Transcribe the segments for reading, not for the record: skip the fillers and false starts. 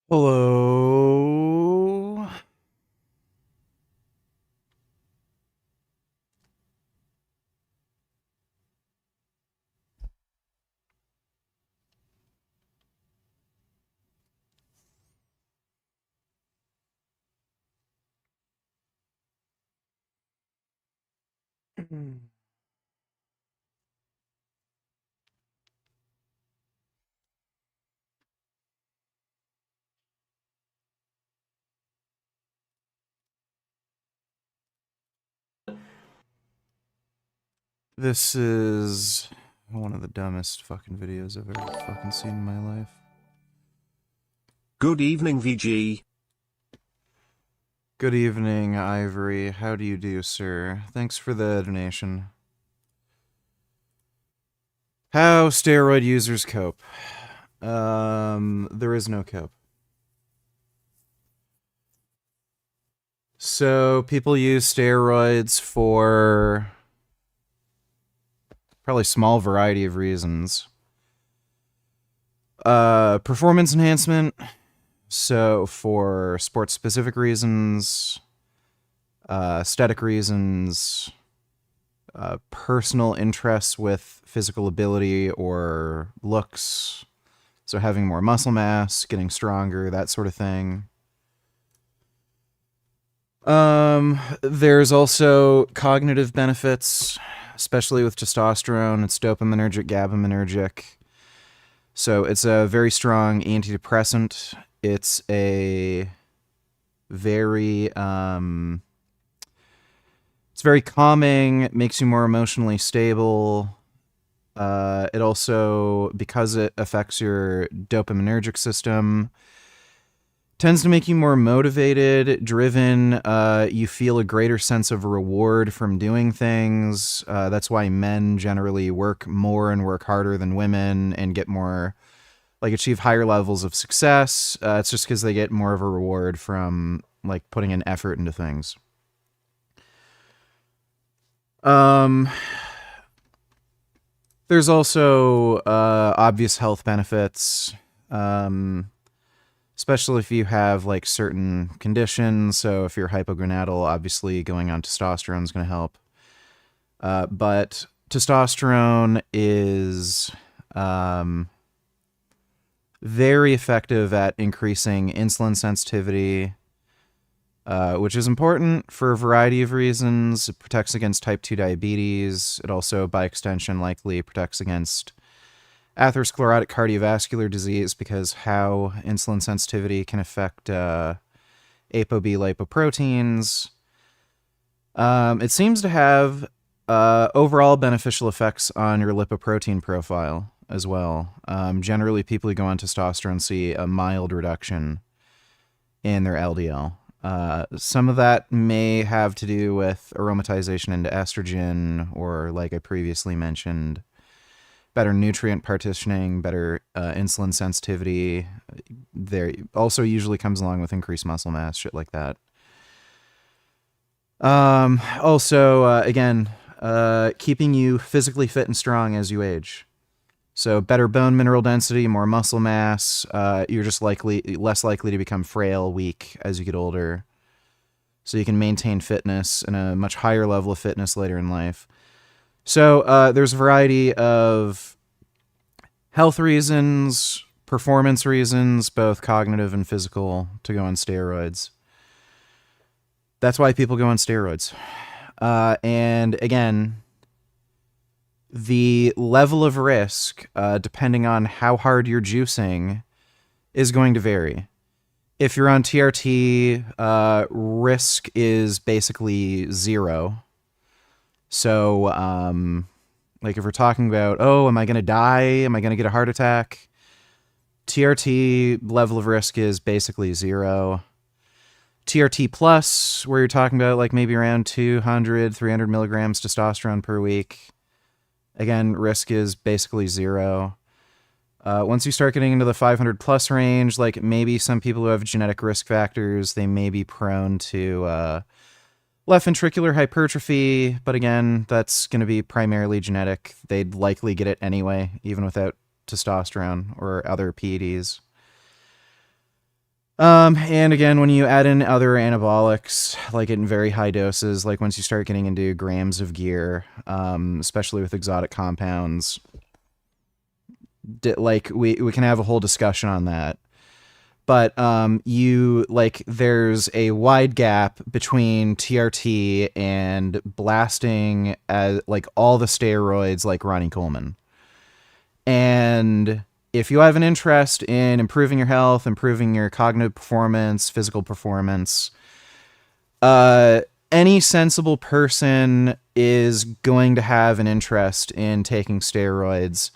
Hello. This is one of the dumbest fucking videos I've ever fucking seen in my life. Good evening, VG. Good evening, Ivory. How do you do, sir? Thanks for the donation. How steroid users cope? There is no cope. So people use steroids for probably a small variety of reasons. Performance enhancement. So for sports specific reasons, aesthetic reasons, personal interests with physical ability or looks. So having more muscle mass, getting stronger, that sort of thing. There's also cognitive benefits, especially with testosterone. It's dopaminergic, GABAergic. So it's a very strong antidepressant. It's a very it's very calming. It makes you more emotionally stable. It also, because it affects your dopaminergic system, tends to make you more motivated, driven. You feel a greater sense of reward from doing things. That's why men generally work more and work harder than women and get more, like, achieve higher levels of success. It's just because they get more of a reward from, like, putting an effort into things. There's also obvious health benefits, especially if you have like certain conditions. So if you're hypogonadal, obviously going on testosterone is going to help. But testosterone is very effective at increasing insulin sensitivity, which is important for a variety of reasons. It protects against type 2 diabetes. It also, by extension, likely protects against atherosclerotic cardiovascular disease because how insulin sensitivity can affect ApoB lipoproteins. It seems to have overall beneficial effects on your lipoprotein profile as well. Generally, people who go on testosterone see a mild reduction in their LDL. Some of that may have to do with aromatization into estrogen, or, like I previously mentioned, better nutrient partitioning, better insulin sensitivity. There also usually comes along with increased muscle mass, shit like that. Also, again, keeping you physically fit and strong as you age. So better bone mineral density, more muscle mass. You're just less likely to become frail, weak as you get older. So you can maintain fitness and a much higher level of fitness later in life. So there's a variety of health reasons, performance reasons, both cognitive and physical, to go on steroids. That's why people go on steroids. And again, the level of risk, depending on how hard you're juicing, is going to vary. If you're on TRT, risk is basically zero. So, like if we're talking about, oh, am I going to die? Am I going to get a heart attack? TRT level of risk is basically zero. TRT plus, where you're talking about like maybe around 200, 300 milligrams testosterone per week. Again, risk is basically zero. Once you start getting into the 500 plus range, like maybe some people who have genetic risk factors, they may be prone to left ventricular hypertrophy, but again, that's going to be primarily genetic. They'd likely get it anyway, even without testosterone or other PEDs. And again, when you add in other anabolics, like in very high doses, like once you start getting into grams of gear, especially with exotic compounds, like we can have a whole discussion on that. But there's a wide gap between TRT and blasting as like all the steroids like Ronnie Coleman. And if you have an interest in improving your health, improving your cognitive performance, physical performance, any sensible person is going to have an interest in taking steroids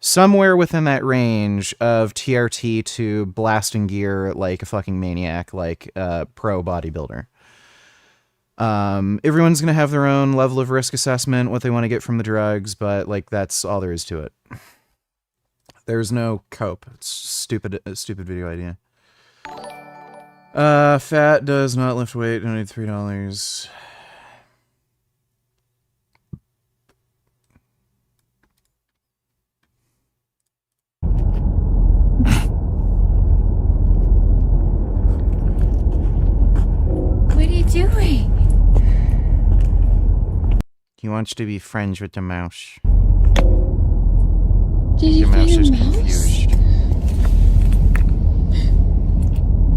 somewhere within that range of TRT to blasting gear like a fucking maniac, like a pro bodybuilder. Everyone's going to have their own level of risk assessment, what they want to get from the drugs, but like that's all there is to it. There's no cope. It's stupid video idea. Fat does not lift weight. Donate $3. What are you doing? He wants to be friends with the mouse. Did you The mouse find is a mouse? confused.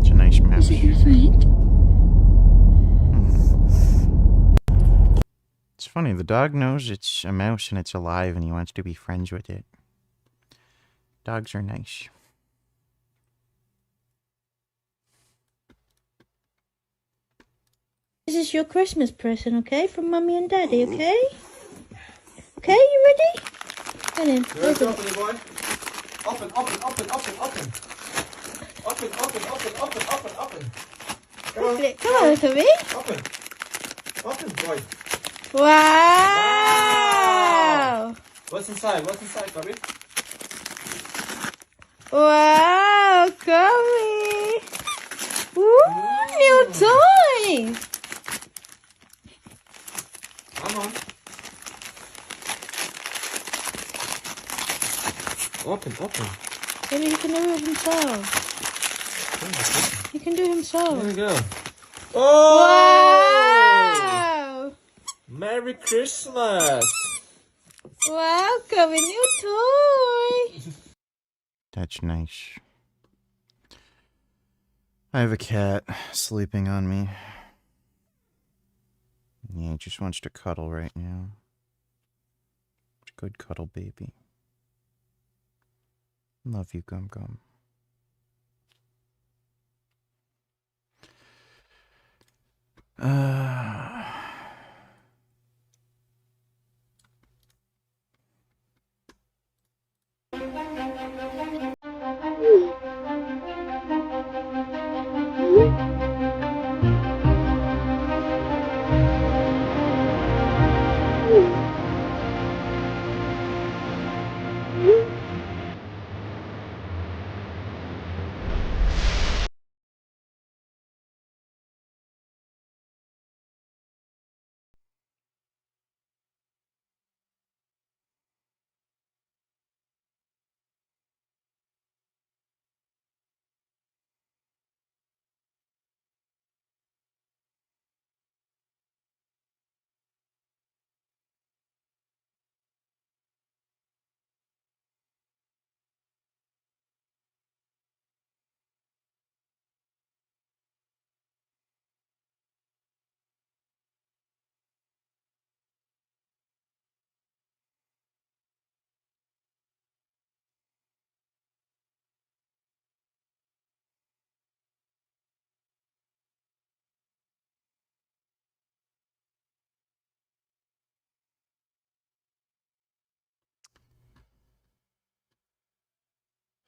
It's a nice mouse. Is it your friend? It's funny, the dog knows it's a mouse and it's alive and he wants to be friends with it. Dogs are nice. This is your Christmas present, okay? From Mummy and Daddy, okay? Okay, you ready? Come in. Open it, boy. Open. Open. Come on, look at me. Open, boy. Wow! What's inside, Bobby? Wow, Chloe! Woo, new toys! Come on. Open. Maybe he can do it himself. He can do it himself. There we go. Oh! Wow! Merry Christmas! Welcome, a new toy! That's nice. I have a cat sleeping on me. Yeah, he just wants to cuddle right now. Good cuddle baby. Love you, Gum Gum.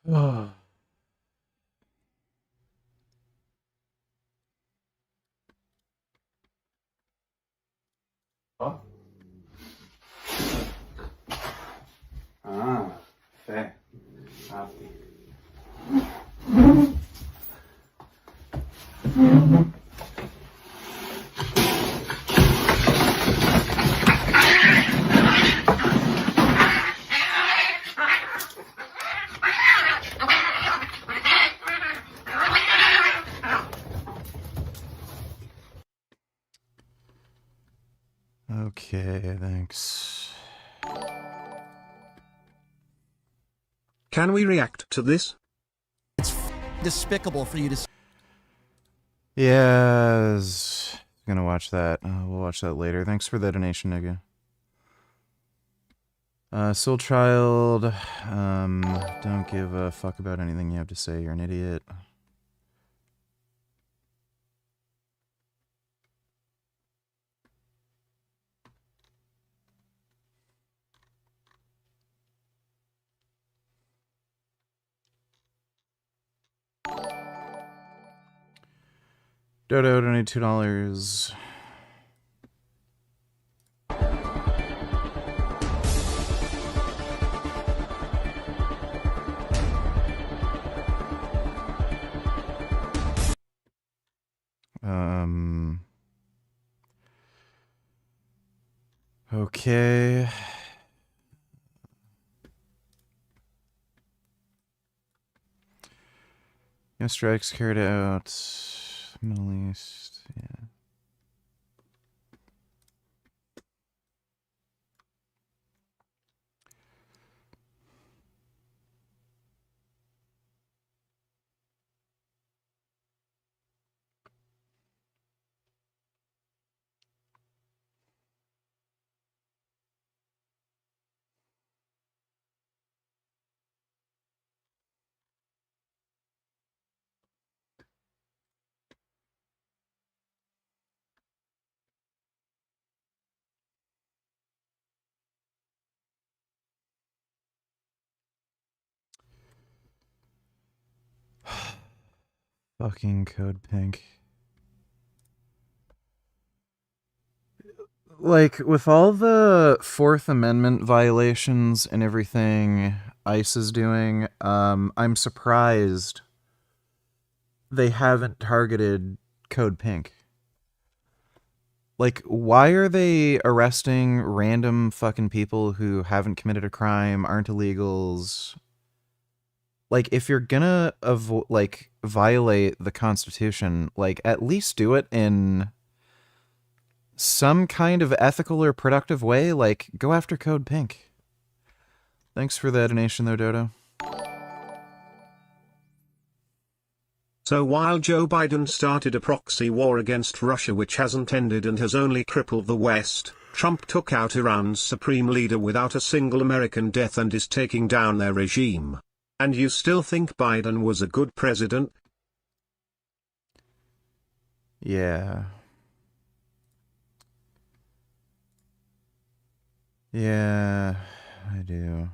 Oh. Ah, fair. Okay, thanks. Can we react to this? Despicable for you to. Yes. Gonna watch that. We'll watch that later. Thanks for the donation, nigga. Soul Child. Don't give a fuck about anything you have to say. You're an idiot. Dodo, donate $2. Okay. No strikes carried out. Middle East, yeah. Fucking Code Pink. Like, with all the Fourth Amendment violations and everything ICE is doing, I'm surprised they haven't targeted Code Pink. Like, why are they arresting random fucking people who haven't committed a crime, aren't illegals? Like, if you're gonna violate the Constitution, like, at least do it in some kind of ethical or productive way. Like, go after Code Pink. Thanks for the donation, though, Dodo. So while Joe Biden started a proxy war against Russia which hasn't ended and has only crippled the West, Trump took out Iran's supreme leader without a single American death and is taking down their regime. And you still think Biden was a good president? Yeah. Yeah, I do.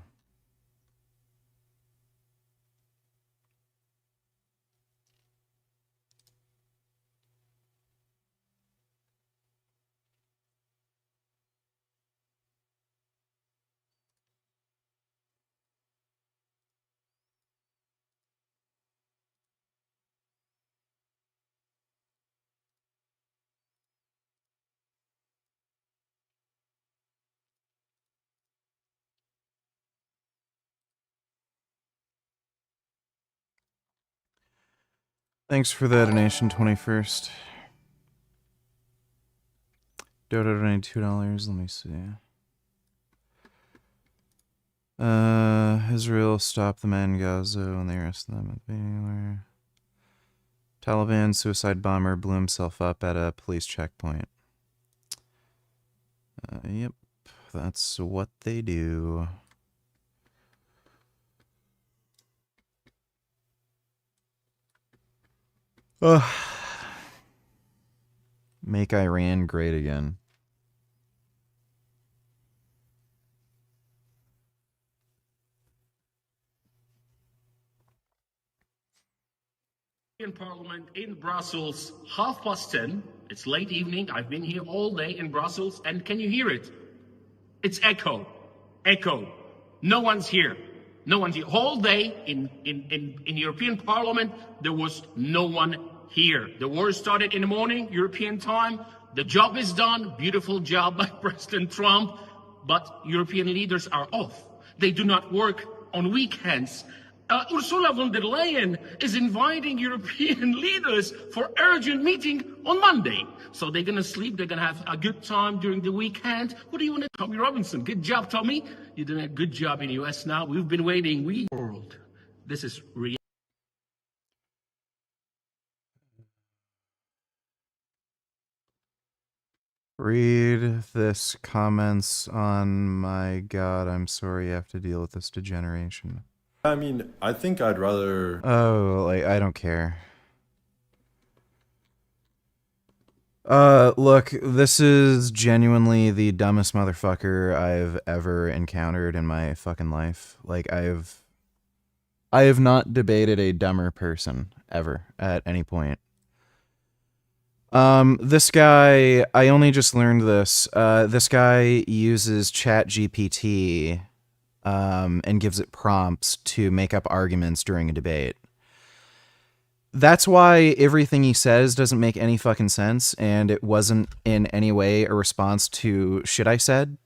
Thanks for the donation, 21st. Dodo donated $2. Let me see. Israel stopped the men in Gaza when they arrested them at the beginning. Taliban suicide bomber blew himself up at a police checkpoint. Yep, that's what they do. Ugh. Make Iran great again. Parliament in Brussels, 10:30. It's late evening. I've been here all day in Brussels, and can you hear it? It's echo. No one's here. No one's here. Whole day in European Parliament, there was no one here. The war started in the morning, European time. The job is done. Beautiful job by President Trump. But European leaders are off. They do not work on weekends. Ursula von der Leyen is inviting European leaders for urgent meeting on Monday. So they're gonna sleep, they're gonna have a good time during the weekend. What do you want to, Tommy Robinson? Good job, Tommy. You're doing a good job in the US now. We've been waiting. World. This is real. Read this comments on my god, I'm sorry you have to deal with this degeneration. I mean, I think I'd rather... Oh, like, I don't care. Look, this is genuinely the dumbest motherfucker I've ever encountered in my fucking life. Like, I have not debated a dumber person, ever, at any point. This guy, I only just learned this, this guy uses ChatGPT, and gives it prompts to make up arguments during a debate. That's why everything he says doesn't make any fucking sense, and it wasn't in any way a response to shit I said.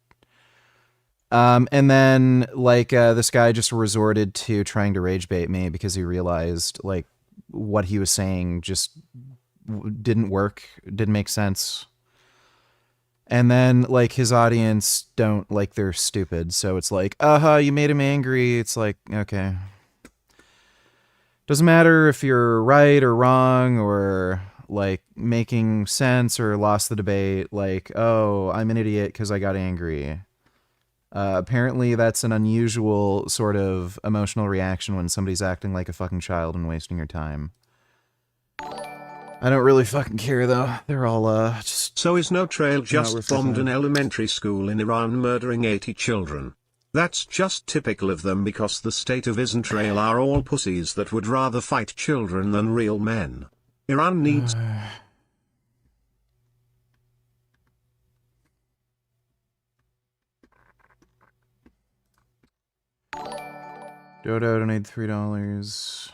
And then, like, this guy just resorted to trying to rage bait me because he realized, like, what he was saying just didn't work, didn't make sense. And then, like, his audience don't, like, they're stupid, so it's like, you made him angry. It's like, okay. Doesn't matter if you're right or wrong or, like, making sense or lost the debate. Like, oh, I'm an idiot because I got angry. Apparently that's an unusual sort of emotional reaction when somebody's acting like a fucking child and wasting your time. I don't really fucking care, though. They're all, just... So Israel just bombed an elementary school in Iran, murdering 80 children. That's just typical of them, because the state of Israel are all pussies that would rather fight children than real men. Iran needs... Dodo donated $3.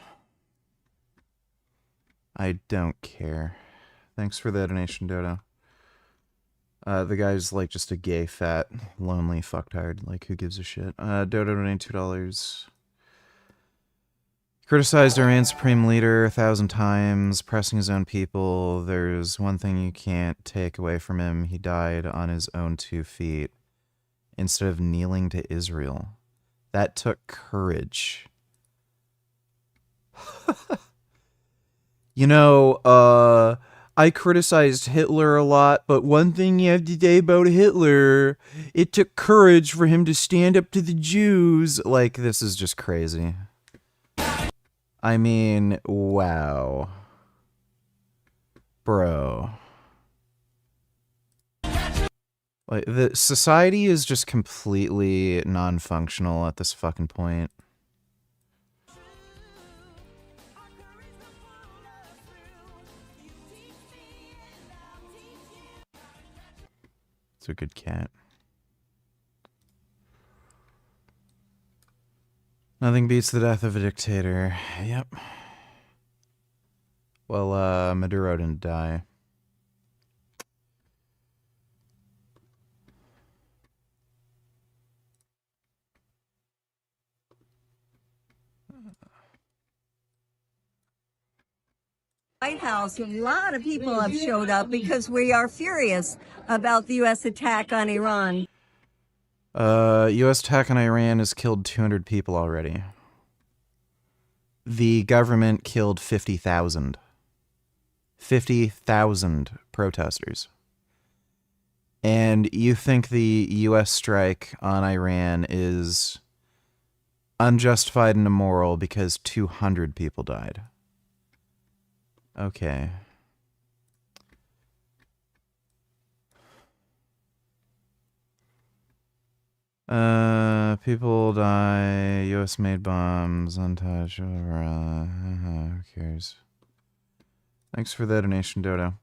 I don't care. Thanks for the donation, Dodo. The guy's like just a gay, fat, lonely fucktard. Like, who gives a shit? Dodo donated $2. Criticized Iran's supreme leader 1,000 times, pressing his own people. There's one thing you can't take away from him. He died on his own 2 feet instead of kneeling to Israel. That took courage. You know, I criticized Hitler a lot, but one thing you have to say about Hitler, it took courage for him to stand up to the Jews. Like, this is just crazy. I mean, wow. Bro. Like, the society is just completely non-functional at this fucking point. It's a good cat. Nothing beats the death of a dictator. Yep. Well, Maduro didn't die. White House, a lot of people have showed up because we are furious about the U.S. attack on Iran. U.S. attack on Iran has killed 200 people already. The government killed 50,000. 50,000 protesters. And you think the U.S. strike on Iran is unjustified and immoral because 200 people died. Okay. People die, US made bombs, untouched, who cares? Thanks for the donation, Dodo.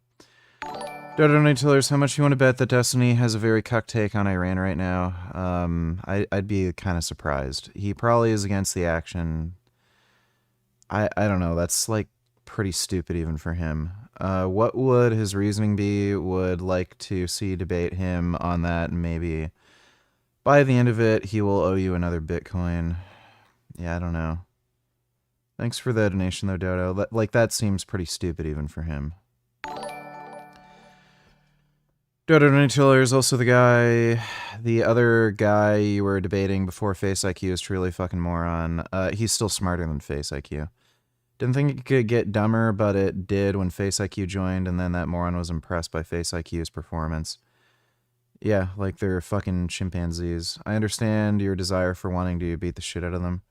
Dodo donated, how much you want to bet that Destiny has a very cuck take on Iran right now? I'd be kind of surprised. He probably is against the action. I don't know, that's like pretty stupid even for him. What would his reasoning be? Would like to see debate him on that, and maybe by the end of it, he will owe you another Bitcoin. Yeah, I don't know. Thanks for the donation, though, Dodo. Like, that seems pretty stupid even for him. Dodo $22 is also the other guy you were debating before Face IQ is truly fucking moron. He's still smarter than Face IQ. Didn't think it could get dumber, but it did when Face IQ joined, and then that moron was impressed by Face IQ's performance. Yeah, like they're fucking chimpanzees. I understand your desire for wanting to beat the shit out of them.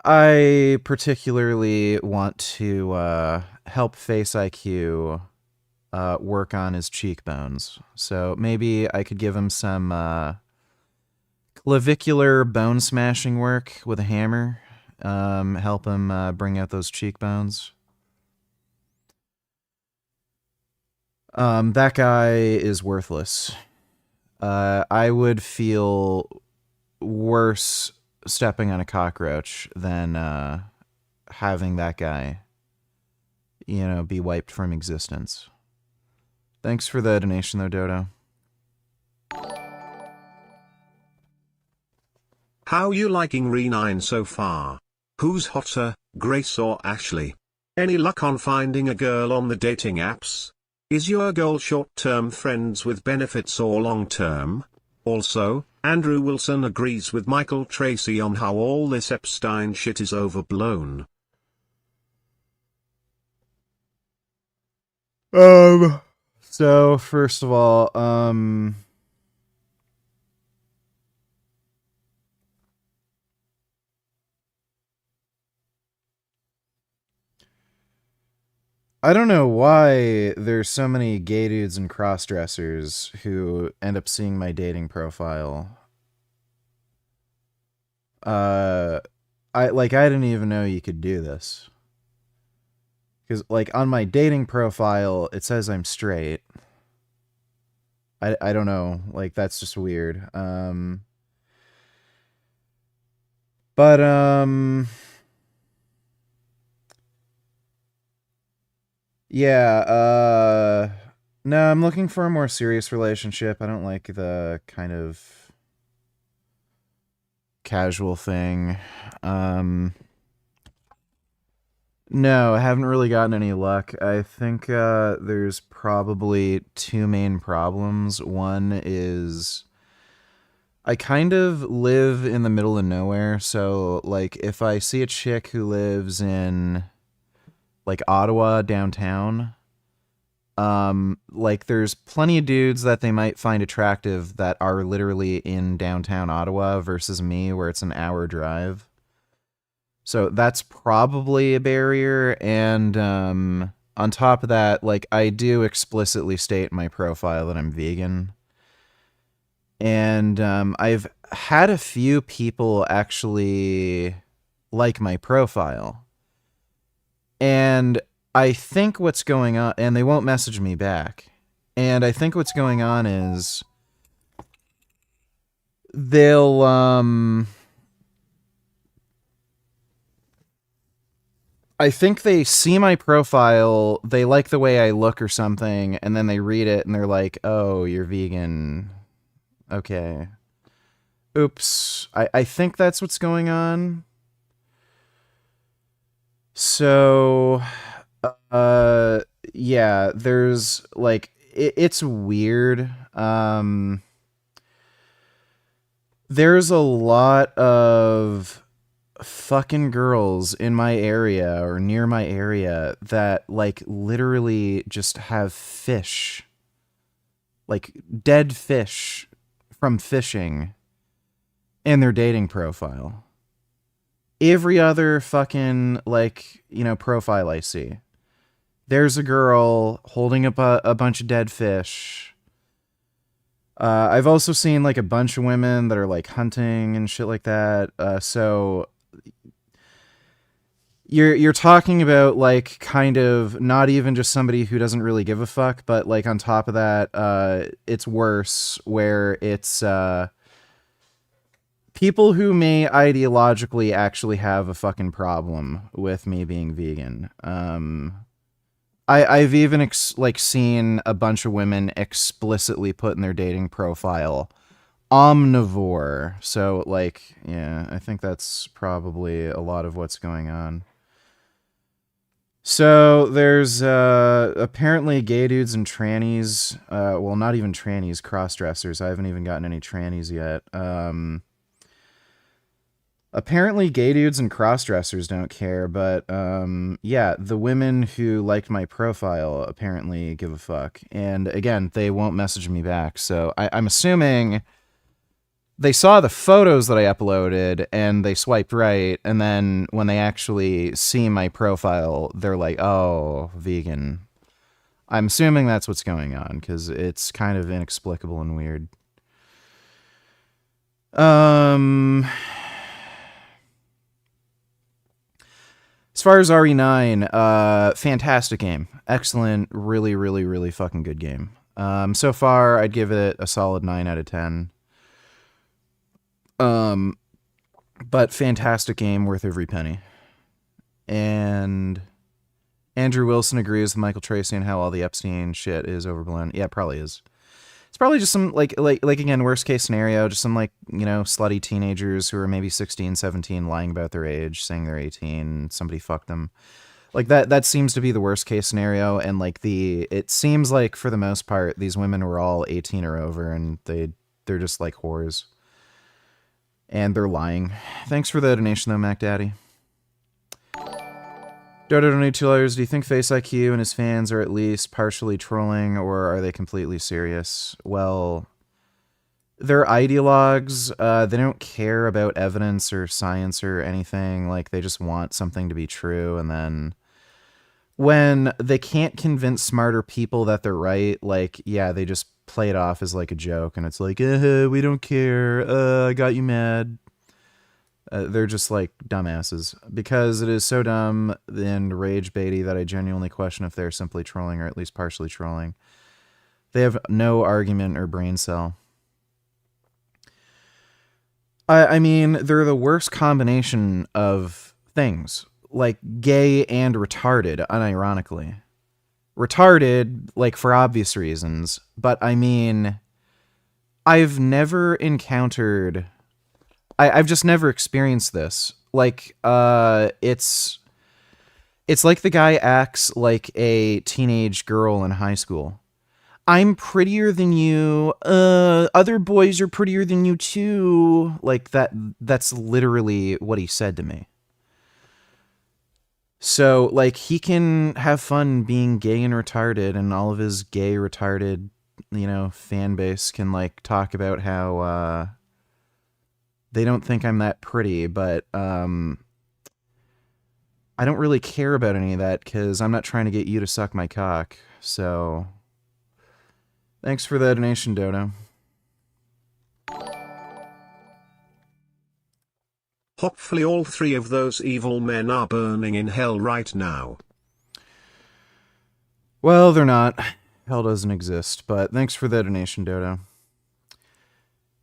I particularly want to help Face IQ work on his cheekbones. So maybe I could give him some clavicular bone smashing work with a hammer. Help him bring out those cheekbones. That guy is worthless. I would feel worse stepping on a cockroach than having that guy, be wiped from existence. Thanks for the donation, though, Dodo. How you liking Re9 so far? Who's hotter, Grace or Ashley? Any luck on finding a girl on the dating apps? Is your goal short-term friends with benefits or long-term? Also, Andrew Wilson agrees with Michael Tracy on how all this Epstein shit is overblown. So first of all, I don't know why there's so many gay dudes and cross-dressers who end up seeing my dating profile. I didn't even know you could do this. Because, like, on my dating profile, it says I'm straight. I don't know. Like, that's just weird. Yeah, no, I'm looking for a more serious relationship. I don't like the kind of casual thing. No, I haven't really gotten any luck. I think there's probably two main problems. One is I kind of live in the middle of nowhere, so like if I see a chick who lives in like Ottawa downtown, like there's plenty of dudes that they might find attractive that are literally in downtown Ottawa versus me where it's an hour drive. So that's probably a barrier. And on top of that, like I do explicitly state in my profile that I'm vegan. And I've had a few people actually like my profile. And I think what's going on, and they won't message me back. And I think what's going on is they'll I think they see my profile, they like the way I look or something, and then they read it and they're like, "Oh, you're vegan. Okay. Oops." I think that's what's going on. So, yeah, there's like, it's weird. There's a lot of fucking girls in my area or near my area that like literally just have fish, like dead fish from fishing in their dating profile. Every other fucking like, profile I see, there's a girl holding up a bunch of dead fish. I've also seen like a bunch of women that are like hunting and shit like that. So you're talking about like kind of not even just somebody who doesn't really give a fuck, but like on top of that, it's worse where it's people who may ideologically actually have a fucking problem with me being vegan. I've even seen a bunch of women explicitly put in their dating profile, omnivore. So, like, yeah, I think that's probably a lot of what's going on. So there's apparently gay dudes and trannies. Well, not even trannies, cross-dressers. I haven't even gotten any trannies yet. Apparently gay dudes and cross-dressers don't care, but yeah, the women who liked my profile apparently give a fuck. And again, they won't message me back. So I'm assuming they saw the photos that I uploaded and they swiped right, and then when they actually see my profile, they're like, oh, vegan. I'm assuming that's what's going on, because it's kind of inexplicable and weird. As far as RE9, fantastic game. Excellent, really, really, really fucking good game. So far, I'd give it a solid 9 out of 10. But fantastic game, worth every penny. And Andrew Wilson agrees with Michael Tracy on how all the Epstein shit is overblown. Yeah, it probably is. It's probably just some, like again, worst case scenario, just some, like, you know, slutty teenagers who are maybe 16, 17, lying about their age, saying they're 18, somebody fucked them. Like, that seems to be the worst case scenario, and, like, it seems like, for the most part, these women were all 18 or over, and they're just, like, whores. And they're lying. Thanks for the donation, though, Mac Daddy. Dodo donated $2. Do you think Face IQ and his fans are at least partially trolling, or are they completely serious? Well, they're ideologues. They don't care about evidence or science or anything. Like, they just want something to be true, and then when they can't convince smarter people that they're right, like, yeah, they just play it off as like a joke, and it's like, we don't care, I got you mad. They're just like dumbasses, because it is so dumb and rage baity that I genuinely question if they're simply trolling, or at least partially trolling. They have no argument or brain cell. I mean, they're the worst combination of things, like gay and retarded, unironically. Retarded, like, for obvious reasons, but I mean, I've never encountered, I've just never experienced this. Like, it's like the guy acts like a teenage girl in high school. I'm prettier than you, other boys are prettier than you too. Like, that's literally what he said to me. So, like, he can have fun being gay and retarded, and all of his gay, retarded, you know, fan base can, like, talk about how, they don't think I'm that pretty, but, I don't really care about any of that, because I'm not trying to get you to suck my cock, so thanks for the donation, Dodo. Hopefully all 3 of those evil men are burning in hell right now. Well, they're not. Hell doesn't exist, but thanks for the donation, Dodo.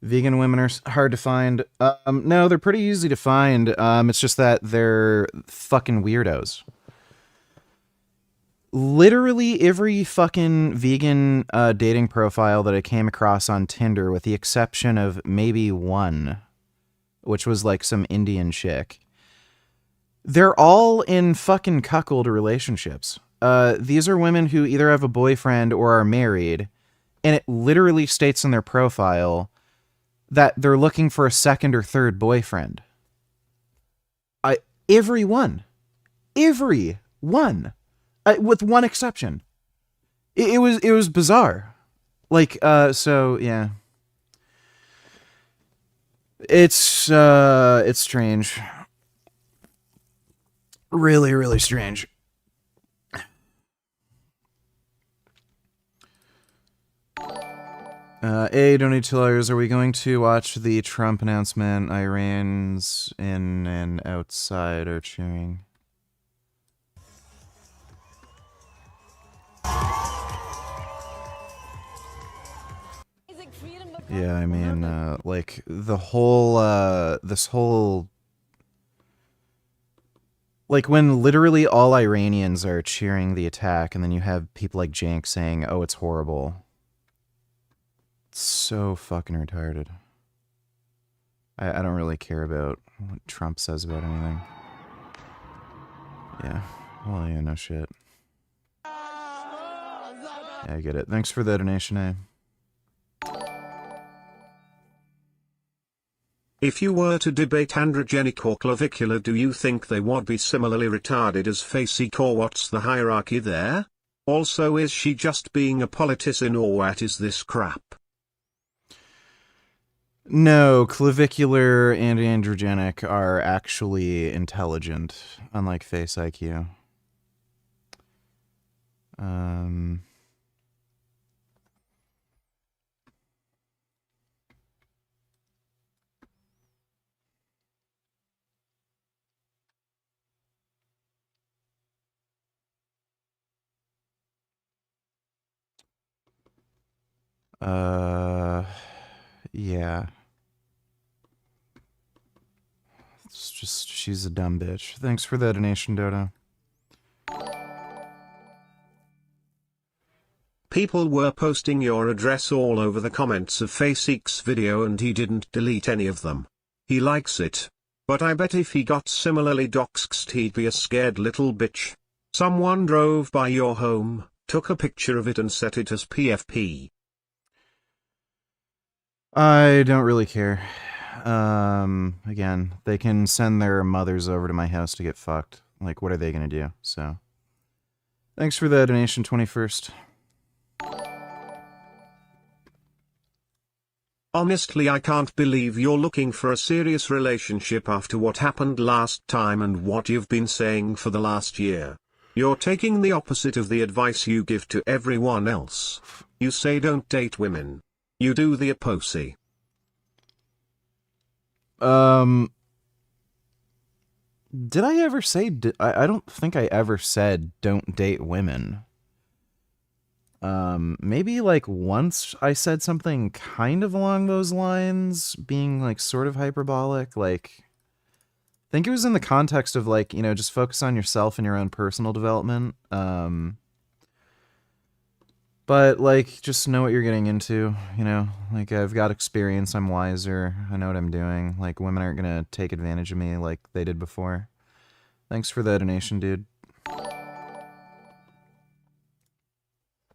Vegan women are hard to find. No, they're pretty easy to find. It's just that they're fucking weirdos. Literally every fucking vegan dating profile that I came across on Tinder, with the exception of maybe one, which was like some Indian chick, they're all in fucking cuckold relationships. These are women who either have a boyfriend or are married, and it literally states in their profile that they're looking for a second or third boyfriend. Every one, with one exception. It was bizarre. Like, so yeah. It's strange. Really, really strange. Donate $2. Are we going to watch the Trump announcement? Iranians in and outside are cheering. Yeah, I mean, like, the whole, this whole, like, when literally all Iranians are cheering the attack, and then you have people like Jank saying, oh, it's horrible. It's so fucking retarded. I don't really care about what Trump says about anything. Yeah. Well, yeah, no shit. Yeah, I get it. Thanks for the donation, eh? If you were to debate androgenic or clavicular, do you think they would be similarly retarded as Facek, or what's the hierarchy there? Also, is she just being a politician, or what is this crap? No, clavicular and androgenic are actually intelligent, unlike face IQ. Yeah. It's just, she's a dumb bitch. Thanks for the donation, Dodo. People were posting your address all over the comments of Facek's video and he didn't delete any of them. He likes it. But I bet if he got similarly doxxed he'd be a scared little bitch. Someone drove by your home, took a picture of it and set it as PFP. I don't really care. Again, they can send their mothers over to my house to get fucked. Like, what are they gonna do? So, thanks for the donation, 21st. Honestly, I can't believe you're looking for a serious relationship after what happened last time and what you've been saying for the last year. You're taking the opposite of the advice you give to everyone else. You say don't date women. You do the opposite. Did I ever say... I don't think I ever said don't date women. Maybe like once I said something kind of along those lines, being like sort of hyperbolic, like... I think it was in the context of like, you know, just focus on yourself and your own personal development. But like, just know what you're getting into, you know? Like, I've got experience, I'm wiser, I know what I'm doing. Like, women aren't gonna take advantage of me like they did before. Thanks for the donation, dude.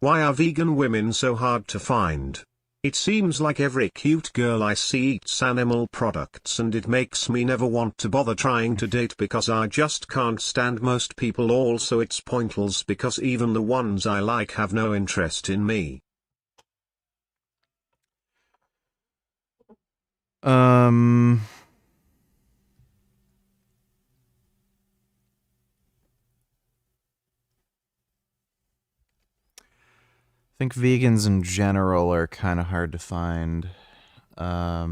Why are vegan women so hard to find? It seems like every cute girl I see eats animal products and it makes me never want to bother trying to date because I just can't stand most people. Also, it's pointless because even the ones I like have no interest in me. I think vegans in general are kind of hard to find. I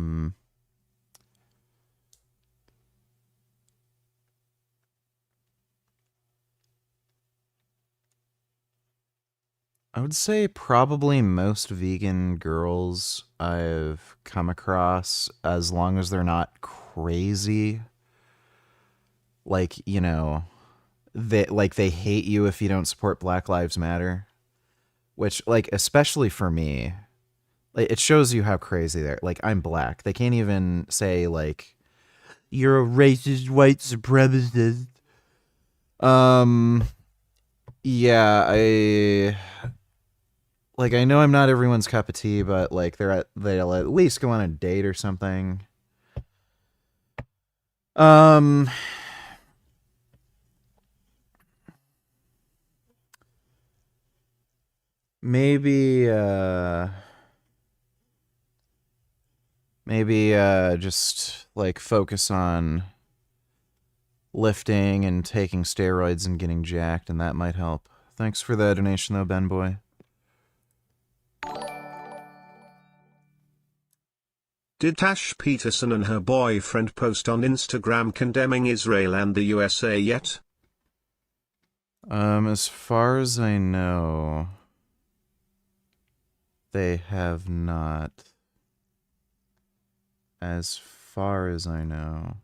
would say probably most vegan girls I've come across, as long as they're not crazy, like, you know, they hate you if you don't support Black Lives Matter, which, like, especially for me, like, it shows you how crazy they're. Like, I'm black. They can't even say like, you're a racist white supremacist. Yeah, I know I'm not everyone's cup of tea, but like they'll at least go on a date or something. Maybe just like focus on lifting and taking steroids and getting jacked, and that might help. Thanks for the donation though, Ben Boy. Did Tash Peterson and her boyfriend post on Instagram condemning Israel and the USA yet? As far as I know, they have not. As far as I know.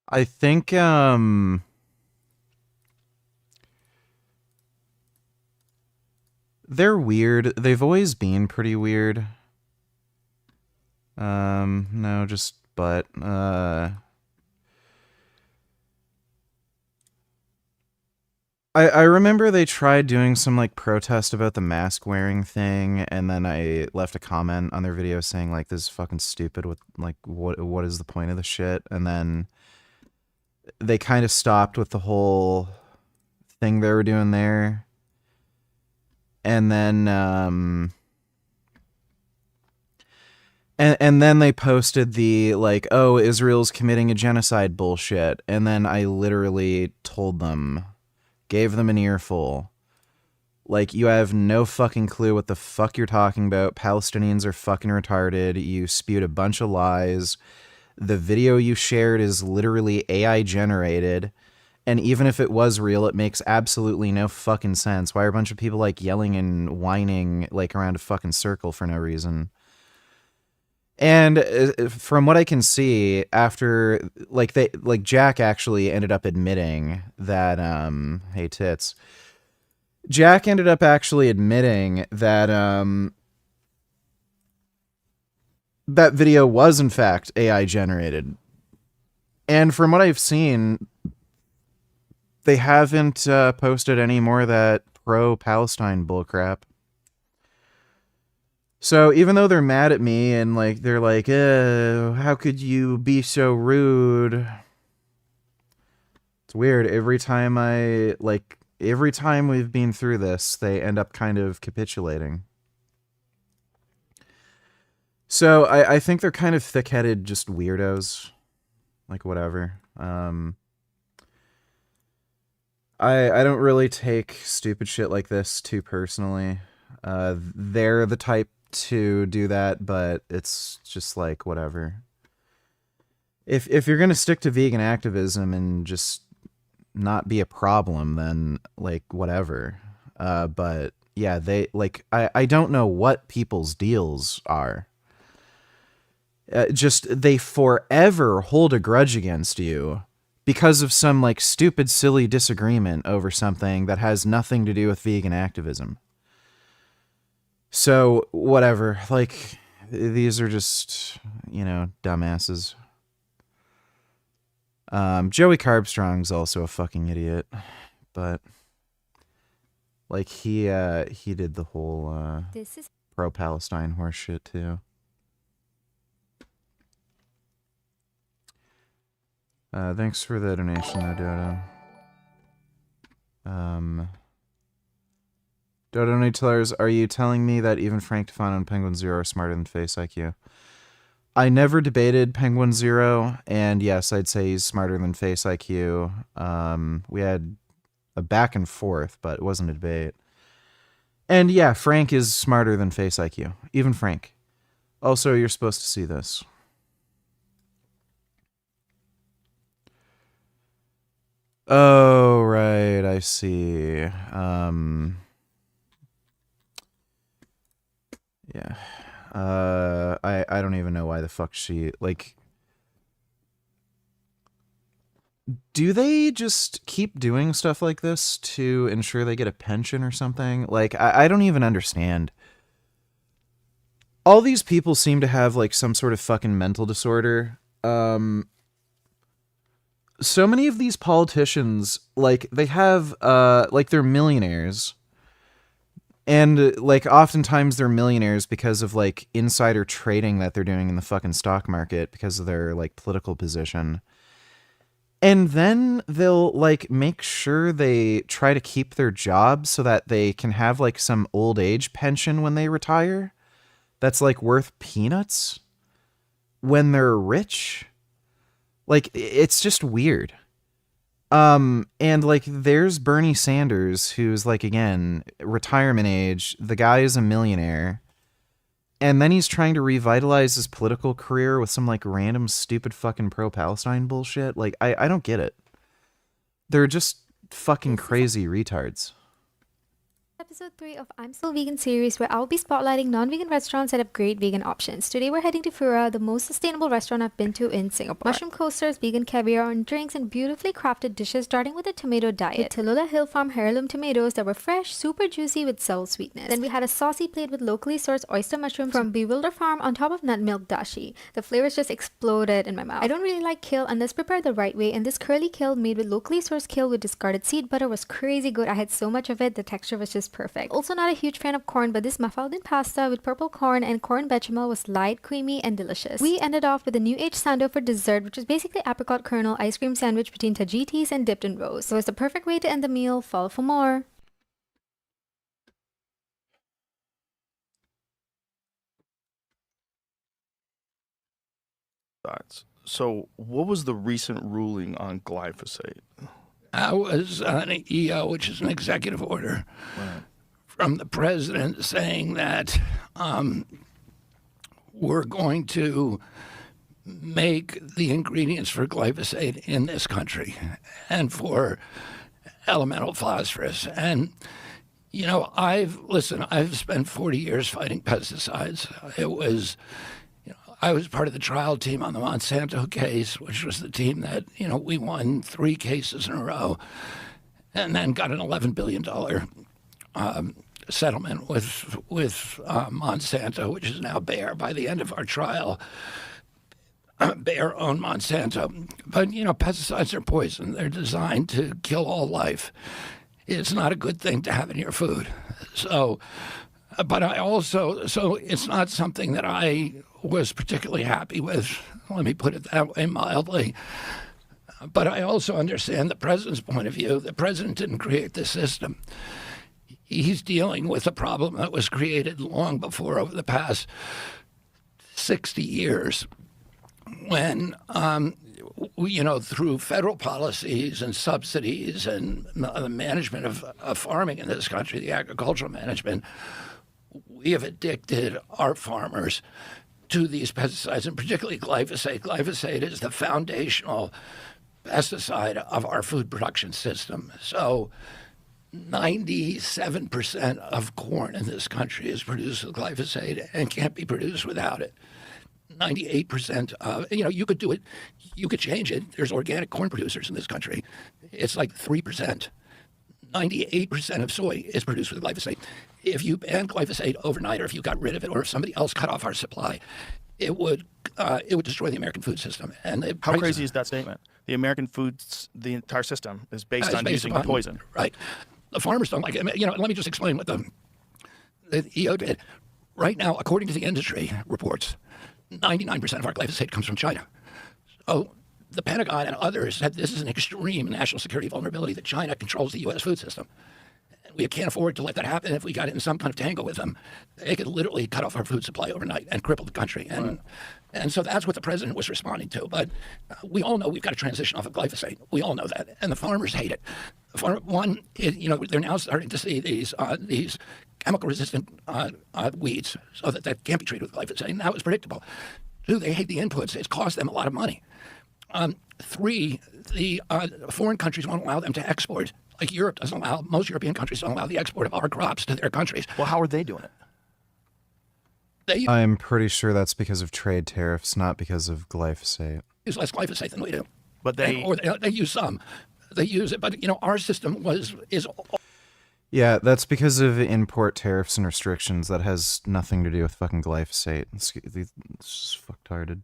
I think they're weird. They've always been pretty weird. No, just but I remember they tried doing some like protest about the mask wearing thing, and then I left a comment on their video saying like this is fucking stupid. What is the point of the shit? And then they kind of stopped with the whole thing they were doing there, and then and then they posted the like, oh, Israel's committing a genocide bullshit, and then I literally told them, gave them an earful. Like, you have no fucking clue what the fuck you're talking about. Palestinians are fucking retarded. You spewed a bunch of lies. The video you shared is literally AI generated. And even if it was real, it makes absolutely no fucking sense. Why are a bunch of people like yelling and whining like around a fucking circle for no reason? And from what I can see, after like Jack actually ended up admitting that hey tits. Jack ended up actually admitting that that video was in fact AI generated. And from what I've seen, they haven't posted any more of that pro-Palestine bullcrap. So even though they're mad at me and like they're like, how could you be so rude? It's weird. Every time we've been through this, they end up kind of capitulating. So I think they're kind of thick-headed, just weirdos. Like whatever. I don't really take stupid shit like this too personally. They're the type to do that, but it's just like whatever. If you're gonna stick to vegan activism and just not be a problem, then like whatever. But yeah, they like I don't know what people's deals are. Just they forever hold a grudge against you because of some like stupid silly disagreement over something that has nothing to do with vegan activism. So, whatever, like, these are just, you know, dumbasses. Joey Carbstrong's also a fucking idiot, but, like, he did the whole, pro-Palestine horse shit, too. Thanks for the donation, though, Dodo. Dodo Tellers, are you telling me that even Frank Tefano and Penguin Zero are smarter than Face IQ? I never debated Penguin Zero, and yes, I'd say he's smarter than Face IQ. We had a back and forth, but it wasn't a debate. And yeah, Frank is smarter than Face IQ. Even Frank. Also, you're supposed to see this. Oh, right, I see. Yeah. I don't even know why the fuck she, like... Do they just keep doing stuff like this to ensure they get a pension or something? Like, I don't even understand. All these people seem to have, like, some sort of fucking mental disorder. So many of these politicians, like, they have, like, they're millionaires. And, like, oftentimes they're millionaires because of, like, insider trading that they're doing in the fucking stock market because of their, like, political position. And then they'll, like, make sure they try to keep their jobs so that they can have, like, some old age pension when they retire that's, like, worth peanuts when they're rich. Like, it's just weird. And, like, there's Bernie Sanders, who's, like, again, retirement age. The guy is a millionaire. And then he's trying to revitalize his political career with some, like, random stupid fucking pro-Palestine bullshit. Like, I don't get it. They're just fucking crazy retards. episode 3 of I'm Still Vegan series, where I'll be spotlighting non-vegan restaurants that have great vegan options. Today we're heading to Fura, the most sustainable restaurant I've been to in Singapore. Mushroom coasters, vegan caviar and drinks, and beautifully crafted dishes starting with a tomato diet. With Tallulah Hill Farm heirloom tomatoes that were fresh, super juicy with subtle sweetness. Then we had a saucy plate with locally sourced oyster mushrooms from Bewilder Farm on top of nut milk dashi. The flavors just exploded in my mouth. I don't really like kale unless prepared the right way, and this curly kale made with locally sourced kale with discarded seed butter was crazy good. I had so much of it, the texture was just perfect. Also not a huge fan of corn, but this mafaldin pasta with purple corn and corn bechamel was light, creamy, and delicious. We ended off with a new age sando for dessert, which was basically apricot kernel ice cream sandwich between tajitis and dipped in rose. So it was the perfect way to end the meal. Follow for more. So, what was the recent ruling on glyphosate? I was on an EO, which is an executive order from the president saying that we're going to make the ingredients for glyphosate in this country and for elemental phosphorus. And, you know, I've spent 40 years fighting pesticides. I was part of the trial team on the Monsanto case, which was the team that, you know, we won 3 cases in a row and then got an $11 billion settlement with Monsanto, which is now Bayer. By the end of our trial, Bayer owned Monsanto. But, you know, pesticides are poison. They're designed to kill all life. It's not a good thing to have in your food. So it's not something that I was particularly happy with, let me put it that way mildly. But I also understand the president's point of view. The president didn't create this system. He's dealing with a problem that was created long before, over the past 60 years, when, you know, through federal policies and subsidies and the management of farming in this country, the agricultural management, we have addicted our farmers to these pesticides, and particularly glyphosate. Glyphosate is the foundational pesticide of our food production system. So 97% of corn in this country is produced with glyphosate and can't be produced without it. 98% of, you know, you could do it, you could change it. There's organic corn producers in this country. It's like 3%. 98% of soy is produced with glyphosate. If you ban glyphosate overnight, or if you got rid of it, or if somebody else cut off our supply, it would destroy the American food system. And how crazy is that statement? The American foods, the entire system is based on using poison. Right. The farmers don't like it. You know, let me just explain what the EO did. Right now, according to the industry reports, 99% of our glyphosate comes from China. So the Pentagon and others said this is an extreme national security vulnerability, that China controls the U.S. food system. And we can't afford to let that happen. If we got in some kind of tangle with them, they could literally cut off our food supply overnight and cripple the country. And so that's what the president was responding to. But we all know we've got to transition off of glyphosate. We all know that. And the farmers hate it. You know, they're now starting to see these chemical-resistant weeds, so that can't be treated with glyphosate. And that was predictable. 2, they hate the inputs. It's cost them a lot of money. 3, the foreign countries won't allow them to export. Like Europe doesn't allow, most European countries don't allow the export of our crops to their countries. Well, how are they doing it? I'm pretty sure that's because of trade tariffs, not because of glyphosate. Use less glyphosate than we do. But they use some. They use it, but, you know, our system is. Yeah, that's because of import tariffs and restrictions. That has nothing to do with fucking glyphosate. It's just fucktarded.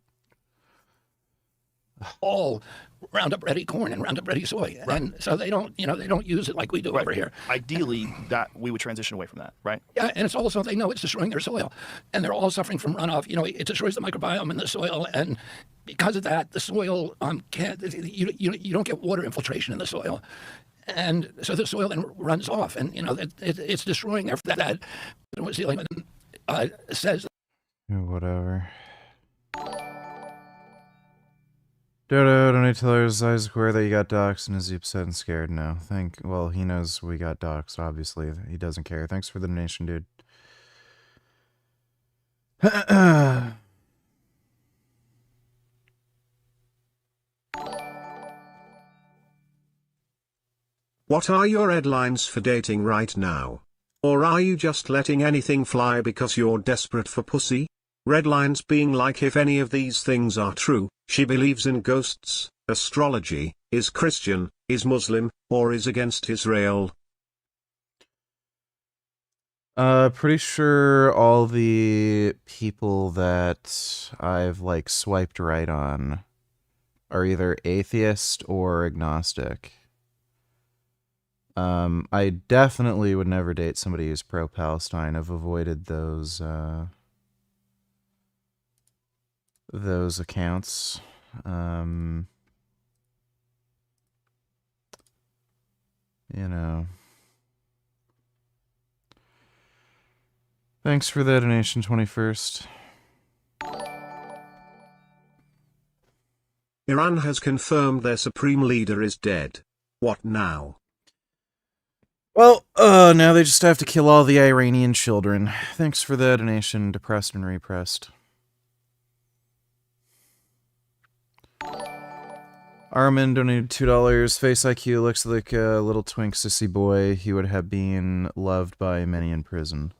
All Roundup Ready corn and Roundup Ready soy, right. And so they don't use it like we do over here. Ideally, that we would transition away from that, right? Yeah, and it's also, they know it's destroying their soil, and they're all suffering from runoff. You know, it destroys the microbiome in the soil, and because of that, the soil you don't get water infiltration in the soil, and so the soil then runs off, and you know it's destroying that. What Zealand says. Whatever. Dodo, don't I tell Isaac where that you got doxxed, and is he upset and scared? No. Well, he knows we got doxxed, obviously. He doesn't care. Thanks for the donation, dude. What are your headlines for dating right now? Or are you just letting anything fly because you're desperate for pussy? Redlines being like, if any of these things are true, she believes in ghosts, astrology, is Christian, is Muslim, or is against Israel. Pretty sure all the people that I've, like, swiped right on are either atheist or agnostic. I definitely would never date somebody who's pro-Palestine. I've avoided those accounts. You know. Thanks for the donation, 21st. Iran has confirmed their supreme leader is dead. What now? Well, now they just have to kill all the Iranian children. Thanks for the donation, depressed and repressed. Armin donated $2. Face IQ looks like a little twink sissy boy. He would have been loved by many in prison.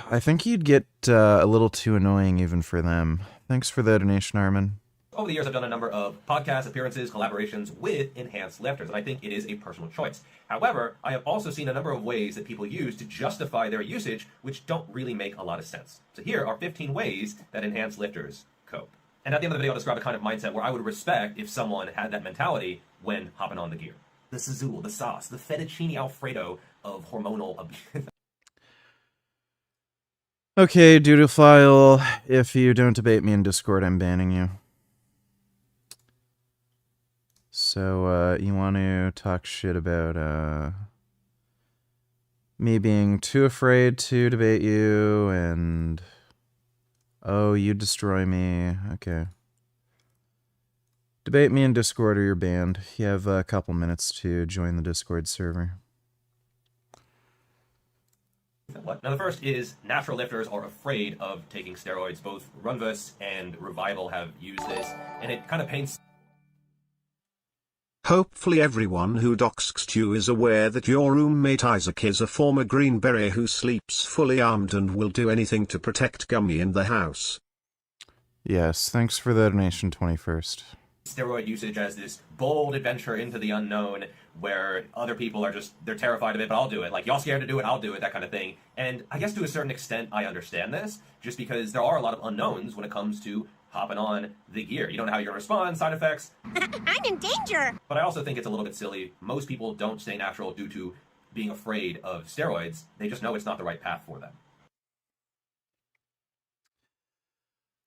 I think he'd get a little too annoying even for them. Thanks for the donation, Armin. Over the years, I've done a number of podcast appearances, collaborations with enhanced lifters, and I think it is a personal choice. However, I have also seen a number of ways that people use to justify their usage, which don't really make a lot of sense. So here are 15 ways that enhanced lifters cope. And at the end of the video, I'll describe a kind of mindset where I would respect if someone had that mentality when hopping on the gear. The sizzle, the sauce, the fettuccine alfredo of hormonal abuse. Okay, Doodlephile, if you don't debate me in Discord, I'm banning you. So, you want to talk shit about, me being too afraid to debate you, and... Oh, you destroy me. Okay. Debate me in Discord or you're banned. You have a couple minutes to join the Discord server. Now, the first is natural lifters are afraid of taking steroids. Both Runvus and Revival have used this, and it kind of paints... Hopefully everyone who doxed you is aware that your roommate Isaac is a former Green Beret who sleeps fully armed and will do anything to protect Gummy in the house. Yes, thanks for the donation, 21st. Steroid usage as this bold adventure into the unknown where other people are just, they're terrified of it, but I'll do it. Like, y'all scared to do it, I'll do it, that kind of thing. And I guess to a certain extent, I understand this, just because there are a lot of unknowns when it comes to hopping on the gear. You don't know how you're going to respond, side effects. I'm in danger! But I also think it's a little bit silly. Most people don't stay natural due to being afraid of steroids. They just know it's not the right path for them.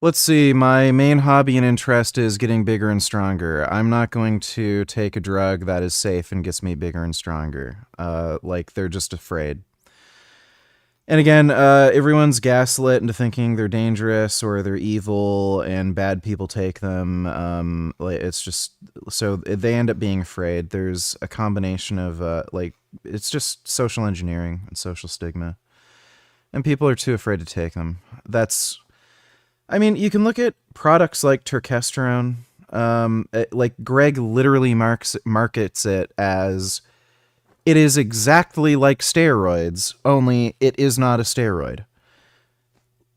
Let's see, my main hobby and interest is getting bigger and stronger. I'm not going to take a drug that is safe and gets me bigger and stronger. Like, they're just afraid. And again, everyone's gaslit into thinking they're dangerous or they're evil and bad people take them. It's just, so they end up being afraid. There's a combination of, it's just social engineering and social stigma. And people are too afraid to take them. That's, I mean, you can look at products like Turkesterone. Like, Greg literally markets it as... It is exactly like steroids, only it is not a steroid.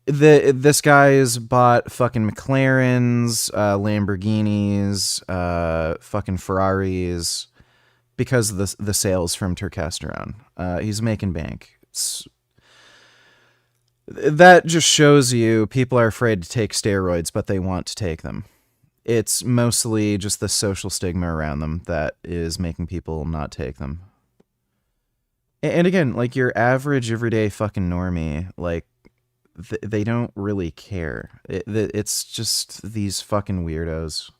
This guy's bought fucking McLarens, Lamborghinis, fucking Ferraris because of the sales from Turkesterone. He's making bank. That just shows you people are afraid to take steroids, but they want to take them. It's mostly just the social stigma around them that is making people not take them. And again, like, your average everyday fucking normie, like, they don't really care. It's just these fucking weirdos.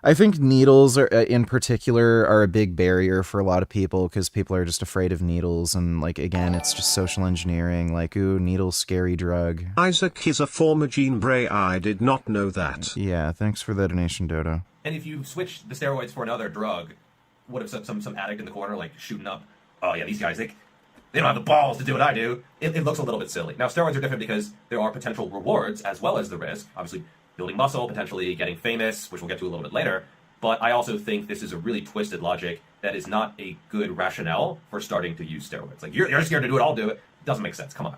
I think needles are, in particular, are a big barrier for a lot of people because people are just afraid of needles. And, like, again, it's just social engineering. Like, ooh, needles, scary drug. Isaac is a former Jean Bray. I did not know that. Yeah, thanks for the donation, Dodo. And if you switch the steroids for another drug, what if some addict in the corner, like, shooting up, oh yeah, these guys, they don't have the balls to do what I do. It looks a little bit silly. Now, steroids are different because there are potential rewards as well as the risk. Obviously, building muscle, potentially getting famous, which we'll get to a little bit later. But I also think this is a really twisted logic that is not a good rationale for starting to use steroids. Like, you're scared to do it, I'll do it. Doesn't make sense. Come on.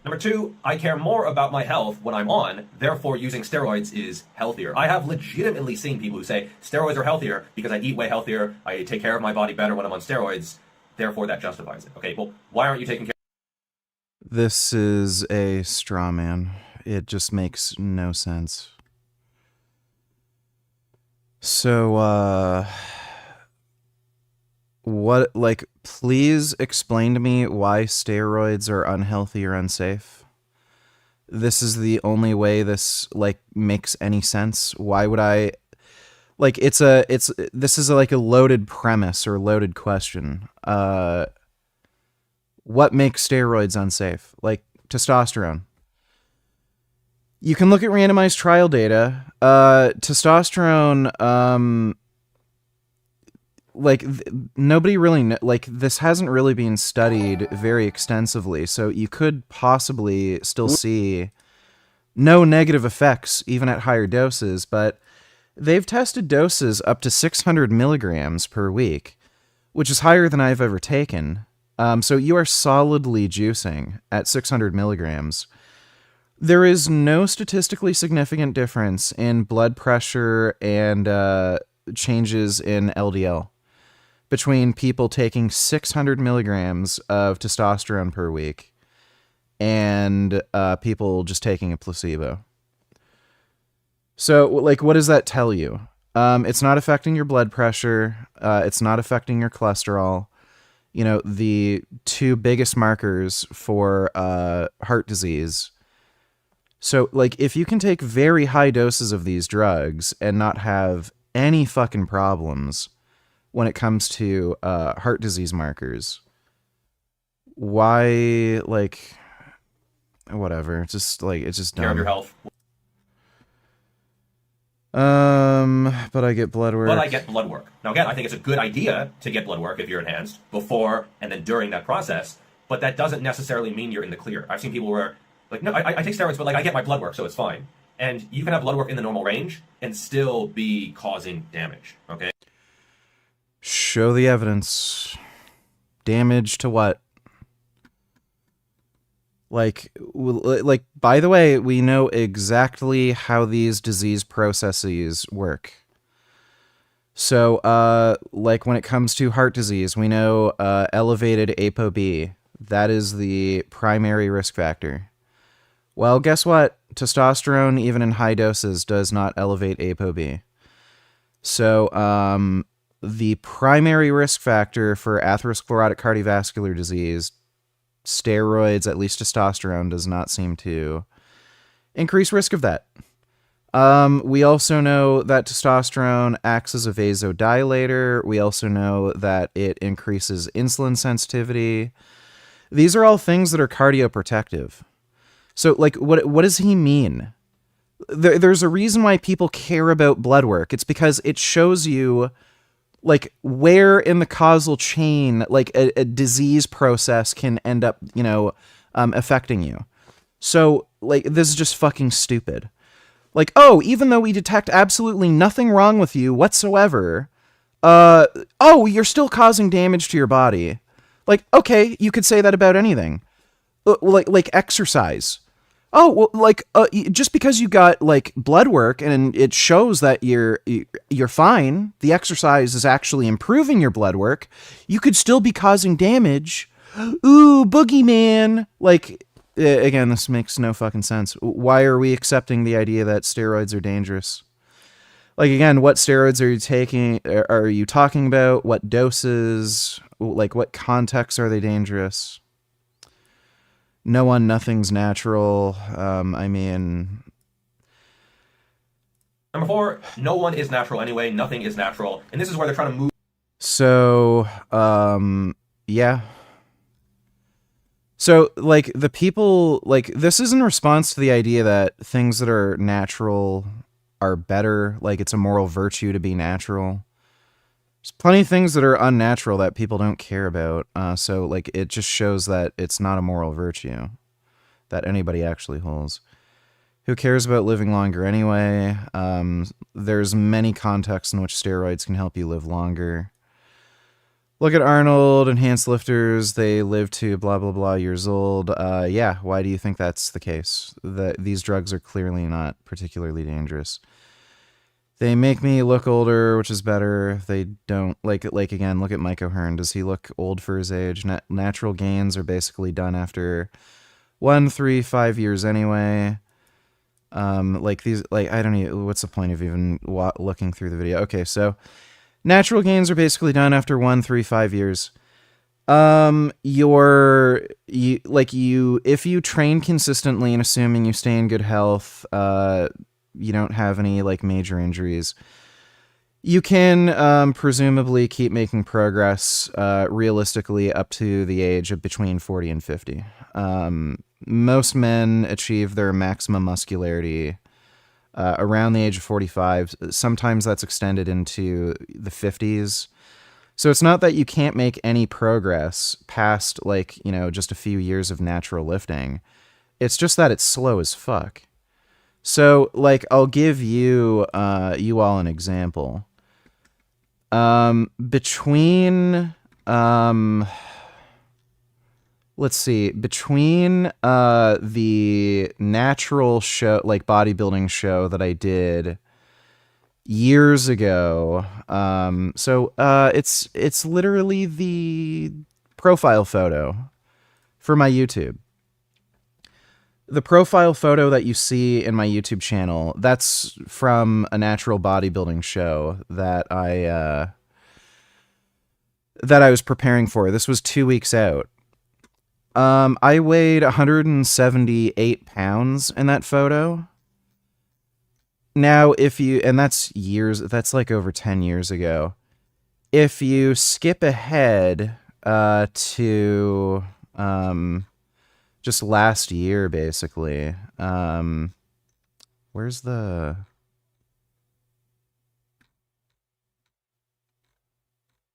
Number 2, I care more about my health when I'm on, therefore using steroids is healthier. I have legitimately seen people who say steroids are healthier because I eat way healthier, I take care of my body better when I'm on steroids, therefore that justifies it. Okay, well, why aren't you taking care? This is a straw man. It just makes no sense. So, what, like, please explain to me why steroids are unhealthy or unsafe. This is the only way this, like, makes any sense. Why would I, like, this is like a loaded premise or loaded question. What makes steroids unsafe? Like, testosterone. You can look at randomized trial data. Testosterone, nobody really this hasn't really been studied very extensively, so you could possibly still see no negative effects even at higher doses, but they've tested doses up to 600 milligrams per week, which is higher than I've ever taken. So you are solidly juicing at 600 milligrams. There is no statistically significant difference in blood pressure and changes in LDL between people taking 600 milligrams of testosterone per week and people just taking a placebo. So, like, what does that tell you? It's not affecting your blood pressure. It's not affecting your cholesterol. You know, the 2 biggest markers for heart disease. So, like, if you can take very high doses of these drugs and not have any fucking problems when it comes to heart disease markers, why, like, whatever. It's just, like, it's just dumb. Care of your health. But I get blood work. But I get blood work. Now, again, I think it's a good idea to get blood work if you're enhanced before and then during that process, but that doesn't necessarily mean you're in the clear. I've seen people where, like, no, I take steroids, but, like, I get my blood work, so it's fine. And you can have blood work in the normal range and still be causing damage, okay? Show the evidence. Damage to what? Like, by the way, we know exactly how these disease processes work. So, like, when it comes to heart disease, we know elevated ApoB. That is the primary risk factor. Well, guess what? Testosterone, even in high doses, does not elevate ApoB. So, the primary risk factor for atherosclerotic cardiovascular disease, steroids, at least testosterone, does not seem to increase risk of that. We also know that testosterone acts as a vasodilator. We also know that it increases insulin sensitivity. These are all things that are cardioprotective. So, like, what does he mean? There's a reason why people care about blood work. It's because it shows you, like, where in the causal chain, like, a disease process can end up, you know, affecting you. So, like, this is just fucking stupid. Like, oh, even though we detect absolutely nothing wrong with you whatsoever, you're still causing damage to your body. Like, okay, you could say that about anything. Like exercise. Oh, well, like, just because you got, like, blood work and it shows that you're fine, the exercise is actually improving your blood work, you could still be causing damage. Ooh, boogeyman. Like, again, this makes no fucking sense. Why are we accepting the idea that steroids are dangerous? Like, again, what steroids are you taking? Are you talking about? What doses? Like, what contexts are they dangerous? Nothing's natural. I mean... Number 4, no one is natural anyway. Nothing is natural. And this is where they're trying to move... So, yeah. So, like, the people... Like, this is in response to the idea that things that are natural are better. Like, it's a moral virtue to be natural. There's plenty of things that are unnatural that people don't care about. So, like, it just shows that it's not a moral virtue that anybody actually holds. Who cares about living longer anyway? There's many contexts in which steroids can help you live longer. Look at Arnold, enhanced lifters, they live to blah, blah, blah years old. Yeah, why do you think that's the case? These drugs are clearly not particularly dangerous. They make me look older, which is better. They don't, like again, look at Mike O'Hearn. Does he look old for his age? Natural gains are basically done after 1, 3, 5 years anyway. These, I don't know, what's the point of even looking through the video? Okay, so natural gains are basically done after 1, 3, 5 years. If you train consistently and assuming you stay in good health, you don't have any like major injuries, you can presumably keep making progress realistically up to the age of between 40 and 50. Most men achieve their maximum muscularity around the age of 45. Sometimes that's extended into the 50s. So it's not that you can't make any progress past just a few years of natural lifting. It's just that it's slow as fuck. So I'll give you all an example. Between the natural show, bodybuilding show that I did years ago, it's literally the profile photo for my YouTube. The profile photo that you see in my YouTube channel, that's from a natural bodybuilding show that I was preparing for. This was 2 weeks out. I weighed 178 pounds in that photo. Now, and that's over 10 years ago. If you skip ahead to just last year, basically, where's the...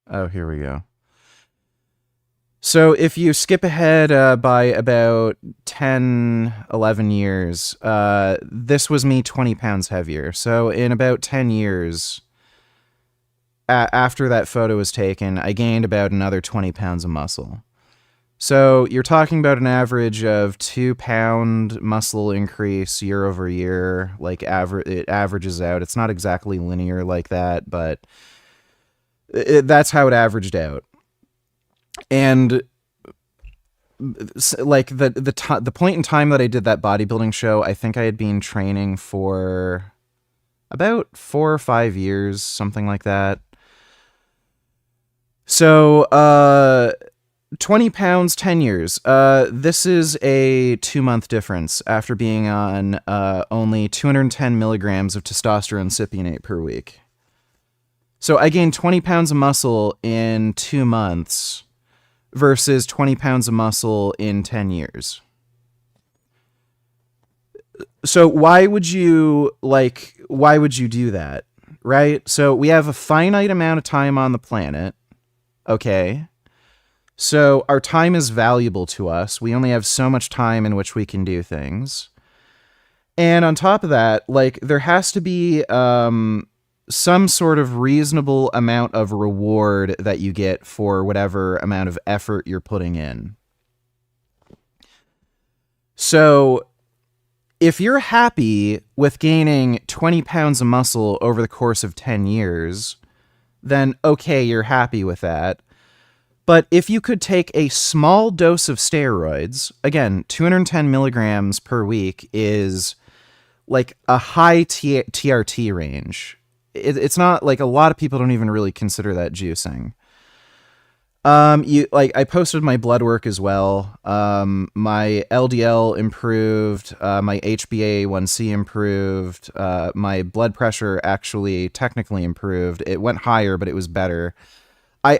Oh, here we go. So if you skip ahead by about 10, 11 years, this was me 20 pounds heavier. So in about 10 years, after that photo was taken, I gained about another 20 pounds of muscle. So you're talking about an average of 2-pound muscle increase year over year. It averages out. It's not exactly linear like that, but that's how it averaged out. And the point in time that I did that bodybuilding show, I think I had been training for about 4 or 5 years, something like that. So 20 pounds, 10 years. This is a 2-month difference after being on only 210 milligrams of testosterone cypionate per week. So I gained 20 pounds of muscle in 2 months versus 20 pounds of muscle in 10 years. So why would you do that, right? So we have a finite amount of time on the planet, okay? So our time is valuable to us. We only have so much time in which we can do things. And on top of that, there has to be some sort of reasonable amount of reward that you get for whatever amount of effort you're putting in. So if you're happy with gaining 20 pounds of muscle over the course of 10 years, then okay, you're happy with that. But if you could take a small dose of steroids, again, 210 milligrams per week is a high TRT range. It's not a lot of people don't even really consider that juicing. I posted my blood work as well. My LDL improved, my HbA1c improved, my blood pressure actually technically improved. It went higher, but it was better.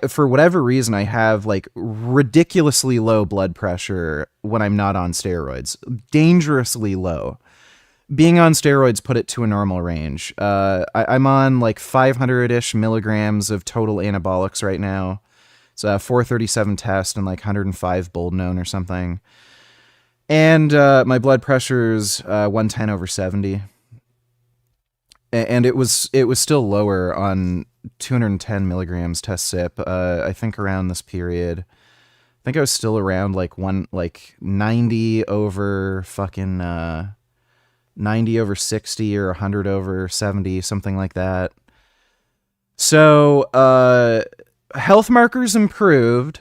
For whatever reason, I have ridiculously low blood pressure when I'm not on steroids. Dangerously low. Being on steroids put it to a normal range. I'm on 500-ish milligrams of total anabolics right now. It's a 437 test and 105 Boldnone or something. And my blood pressure's 110/70. And it was still lower on 210 milligrams test sip. I think around this period, I think I was still around like 90 over fucking 90 over 60 or 100 over 70, something like that. So health markers improved,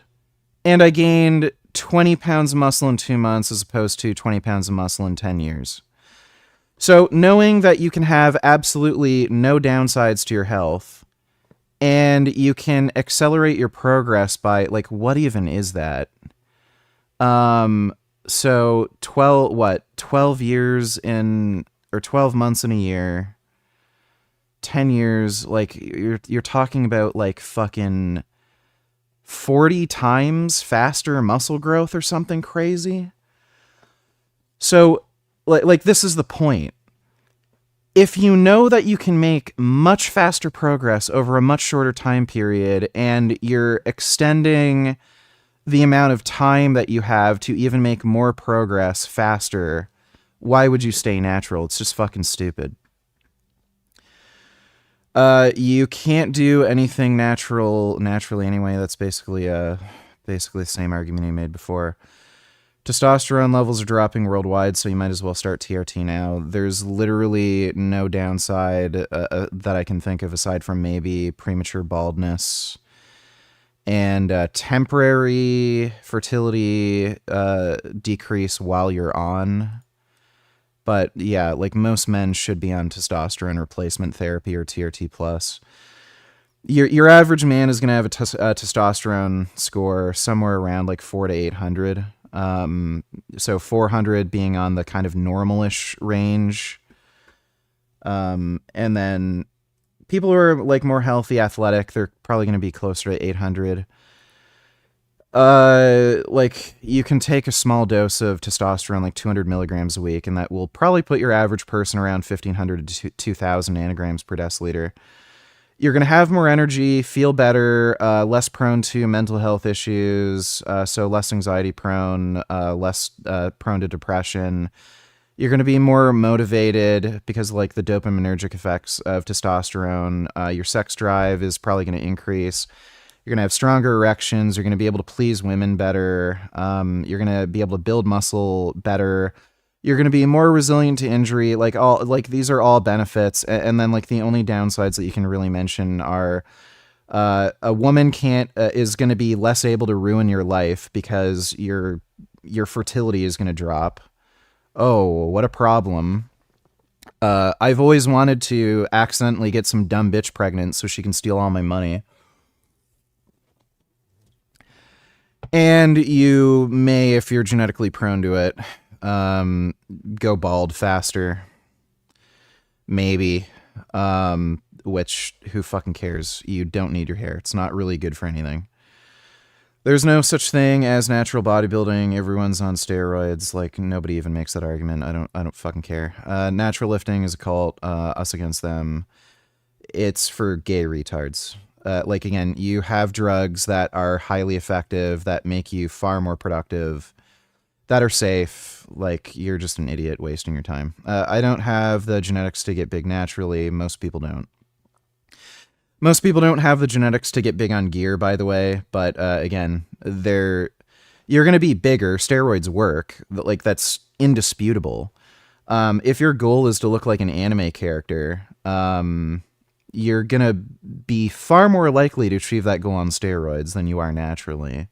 and I gained 20 pounds of muscle in 2 months as opposed to 20 pounds of muscle in 10 years. So knowing that you can have absolutely no downsides to your health, and you can accelerate your progress by, like, what even is that? So 12 years in, or 12 months in a year, 10 years, like, you're talking about like fucking 40 times faster muscle growth or something crazy. So like this is the point. If you know that you can make much faster progress over a much shorter time period, and you're extending the amount of time that you have to even make more progress faster, why would you stay natural? It's just fucking stupid. You can't do anything naturally anyway. That's basically the same argument you made before. Testosterone levels are dropping worldwide, so you might as well start TRT now. There's literally no downside that I can think of aside from maybe premature baldness and temporary fertility decrease while you're on. But yeah, like most men should be on testosterone replacement therapy or TRT plus. Your average man is going to have a testosterone score somewhere around like 400 to 800. So 400 being on the kind of normalish range. And then people who are like more healthy, athletic, they're probably going to be closer to 800. Like you can take a small dose of testosterone, like 200 milligrams a week, and that will probably put your average person around 1,500 to 2,000 nanograms per deciliter. You're going to have more energy, feel better, less prone to mental health issues, so less anxiety prone, less prone to depression. You're going to be more motivated because of, like, the dopaminergic effects of testosterone. Your sex drive is probably going to increase. You're going to have stronger erections. You're going to be able to please women better. You're going to be able to build muscle better. You're going to be more resilient to injury. Like these are all benefits. And then like the only downsides that you can really mention are a woman is going to be less able to ruin your life because your fertility is going to drop. Oh, what a problem. I've always wanted to accidentally get some dumb bitch pregnant so she can steal all my money. And you may, if you're genetically prone to it, go bald faster. Maybe. Which, who fucking cares? You don't need your hair. It's not really good for anything. There's no such thing as natural bodybuilding. Everyone's on steroids. Like, nobody even makes that argument. I don't fucking care. Natural lifting is a cult. Us against them. It's for gay retards. Like, again, you have drugs that are highly effective, that make you far more productive, that are safe. Like, you're just an idiot wasting your time. I don't have the genetics to get big naturally. Most people don't. Most people don't have the genetics to get big on gear, by the way. But again, you're going to be bigger. Steroids work. Like, that's indisputable. If your goal is to look like an anime character, you're going to be far more likely to achieve that goal on steroids than you are naturally.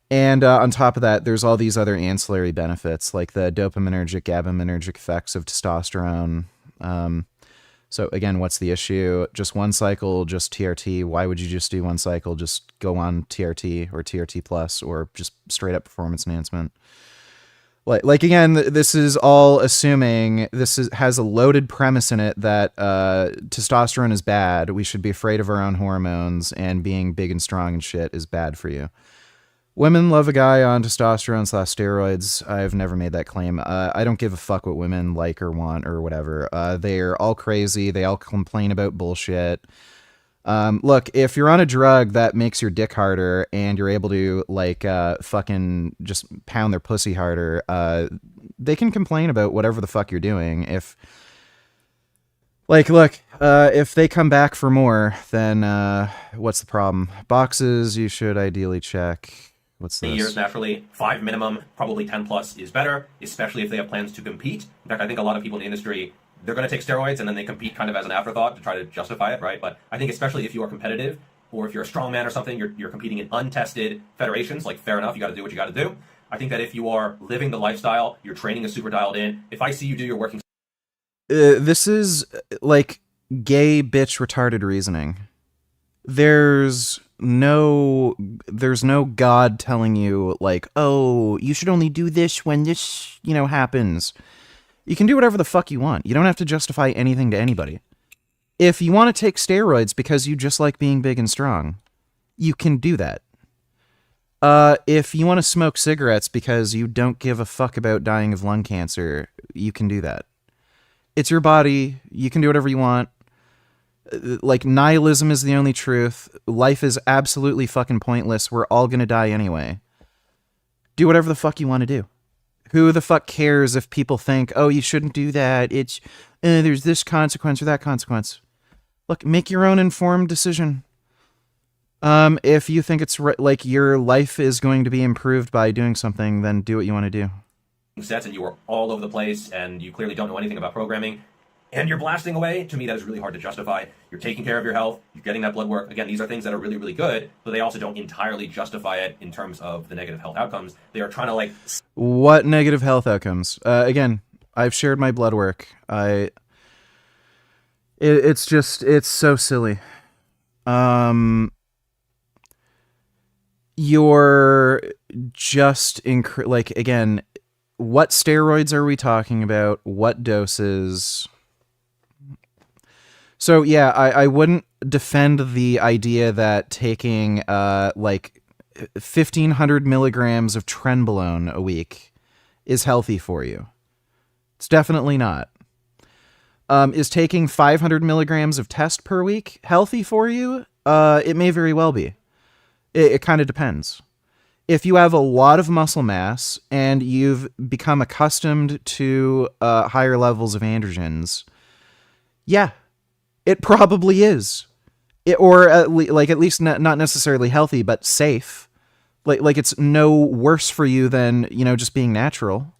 And on top of that, there's all these other ancillary benefits, like the dopaminergic, GABAergic effects of testosterone. So again, what's the issue? Just one cycle, just TRT. Why would you just do one cycle? Just go on TRT or TRT plus, or just straight up performance enhancement. Like again, this is all assuming has a loaded premise in it that testosterone is bad. We should be afraid of our own hormones, and being big and strong and shit is bad for you. Women love a guy on testosterone/steroids. I've never made that claim. I don't give a fuck what women like or want or whatever. They're all crazy. They all complain about bullshit. Look, if you're on a drug that makes your dick harder and you're able to like fucking just pound their pussy harder, they can complain about whatever the fuck you're doing. If like, look, if they come back for more, then what's the problem? Boxes you should ideally check. What's this? Years naturally, 5 minimum, probably 10 plus is better, especially if they have plans to compete. In fact, I think a lot of people in the industry, they're going to take steroids and then they compete kind of as an afterthought to try to justify it, right? But I think especially if you are competitive, or if you're a strongman or something, you're competing in untested federations, like fair enough, you got to do what you got to do. I think that if you are living the lifestyle, your training is super dialed in. If I see you do your working... This is like gay bitch retarded reasoning. There's no God telling you like, oh, you should only do this when this, happens. You can do whatever the fuck you want. You don't have to justify anything to anybody. If you want to take steroids because you just like being big and strong, you can do that. If you want to smoke cigarettes because you don't give a fuck about dying of lung cancer, you can do that. It's your body. You can do whatever you want. Like, nihilism is the only truth. Life is absolutely fucking pointless. We're all gonna die anyway. Do whatever the fuck you want to do. Who the fuck cares if people think, oh, you shouldn't do that. It's, there's this consequence or that consequence. Look, make your own informed decision. If you think it's like your life is going to be improved by doing something, then do what you want to do. Sets and you are all over the place and you clearly don't know anything about programming and you're blasting away, to me that is really hard to justify. You're taking care of your health, you're getting that blood work. Again, these are things that are really, really good, but they also don't entirely justify it in terms of the negative health outcomes. They are trying to like... What negative health outcomes? Again, I've shared my blood work. It's so silly. You're just like, again, what steroids are we talking about? What doses? So yeah, I wouldn't defend the idea that taking like 1,500 milligrams of trenbolone a week is healthy for you. It's definitely not. Is taking 500 milligrams of test per week healthy for you? It may very well be. It kind of depends. If you have a lot of muscle mass and you've become accustomed to higher levels of androgens, yeah, it probably is. Or at least not necessarily healthy, but safe. Like it's no worse for you than, just being natural.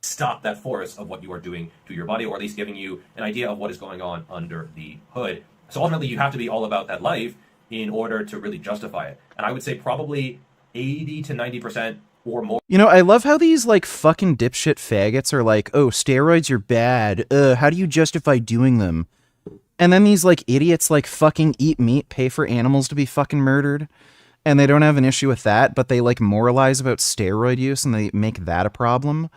Stop that force of what you are doing to your body, or at least giving you an idea of what is going on under the hood. So ultimately, you have to be all about that life in order to really justify it. And I would say probably 80 to 90% or more. I love how these like fucking dipshit faggots are like, oh, steroids are bad. How do you justify doing them? And then these like idiots like fucking eat meat, pay for animals to be fucking murdered. And they don't have an issue with that, but they like moralize about steroid use and they make that a problem.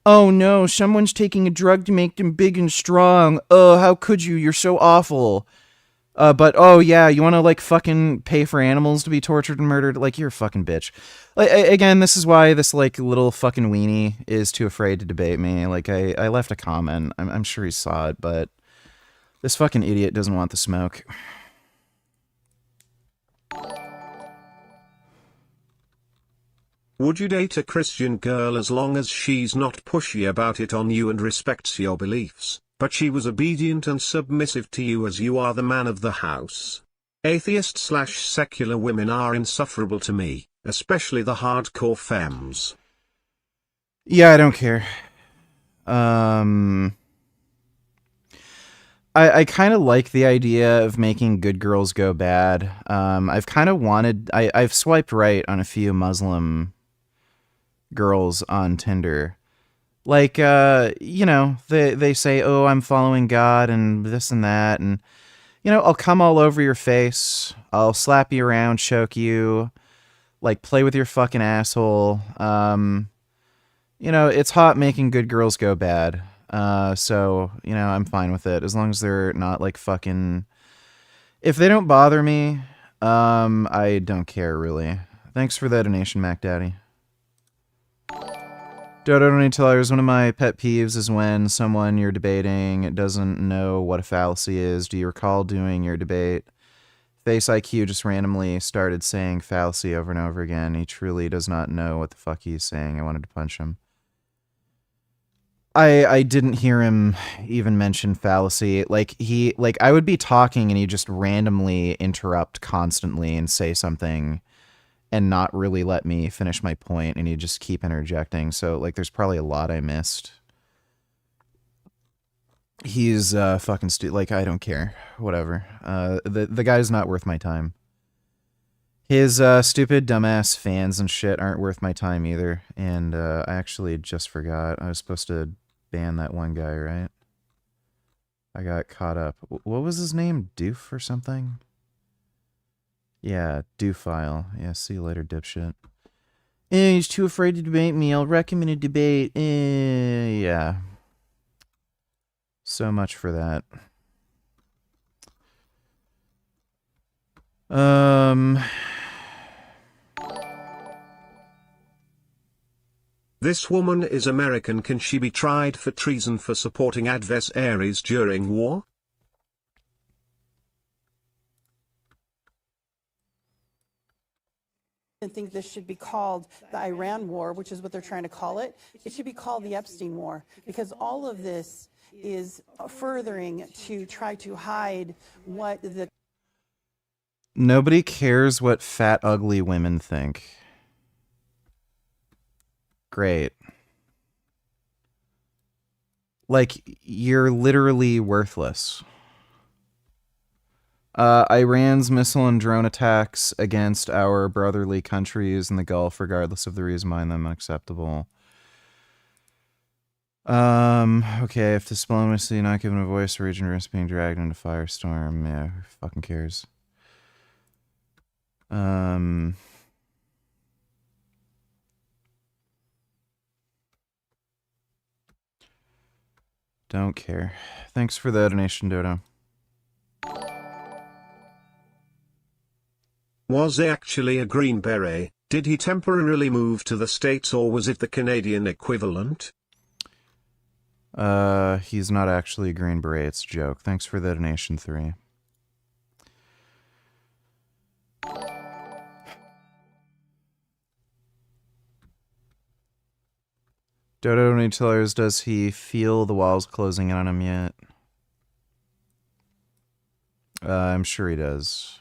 Oh no, someone's taking a drug to make them big and strong. Oh, how could you? You're so awful. But oh yeah, you want to like fucking pay for animals to be tortured and murdered? Like, you're a fucking bitch. Like, again, this is why this like little fucking weenie is too afraid to debate me. Like, I left a comment. I'm sure he saw it, but this fucking idiot doesn't want the smoke. Would you date a Christian girl as long as she's not pushy about it on you and respects your beliefs, but she was obedient and submissive to you as you are the man of the house? Atheist/secular women are insufferable to me, especially the hardcore femmes. Yeah, I don't care. I kind of like the idea of making good girls go bad. I've kind of I've swiped right on a few Muslim girls on Tinder. Like, they say, oh, I'm following God and this and that. And, I'll come all over your face. I'll slap you around, choke you, like play with your fucking asshole. It's hot making good girls go bad. So, I'm fine with it as long as they're not like fucking, if they don't bother me, I don't care really. Thanks for the donation, Mac Daddy. Dodo $20. One of my pet peeves is when someone you're debating doesn't know what a fallacy is. Do you recall doing your debate Face IQ just randomly started saying fallacy over and over again. He truly does not know what the fuck he's saying. I wanted to punch him. I didn't hear him even mention fallacy. Like I would be talking and he'd just randomly interrupt constantly and say something and not really let me finish my point, and he'd just keep interjecting. So like there's probably a lot I missed. He's fucking stupid. Like, I don't care. Whatever. The guy's not worth my time. His stupid dumbass fans and shit aren't worth my time either. And I actually just forgot. I was supposed to ban that one guy, right? I got caught up. What was his name? Doof or something? Yeah, Doofile. Yeah, see you later, dipshit. He's too afraid to debate me. I'll recommend a debate. Yeah. So much for that. This woman is American. Can she be tried for treason for supporting adversaries during war? I think this should be called the Iran War, which is what they're trying to call it. It should be called the Epstein War, because all of this is furthering to try to hide what the... Nobody cares what fat, ugly women think. Great. Like, you're literally worthless. Iran's missile and drone attacks against our brotherly countries in the Gulf, regardless of the reason behind them, unacceptable. Okay, if diplomacy not given a voice, the region risks being dragged into firestorm. Yeah, who fucking cares? Don't care. Thanks for the donation, Dodo. Was he actually a Green Beret? Did he temporarily move to the States, or was it the Canadian equivalent? He's not actually a Green Beret, it's a joke. Thanks for the donation, 3. Dodo Retellers, does he feel the walls closing in on him yet? I'm sure he does.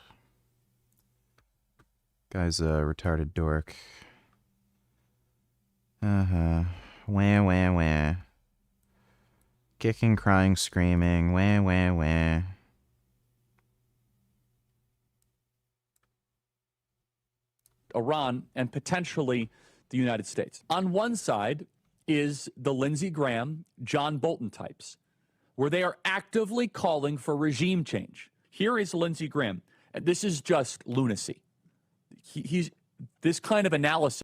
Guy's a retarded dork. Wah, wah, wah. Kicking, crying, screaming. Wah, wah, wah. Iran and potentially the United States. On one side is the Lindsey Graham, John Bolton types, where they are actively calling for regime change. Here is Lindsey Graham, and this is just lunacy. He's this kind of analysis.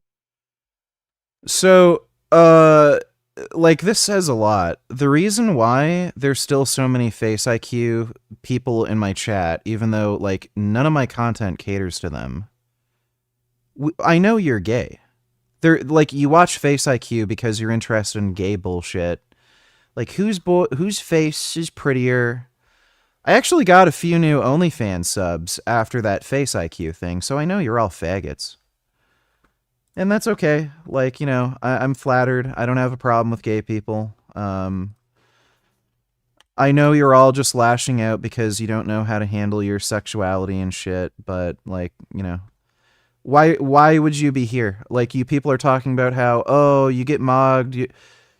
So, like, this says a lot. The reason why there's still so many Face IQ people in my chat, even though, like, none of my content caters to them. I know you're gay. They're like, you watch Face IQ because you're interested in gay bullshit. Like, whose face is prettier? I actually got a few new OnlyFans subs after that Face IQ thing, so I know you're all faggots. And that's okay. Like, you know, I'm flattered. I don't have a problem with gay people. I know you're all just lashing out because you don't know how to handle your sexuality and shit, but, like, you know, why would you be here? Like, you people are talking about how, oh, you get mogged,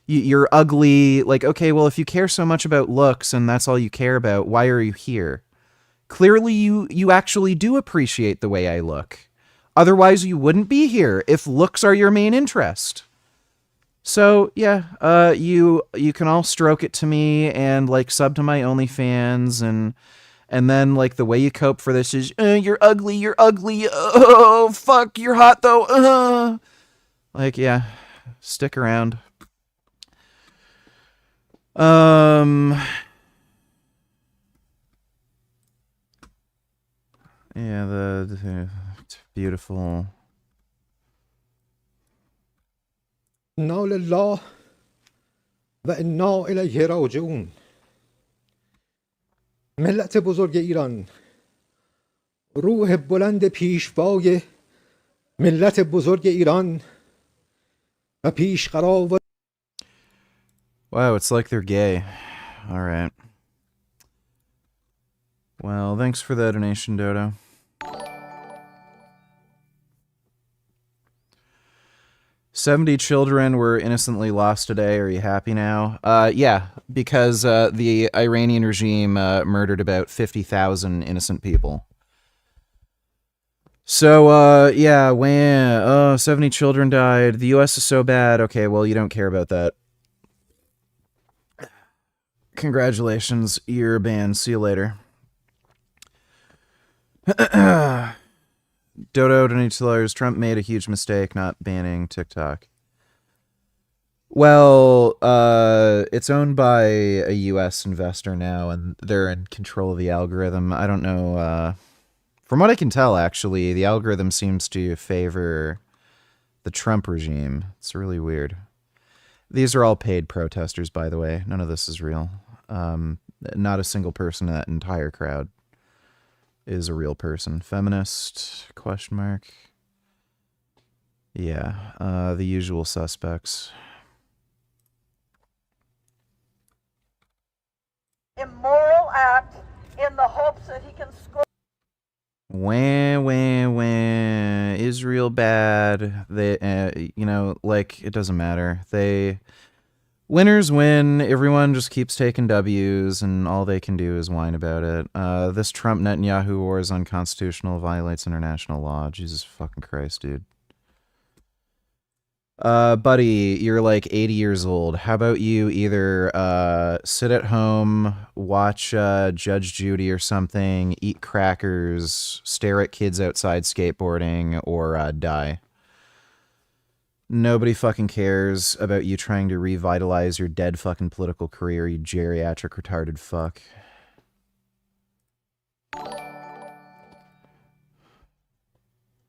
you're ugly. Like, okay, well, if you care so much about looks and that's all you care about, why are you here? Clearly you actually do appreciate the way I look. Otherwise, you wouldn't be here if looks are your main interest. So, yeah, you can all stroke it to me and, like, sub to my OnlyFans, and then, like, the way you cope for this is, you're ugly, oh, fuck, you're hot, though, Like, yeah, stick around. Yeah, the beautiful. إنا لله وإنا إلیه راجعون. ملت بزرگ ایران، روح بلند پیشوای ملت بزرگ ایران و پیشقرا و Wow, it's like they're gay. All right. Well, thanks for the donation, Dodo. "70 children were innocently lost today. Are you happy now?" Yeah, because the Iranian regime murdered about 50,000 innocent people. So, yeah, when 70 children died. The U.S. is so bad. Okay, well, you don't care about that. Congratulations, you're banned. See you later. Dodo donates Trump made a huge mistake not banning TikTok. Well, it's owned by a U.S. investor now, and they're in control of the algorithm. I don't know. From what I can tell, actually, the algorithm seems to favor the Trump regime. It's really weird. These are all paid protesters, by the way. None of this is real. Not a single person in that entire crowd is a real person. Feminist, question mark. Yeah, the usual suspects. Immoral act in the hopes that he can score. When Israel bad. They, like, it doesn't matter. Winners win. Everyone just keeps taking W's, and all they can do is whine about it. This Trump-Netanyahu war is unconstitutional, violates international law. Jesus fucking Christ, dude. Buddy, you're like 80 years old. How about you either sit at home, watch Judge Judy or something, eat crackers, stare at kids outside skateboarding, or die. Nobody fucking cares about you trying to revitalize your dead fucking political career, you geriatric retarded fuck.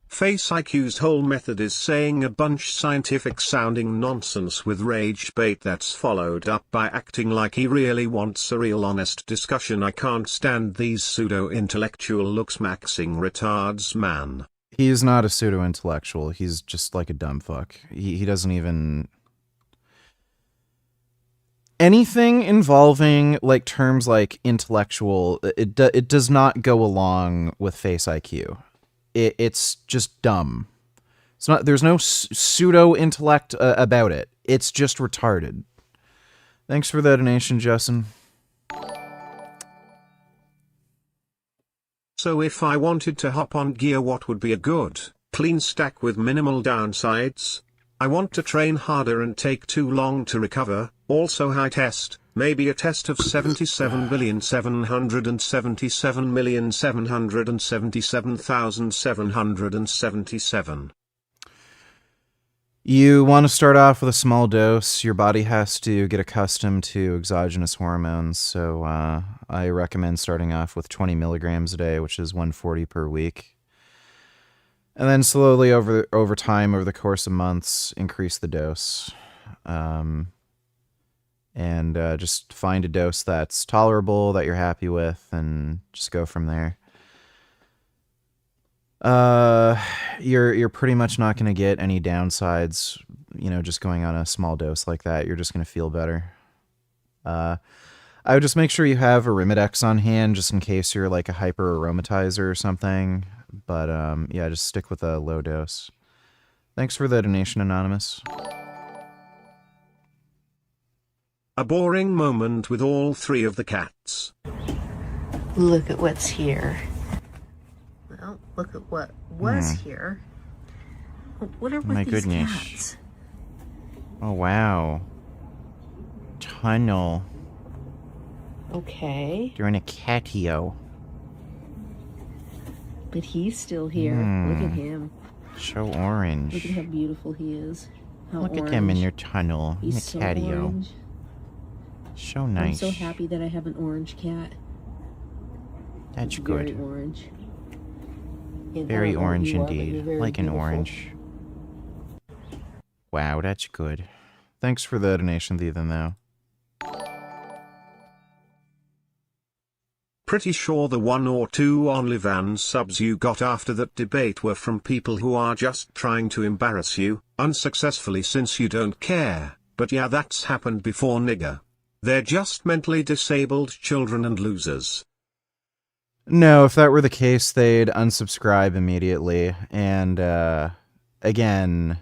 Face IQ's whole method is saying a bunch scientific-sounding nonsense with rage bait that's followed up by acting like he really wants a real honest discussion. I can't stand these pseudo-intellectual looks-maxing retards, man. He's not a pseudo-intellectual. He's just like a dumb fuck. He doesn't even... Anything involving like terms like intellectual, it does not go along with Face IQ. It's just dumb. It's not. There's no pseudo-intellect about it. It's just retarded. Thanks for the donation, Justin. So if I wanted to hop on gear, what would be a good, clean stack with minimal downsides? I want to train harder and take too long to recover, also high test, maybe a test of 77,777,777,777. You want to start off with a small dose. Your body has to get accustomed to exogenous hormones, so I recommend starting off with 20 milligrams a day, which is 140 per week. And then slowly over time, over the course of months, increase the dose. And just find a dose that's tolerable, that you're happy with, and just go from there. You're pretty much not going to get any downsides, just going on a small dose like that. You're just going to feel better. I would just make sure you have a Arimidex on hand, just in case you're like a hyper aromatizer or something. But yeah, just stick with a low dose. Thanks for the donation, Anonymous. A boring moment with all three of the cats. Look at what's here. Well, look at what was here. What are with My these goodness. cats? Oh, wow. Tunnel. Okay. You're in a catio. But he's still here. Look at him. So orange. Look at how beautiful he is. How Look orange. at him in your tunnel. He's in so the catio. orange. So nice. I'm so happy that I have an orange cat. That's He's good. Very orange. And I Very don't know what orange you are, but indeed. you're very Like an beautiful. orange. Wow, that's good. Thanks for the donation, Ethan, though. pretty sure the 1 or 2 OnlyFans subs you got after that debate were from people who are just trying to embarrass you, unsuccessfully since you don't care, but yeah, that's happened before, nigga. They're just mentally disabled children and losers. No, if that were the case, they'd unsubscribe immediately. And, again,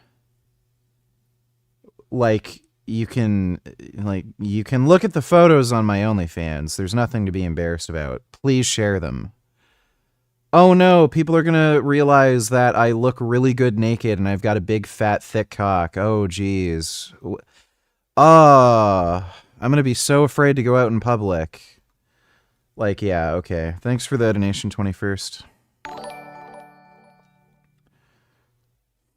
like, you can look at the photos on my OnlyFans. There's nothing to be embarrassed about. Please share them. Oh no, people are gonna realize that I look really good naked and I've got a big, fat, thick cock. Oh, geez. I'm gonna be so afraid to go out in public. Like, yeah, okay. Thanks for the donation, 21st.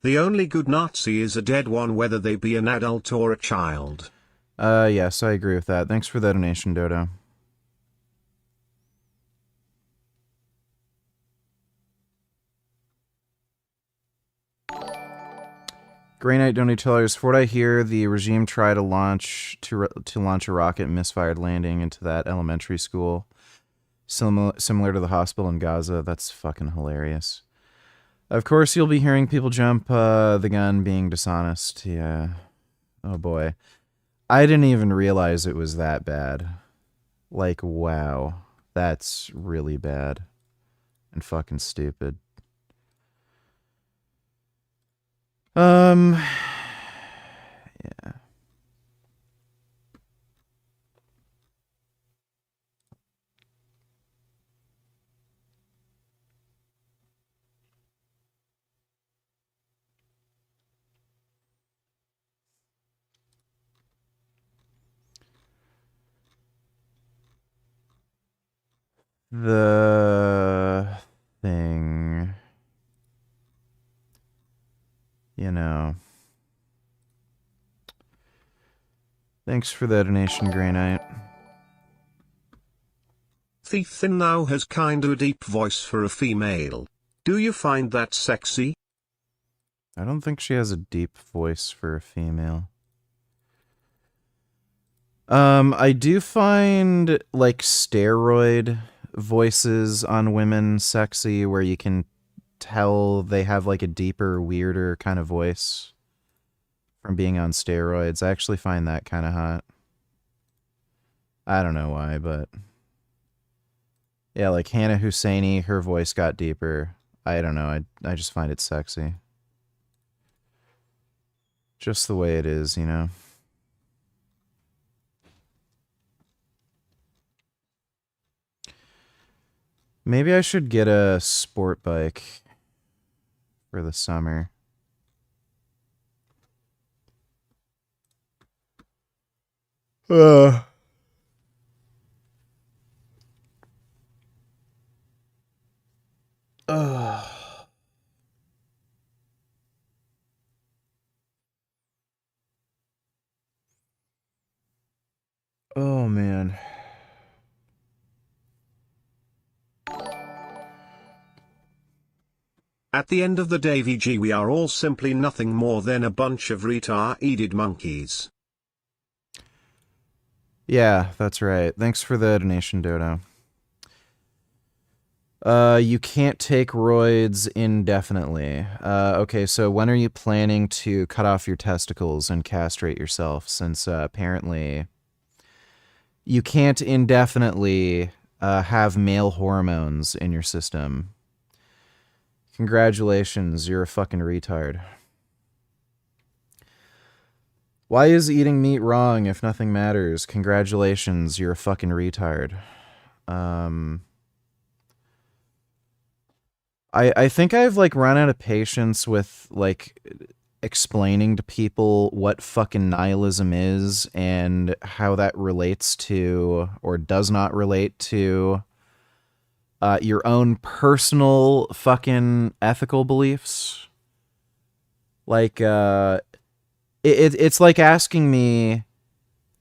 The only good Nazi is a dead one, whether they be an adult or a child. Yes, I agree with that. Thanks for the donation, Dodo. Grey Knight $20. For what I hear, the regime tried to launch a rocket and misfired landing into that elementary school, similar to the hospital in Gaza. That's fucking hilarious. Of course, you'll be hearing people jump the gun being dishonest. Yeah. Oh boy. I didn't even realize it was that bad. Like, wow. That's really bad. And fucking stupid. Yeah. The thing, you know. Thanks for the donation, Grey Knight. Thief Thin now has kinda a deep voice for a female. Do you find that sexy? I don't think she has a deep voice for a female. I do find, like, steroid voices on women sexy, where you can tell they have, like, a deeper, weirder kind of voice from being on steroids. I actually find that kind of hot. I don't know why, but yeah, like Hannah Husseini, her voice got deeper. I don't know, I just find it sexy. Just the way it is, you know. Maybe I should get a sport bike for the summer. Oh man. At the end of the day, VG, we are all simply nothing more than a bunch of retarded monkeys. Yeah, that's right. Thanks for the donation, Dodo. You can't take roids indefinitely. Okay, so when are you planning to cut off your testicles and castrate yourself? Since apparently you can't indefinitely have male hormones in your system. Congratulations, you're a fucking retard. Why is eating meat wrong if nothing matters? Congratulations, you're a fucking retard. I think I've, like, run out of patience with, like, explaining to people what fucking nihilism is and how that relates to, or does not relate to, your own personal fucking ethical beliefs. Like, it's like asking me,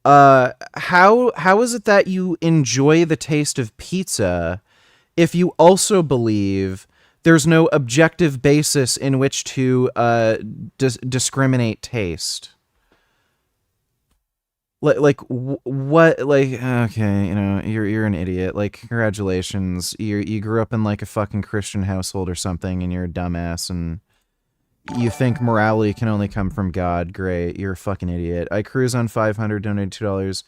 how is it that you enjoy the taste of pizza if you also believe there's no objective basis in which to discriminate taste? what, like, okay, you know, you're an idiot. Like, congratulations. You grew up in, like, a fucking Christian household or something, and you're a dumbass, and you think morality can only come from God. Great. You're a fucking idiot. I cruise on 500, donated $2.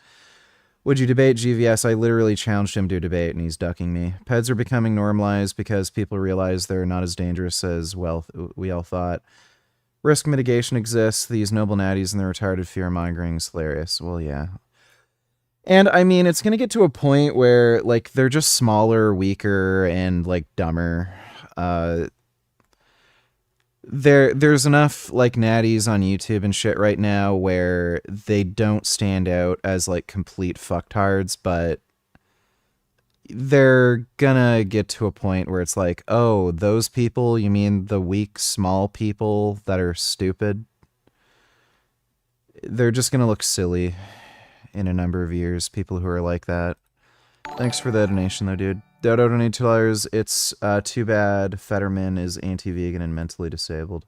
Would you debate GVS? I literally challenged him to a debate, and he's ducking me. Peds are becoming normalized because people realize they're not as dangerous as, well, we all thought. Risk mitigation exists. These noble natties and their retarded fear-mongering is hilarious. Well, yeah. And, I mean, it's going to get to a point where, like, they're just smaller, weaker, and, like, dumber. There's enough, like, natties on YouTube and shit right now where they don't stand out as, like, complete fucktards, but they're gonna get to a point where it's like, oh, those people, you mean the weak, small people that are stupid? They're just gonna look silly in a number of years, people who are like that. Thanks for the donation, though, dude. Dodo donated $2. It's too bad Fetterman is anti-vegan and mentally disabled.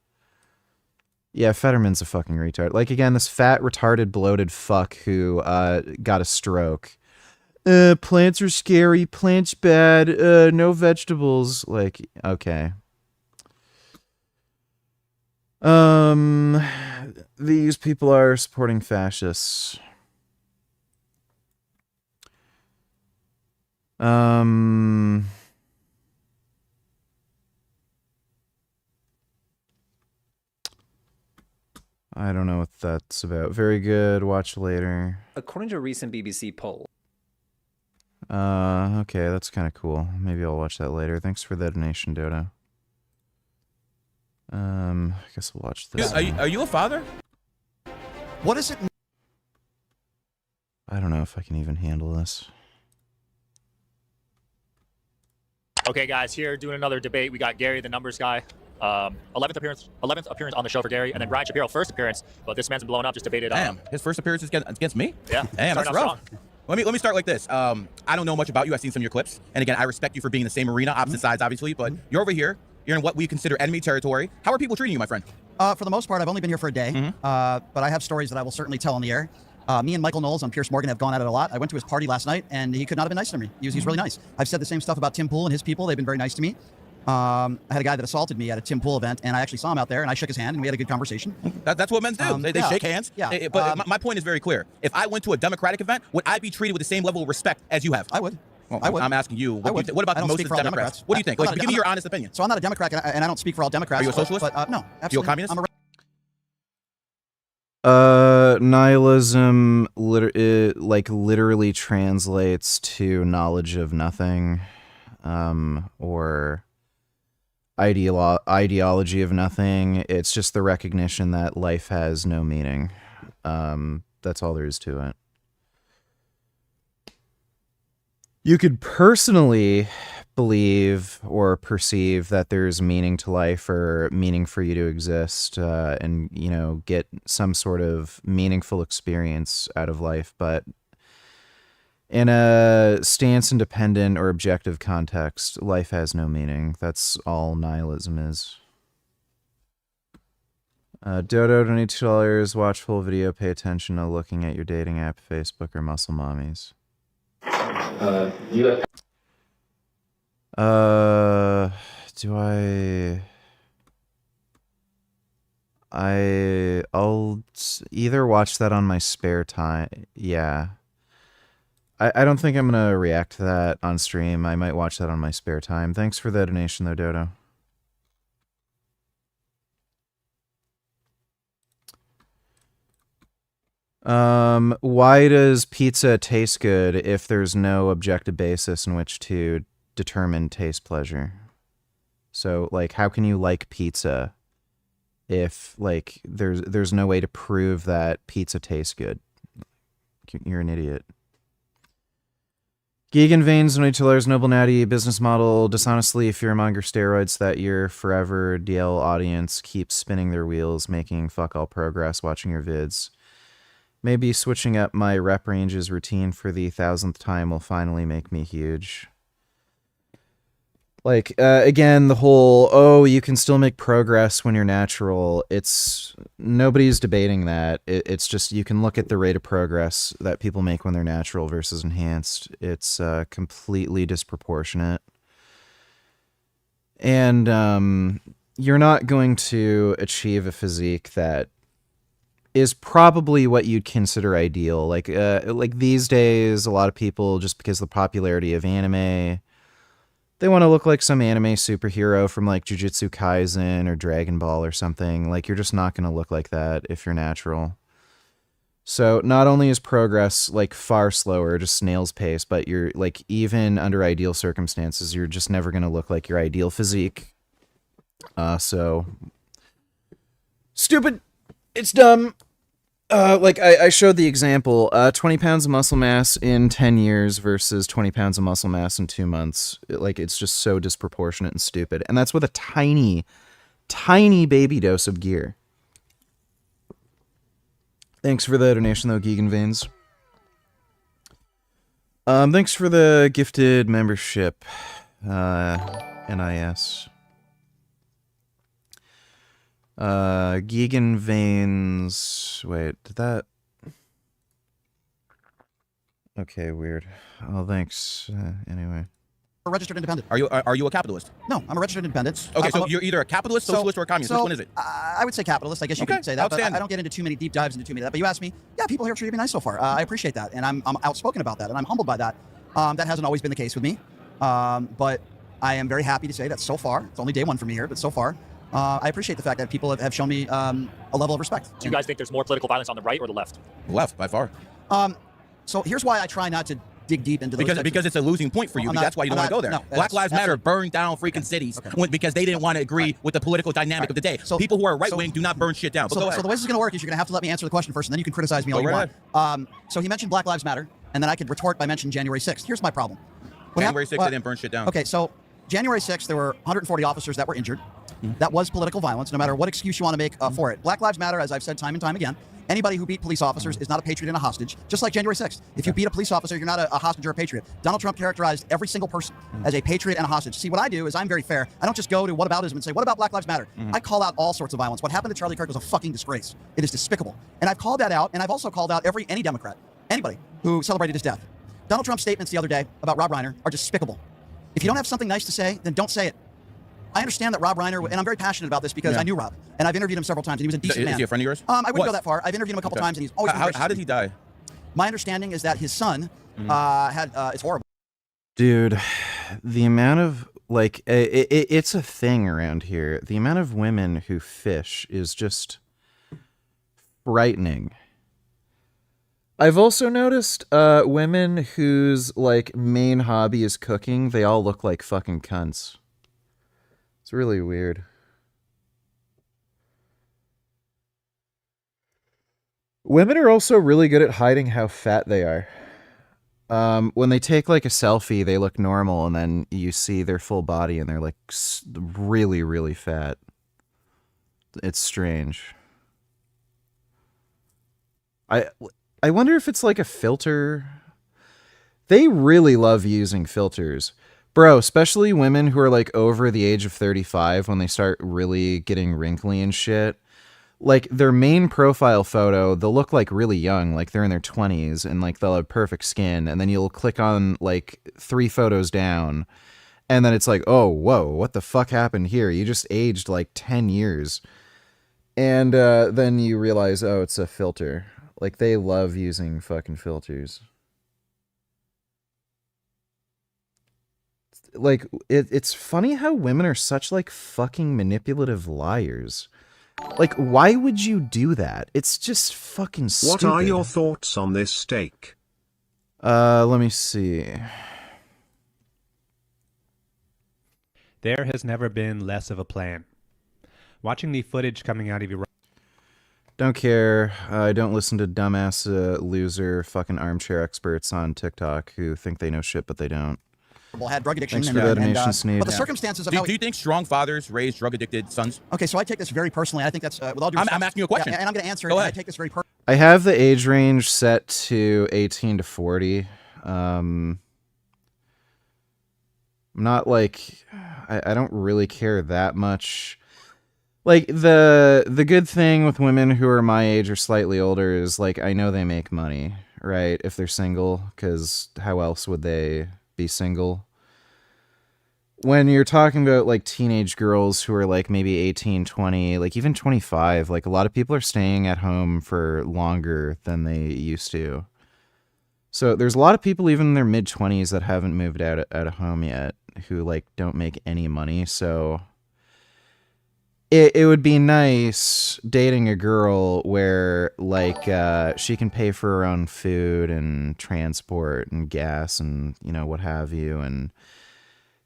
Yeah, Fetterman's a fucking retard. Like, again, this fat, retarded, bloated fuck who got a stroke. Plants are scary, plants bad, no vegetables. Like, okay. These people are supporting fascists. I don't know what that's about. Very good. Watch later. According to a recent BBC poll. Okay, that's kind of cool. Maybe I'll watch that later. Thanks for the donation, Dodo. I guess we'll watch this. Are you a father? What is it? I don't know if I can even handle this. Okay, guys, here doing another debate. We got Gary, the numbers guy. 11th appearance on the show for Gary, and then Brian Shapiro, first appearance, but this man's been blowing up. Just debated. Damn, his first appearance is against me. Yeah, damn, that's rough. Let me start like this. I don't know much about you. I've seen some of your clips, and again, I respect you for being in the same arena, opposite sides, obviously. But you're over here. You're in what we consider enemy territory. How are people treating you, my friend? For the most part, I've only been here for a day, but I have stories that I will certainly tell on the air. Me and Michael Knowles on Pierce Morgan have gone at it a lot. I went to his party last night, and he could not have been nicer to me. He's really nice. I've said the same stuff about Tim Pool and his people. They've been very nice to me. I had a guy that assaulted me at a Tim Pool event, and I actually saw him out there, and I shook his hand, and we had a good conversation. That's what men do. They shake hands. Yeah. But my point is very clear. If I went to a Democratic event, would I be treated with the same level of respect as you have? I would. Well, I would. I'm asking you. What about most of the Democrats? What do you think? Like, give me your honest opinion. So I'm not a Democrat, and I don't speak for all Democrats. Are you a socialist? But no, absolutely. You a communist? I'm a Nihilism literally translates to knowledge of nothing, or ideology of nothing. It's just the recognition that life has no meaning. That's all there is to it. You could personally believe or perceive that there's meaning to life or meaning for you to exist, and, you know, get some sort of meaningful experience out of life. But in a stance-independent or objective context, life has no meaning. That's all nihilism is. Dodo, donate $2. Watch full video. Pay attention to looking at your dating app, Facebook, or muscle mommies. Do I'll either watch that on my spare time. Yeah. I don't think I'm gonna react to that on stream. I might watch that on my spare time. Thanks for the donation though, Dodo. Why does pizza taste good if there's no objective basis in which to determine taste pleasure? So, like, how can you like pizza if, like, there's no way to prove that pizza tastes good? You're an idiot. Geegan Veins, $22, Noble Natty, business model, dishonestly fearmonger steroids that your forever DL audience keeps spinning their wheels, making fuck all progress watching your vids. Maybe switching up my rep ranges routine for the 1000th time will finally make me huge. Like, again, the whole, oh, you can still make progress when you're natural. Nobody's debating that. It's just, you can look at the rate of progress that people make when they're natural versus enhanced. It's completely disproportionate. And you're not going to achieve a physique that is probably what you'd consider ideal. Like these days, a lot of people, just because of the popularity of anime, they want to look like some anime superhero from like Jujutsu Kaisen or Dragon Ball or something. Like, you're just not going to look like that if you're natural. So not only is progress like far slower, just snail's pace, but you're like, even under ideal circumstances, you're just never going to look like your ideal physique. So stupid. It's dumb. Like I showed the example, 20 pounds of muscle mass in 10 years versus 20 pounds of muscle mass in 2 months. It's just so disproportionate and stupid. And that's with a tiny, tiny baby dose of gear. Thanks for the donation, though, Geegan Veins. Thanks for the gifted membership, NIS. Geegan Veins. Wait, did that? Okay, weird. Oh, thanks. Anyway. A registered independent. Are you a capitalist? No, I'm a registered independent. Okay, so you're either a capitalist, socialist, or a communist. Which one is it? I would say capitalist. I guess you could say that, but I don't get into too many deep dives into too many of that. But you asked me, yeah, people here treated me nice so far. I appreciate that, and I'm outspoken about that, and I'm humbled by that. That hasn't always been the case with me, but I am very happy to say that so far, it's only day one for me here, but so far, I appreciate the fact that people have shown me a level of respect. Do you guys think there's more political violence on the right or the left? Left, by far. So here's why I try not to dig deep into those because it's a losing point for you. That's why you don't want to go there. No, Black Lives Matter burned down freaking cities because they didn't want to agree with the political dynamic of the day. So people who are right-wing do not burn shit down. So the way this is going to work is you're going to have to let me answer the question first, and then you can criticize me all you want. So he mentioned Black Lives Matter, and then I could retort by mentioning January 6th. Here's my problem. January 6th, they didn't burn shit down. Okay, so January 6th, there were 140 officers that were injured. That was political violence, no matter what excuse you want to make for it. Black Lives Matter, as I've said time and time again. Anybody who beat police officers is not a patriot and a hostage, just like January 6th. If you beat a police officer, you're not a hostage or a patriot. Donald Trump characterized every single person as a patriot and a hostage. See, what I do is I'm very fair. I don't just go to whataboutism and say, what about Black Lives Matter? I call out all sorts of violence. What happened to Charlie Kirk was a fucking disgrace. It is despicable. And I've called that out, and I've also called out any Democrat, anybody who celebrated his death. Donald Trump's statements the other day about Rob Reiner are despicable. If you don't have something nice to say, then don't say it. I understand that Rob Reiner, and I'm very passionate about this because I knew Rob, and I've interviewed him several times, and he was a decent man. Is he a friend of yours? I wouldn't go that far. I've interviewed him a couple times, and he's always been How did he die? My understanding is that his son it's horrible. Dude, the amount of, like, it's a thing around here. The amount of women who fish is just frightening. I've also noticed women whose, like, main hobby is cooking, they all look like fucking cunts. It's really weird. Women are also really good at hiding how fat they are. When they take like a selfie, they look normal, and then you see their full body and they're like really, really fat. It's strange. I wonder if it's like a filter. They really love using filters. Bro, especially women who are like over the age of 35 when they start really getting wrinkly and shit. Like their main profile photo, they'll look like really young, like they're in their 20s, and like they'll have perfect skin, and then you'll click on like 3 photos down, and then it's like, oh, whoa, what the fuck happened here? You just aged like 10 years. And then you realize, oh, it's a filter. Like they love using fucking filters. Like it's funny how women are such like fucking manipulative liars. Like, why would you do that? It's just fucking stupid. What are your thoughts on this steak? Let me see. There has never been less of a plan. Watching the footage coming out of Iran. Don't care. I don't listen to dumbass loser fucking armchair experts on TikTok who think they know shit, but they don't. Had drug addiction. Thanks for the donation, Sneed. But the circumstances of do you think strong fathers raise drug-addicted sons? Okay, so I take this very personally. I think that's with all due respect. I'm asking you a question. Yeah, and I'm going to answer it. I take this very personally. I have the age range set to 18 to 40. I'm not like I don't really care that much. Like, the good thing with women who are my age or slightly older is, like, I know they make money, right? If they're single, because how else would they be single? When you're talking about, like, teenage girls who are, like, maybe 18, 20, like, even 25, like, a lot of people are staying at home for longer than they used to. So there's a lot of people, even in their mid-20s, that haven't moved out of home yet, who, like, don't make any money, so... It would be nice dating a girl where, like, she can pay for her own food and transport and gas and, you know, what have you. And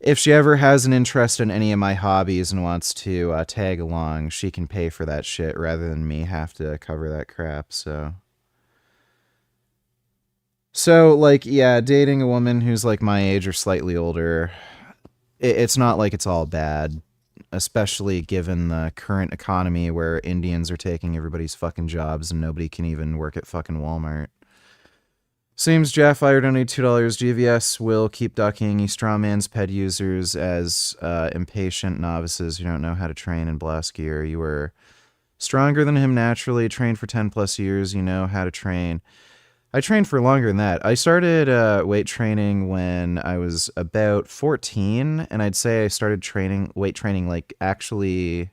if she ever has an interest in any of my hobbies and wants to tag along, she can pay for that shit rather than me have to cover that crap, so... So, like, yeah, dating a woman who's, like, my age or slightly older, it's not like it's all bad. Especially given the current economy where Indians are taking everybody's fucking jobs and nobody can even work at fucking Walmart. Seems Jafire donated $2. GVS will keep ducking. He strawmans ped users as impatient novices who don't know how to train in blast gear. You were stronger than him naturally, trained for 10 plus years, you know how to train. I trained for longer than that. I started weight training when I was about 14, and I'd say I started weight training, like, actually...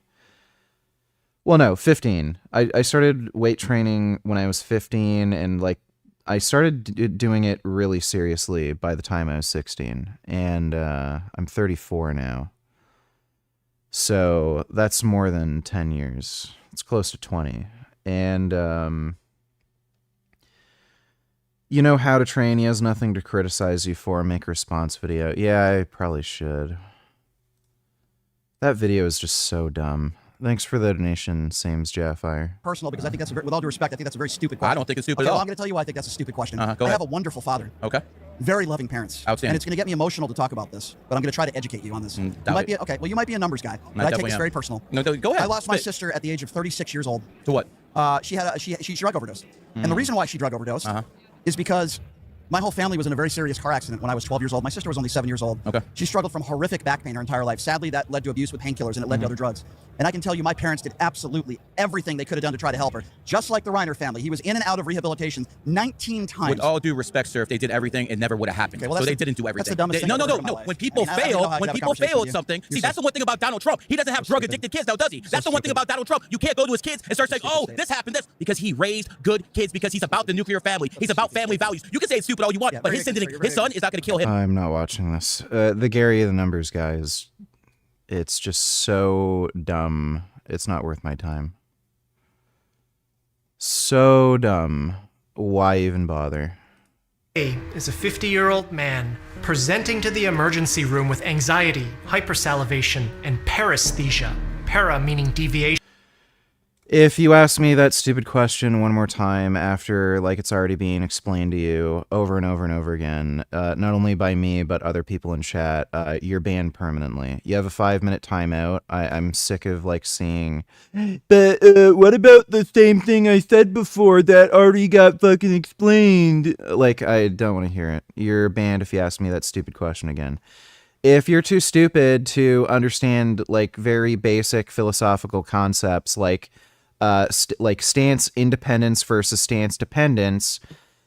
Well, no, 15. I started weight training when I was 15, and, like, I started doing it really seriously by the time I was 16, and I'm 34 now. So that's more than 10 years. It's close to 20. And... You know how to train. He has nothing to criticize you for. Make a response video. Yeah, I probably should. That video is just so dumb. Thanks for the donation, Sames Jafire. Personal, because I think that's, with all due respect, I think that's a very stupid question. I don't think it's stupid at all. Well, I'm going to tell you why I think that's a stupid question. Go I ahead. have a wonderful father. Okay. Very loving parents. Outstanding. And it's going to get me emotional to talk about this, but I'm going to try to educate you on this. You might be you might be a numbers guy, but I take this very personal. No, go ahead. I lost my sister at the age of 36 years old. To what? She drug overdosed. And the reason why she drug overdosed is because my whole family was in a very serious car accident when I was 12 years old. My sister was only 7 years old. Okay. She struggled from horrific back pain her entire life. Sadly, that led to abuse with painkillers, and it led to other drugs. And I can tell you, my parents did absolutely everything they could have done to try to help her. Just like the Reiner family. He was in and out of rehabilitation 19 times. With all due respect, sir, if they did everything, it never would have happened. Okay, well, so they didn't do everything. That's the dumbest thing I've ever heard in my life. When people fail at something, see, that's the one thing about Donald Trump. He doesn't have drug-addicted kids now, does he? That's the one thing about Donald Trump. You can't go to his kids and start saying, oh, this happened, this. Because he raised good kids, because he's about the nuclear family. He's about family values. You can say it's stupid all you want, but his son is not going to kill him. I'm not watching this. The Gary of the Numbers guy is... It's just so dumb. It's not worth my time. So dumb. Why even bother? Is a 50-year-old man presenting to the emergency room with anxiety, hypersalivation, and paresthesia. Para meaning deviation. If you ask me that stupid question one more time after, like, it's already being explained to you over and over and over again, not only by me, but other people in chat, you're banned permanently. You have a 5-minute timeout. I'm sick of, like, seeing, but what about the same thing I said before that already got fucking explained? Like, I don't want to hear it. You're banned if you ask me that stupid question again. If you're too stupid to understand, like, very basic philosophical concepts, like stance independence versus stance dependence,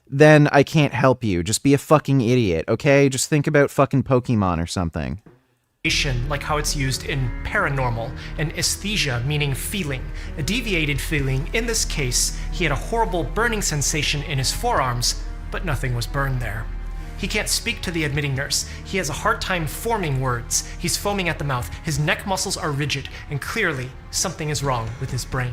then I can't help you. Just be a fucking idiot, okay? Just think about fucking Pokemon or something. Like how it's used in paranormal, and aesthesia meaning feeling, a deviated feeling. In this case, he had a horrible burning sensation in his forearms, but nothing was burned there. He can't speak to the admitting nurse. He has a hard time forming words. He's foaming at the mouth. His neck muscles are rigid, and clearly something is wrong with his brain.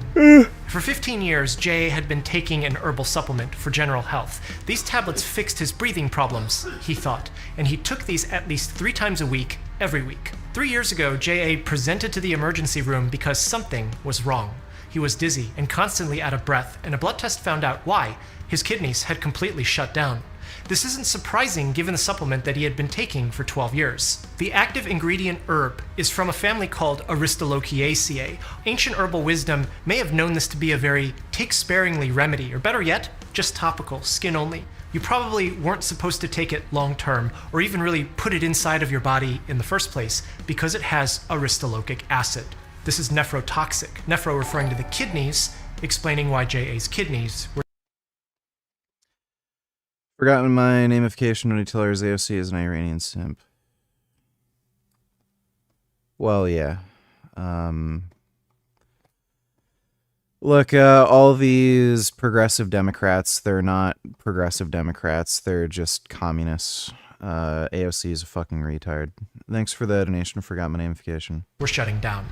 For 15 years, Jay had been taking an herbal supplement for general health. These tablets fixed his breathing problems, he thought, and he took these at least 3 times a week, every week. 3 years ago, J.A. presented to the emergency room because something was wrong. He was dizzy and constantly out of breath, and a blood test found out why. His kidneys had completely shut down. This isn't surprising given the supplement that he had been taking for 12 years. The active ingredient herb is from a family called Aristolochiaceae. Ancient herbal wisdom may have known this to be a very take-sparingly remedy, or better yet, just topical, skin only. You probably weren't supposed to take it long term or even really put it inside of your body in the first place because it has aristolochic acid. This is nephrotoxic, nephro referring to the kidneys, explaining why JA's kidneys were. Forgotten my namification when he told her his AOC is an Iranian simp. Well, yeah. Look, all these progressive Democrats, they're not progressive Democrats. They're just communists. AOC is a fucking retard. Thanks for the donation. Forgot my namification. We're shutting down.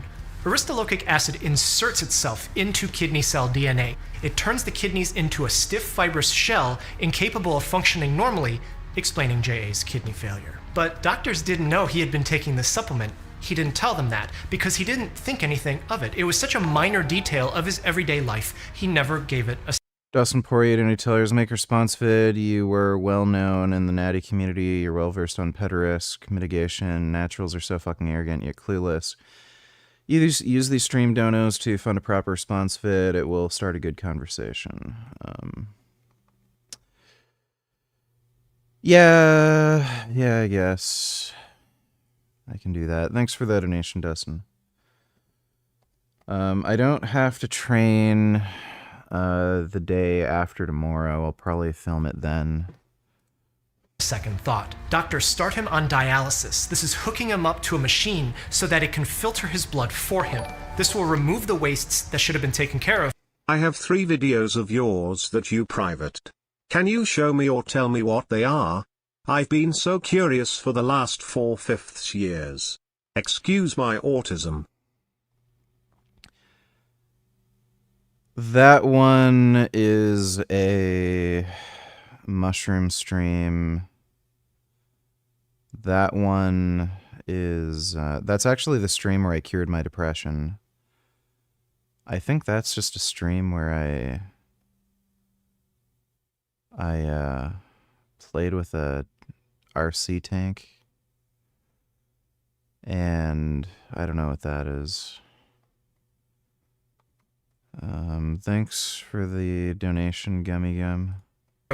Aristolochic acid inserts itself into kidney cell DNA. It turns the kidneys into a stiff, fibrous shell incapable of functioning normally, explaining JA's kidney failure. But doctors didn't know he had been taking this supplement. He didn't tell them that because he didn't think anything of it. It was such a minor detail of his everyday life, he never gave it a. Dustin Poirier, Donny Tellers, make response vid. You were well known in the natty community. You're well versed on pet risk mitigation. Naturals are so fucking arrogant yet clueless. Use these stream donos to fund a proper response vid. It will start a good conversation. Yeah, I guess I can do that. Thanks for the donation, Dustin. I don't have to train the day after tomorrow. I'll probably film it then. Second thought. Doctors start him on dialysis. This is hooking him up to a machine so that it can filter his blood for him. This will remove the wastes that should have been taken care of. I have 3 videos of yours that you private. Can you show me or tell me what they are? I've been so curious for the last 4/5 years. Excuse my autism. That one is a mushroom stream. That one is that's actually the stream where I cured my depression. I think that's just a stream where I played with a RC tank, and I don't know what that is. Thanks for the donation, Gummy Gum.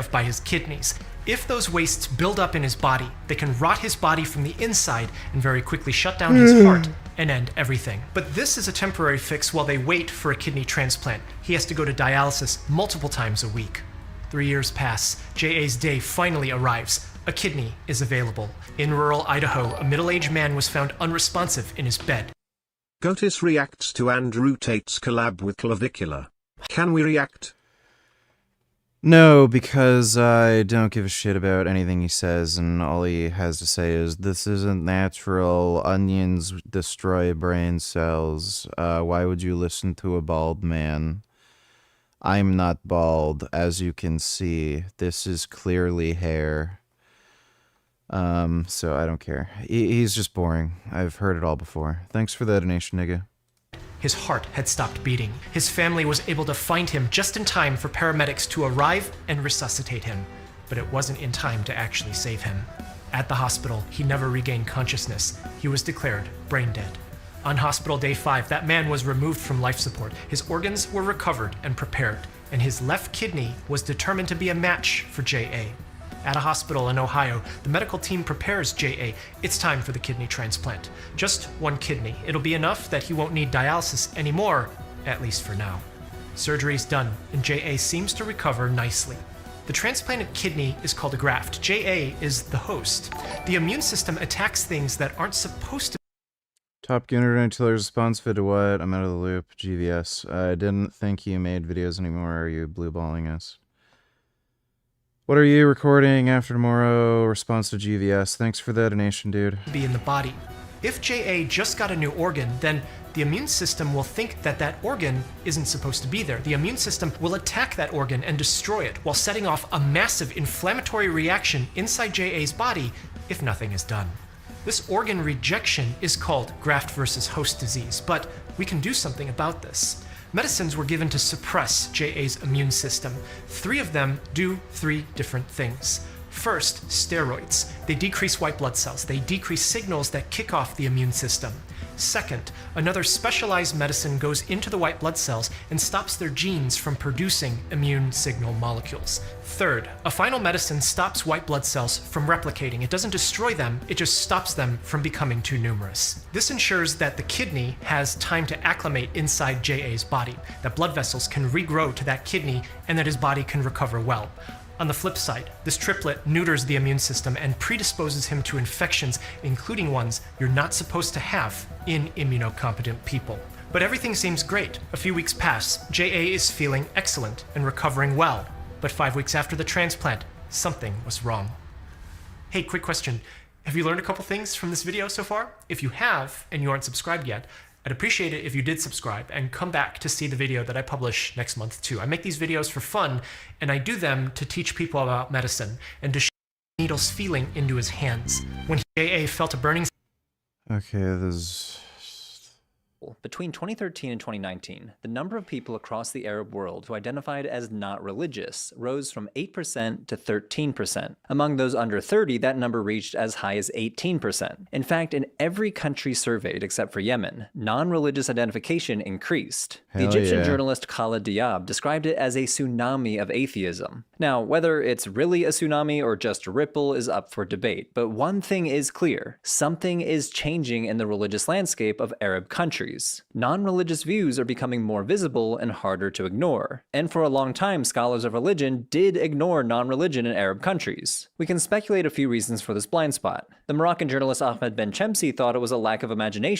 By his kidneys. If those wastes build up in his body, they can rot his body from the inside and very quickly shut down his heart and end everything. But this is a temporary fix while they wait for a kidney transplant. He has to go to dialysis multiple times a week. 3 years pass. JA's day finally arrives. A kidney is available. In rural Idaho, a middle-aged man was found unresponsive in his bed. Gotis reacts to Andrew Tate's collab with Clavicular. Can we react? No, because I don't give a shit about anything he says, and all he has to say is, this isn't natural, onions destroy brain cells, why would you listen to a bald man? I'm not bald, as you can see, this is clearly hair. So I don't care. He's just boring. I've heard it all before. Thanks for the donation, nigga. His heart had stopped beating. His family was able to find him just in time for paramedics to arrive and resuscitate him. But it wasn't in time to actually save him. At the hospital, he never regained consciousness. He was declared brain dead. On hospital day 5, that man was removed from life support. His organs were recovered and prepared, and his left kidney was determined to be a match for JA. At a hospital in Ohio, the medical team prepares JA. It's time for the kidney transplant. Just 1 kidney. It'll be enough that he won't need dialysis anymore, at least for now. Surgery's done, and JA seems to recover nicely. The transplanted kidney is called a graft. JA is the host. The immune system attacks things that aren't supposed to. Top Gunner until response vid to what? I'm out of the loop. GVS. I didn't think you made videos anymore. Are you blue balling us? What are you recording after tomorrow? Response to GVS. Thanks for the donation, dude. Be in the body. If JA just got a new organ, then the immune system will think that that organ isn't supposed to be there. The immune system will attack that organ and destroy it while setting off a massive inflammatory reaction inside JA's body if nothing is done. This organ rejection is called graft versus host disease, but we can do something about this. Medicines were given to suppress JA's immune system. 3 of them do 3 different things. First, steroids. They decrease white blood cells. They decrease signals that kick off the immune system. Second, another specialized medicine goes into the white blood cells and stops their genes from producing immune signal molecules. Third, a final medicine stops white blood cells from replicating. It doesn't destroy them, it just stops them from becoming too numerous. This ensures that the kidney has time to acclimate inside JA's body, that blood vessels can regrow to that kidney, and that his body can recover well. On the flip side, this triplet neuters the immune system and predisposes him to infections, including ones you're not supposed to have in immunocompetent people. But everything seems great. A few weeks pass, JA is feeling excellent and recovering well. But 5 weeks after the transplant, something was wrong. Hey, quick question. Have you learned a couple things from this video so far? If you have, and you aren't subscribed yet, I'd appreciate it if you did subscribe and come back to see the video that I publish next month too. I make these videos for fun, and I do them to teach people about medicine and to show needles feeling into his hands. When JA felt a burning... Okay, this... Between 2013 and 2019, the number of people across the Arab world who identified as not religious rose from 8% to 13%. Among those under 30, that number reached as high as 18%. In fact, in every country surveyed except for Yemen, non-religious identification increased. The Egyptian journalist Khaled Diab described it as a tsunami of atheism. Now, whether it's really a tsunami or just a ripple is up for debate, but one thing is clear. Something is changing in the religious landscape of Arab countries. Non-religious views are becoming more visible and harder to ignore. And for a long time, scholars of religion did ignore non-religion in Arab countries. We can speculate a few reasons for this blind spot. The Moroccan journalist Ahmed Ben Chemsi thought it was a lack of imagination.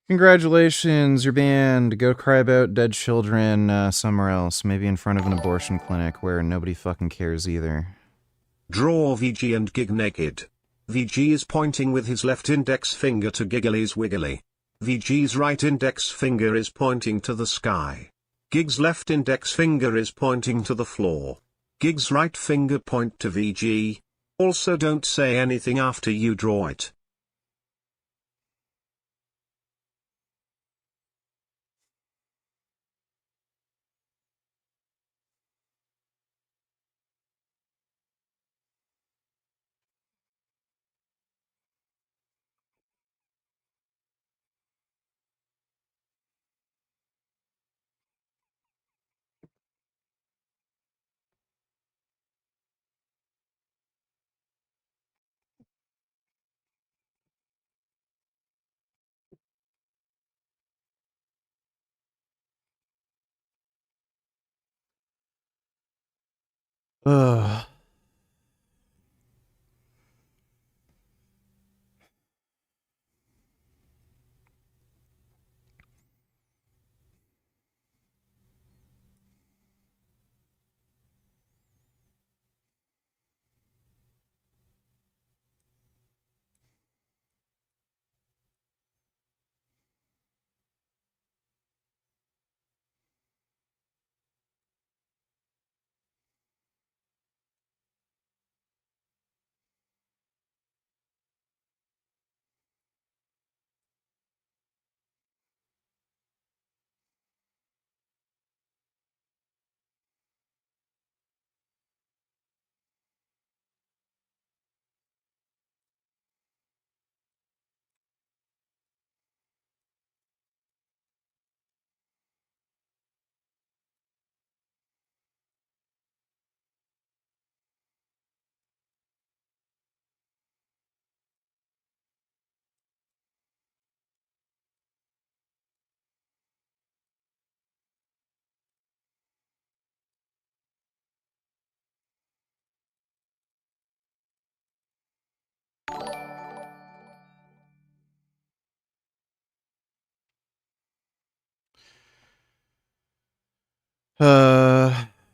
Congratulations, you're banned. Go cry about dead children somewhere else, maybe in front of an abortion clinic where nobody fucking cares either. Draw VG and Gig naked. VG is pointing with his left index finger to Giggly's wiggly. VG's right index finger is pointing to the sky. Gig's left index finger is pointing to the floor. Gig's right finger point to VG. Also don't say anything after you draw it. Ugh.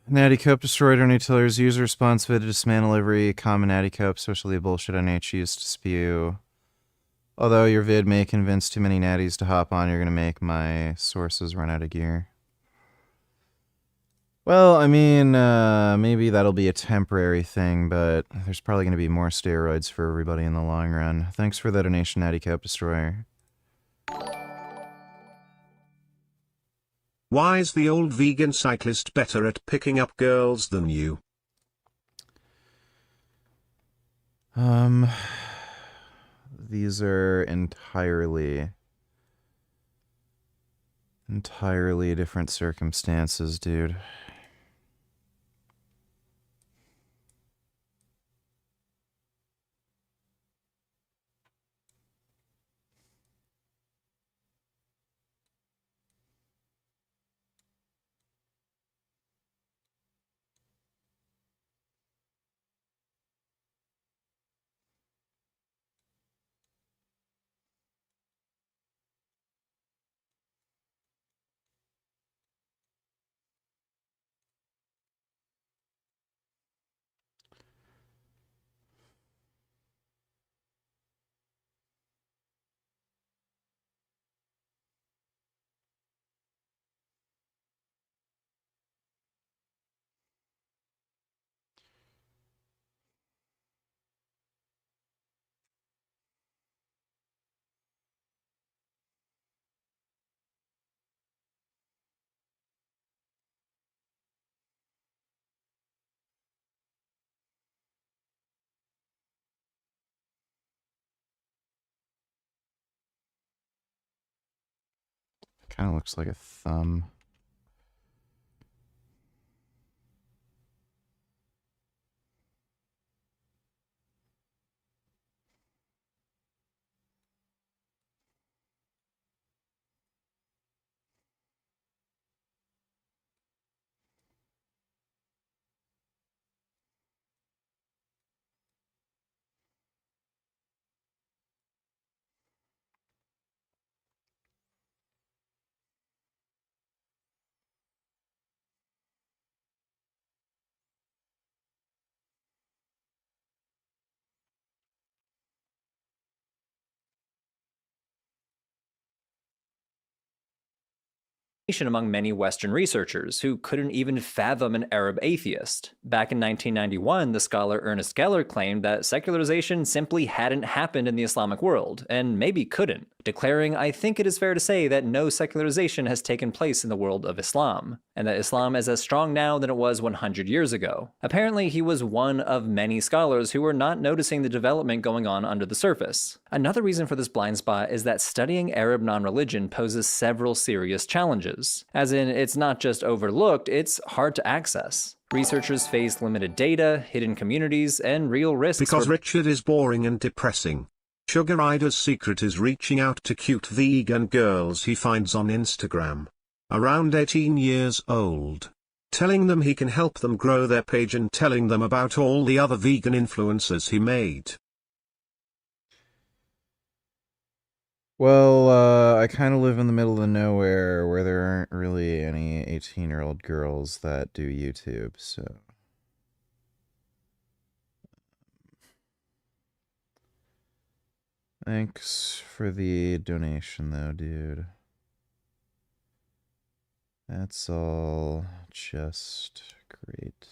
Natty Cope destroyed on Teller's user response vid to dismantle every common Natty Cope, especially the bullshit NH used to spew. Although your vid may convince too many natties to hop on, you're gonna make my sources run out of gear. Well, I mean, maybe that'll be a temporary thing, but there's probably gonna be more steroids for everybody in the long run. Thanks for the donation, Natty Cope Destroyer. Why is the old vegan cyclist better at picking up girls than you? These are entirely Entirely different circumstances, dude. Kind of looks like a thumb. Among many Western researchers who couldn't even fathom an Arab atheist. Back in 1991, the scholar Ernest Geller claimed that secularization simply hadn't happened in the Islamic world, and maybe couldn't, declaring, "I think it is fair to say that no secularization has taken place in the world of Islam, and that Islam is as strong now than it was 100 years ago." Apparently, he was one of many scholars who were not noticing the development going on under the surface. Another reason for this blind spot is that studying Arab non-religion poses several serious challenges. As in, it's not just overlooked, it's hard to access. Researchers face limited data, hidden communities, and real risks. Because Richard is boring and depressing. Sugar Rider's secret is reaching out to cute vegan girls he finds on Instagram. Around 18 years old. Telling them he can help them grow their page and telling them about all the other vegan influencers he made. Well, I kind of live in the middle of nowhere where there aren't really any 18-year-old girls that do YouTube, so... Thanks for the donation, though, dude. That's all just great.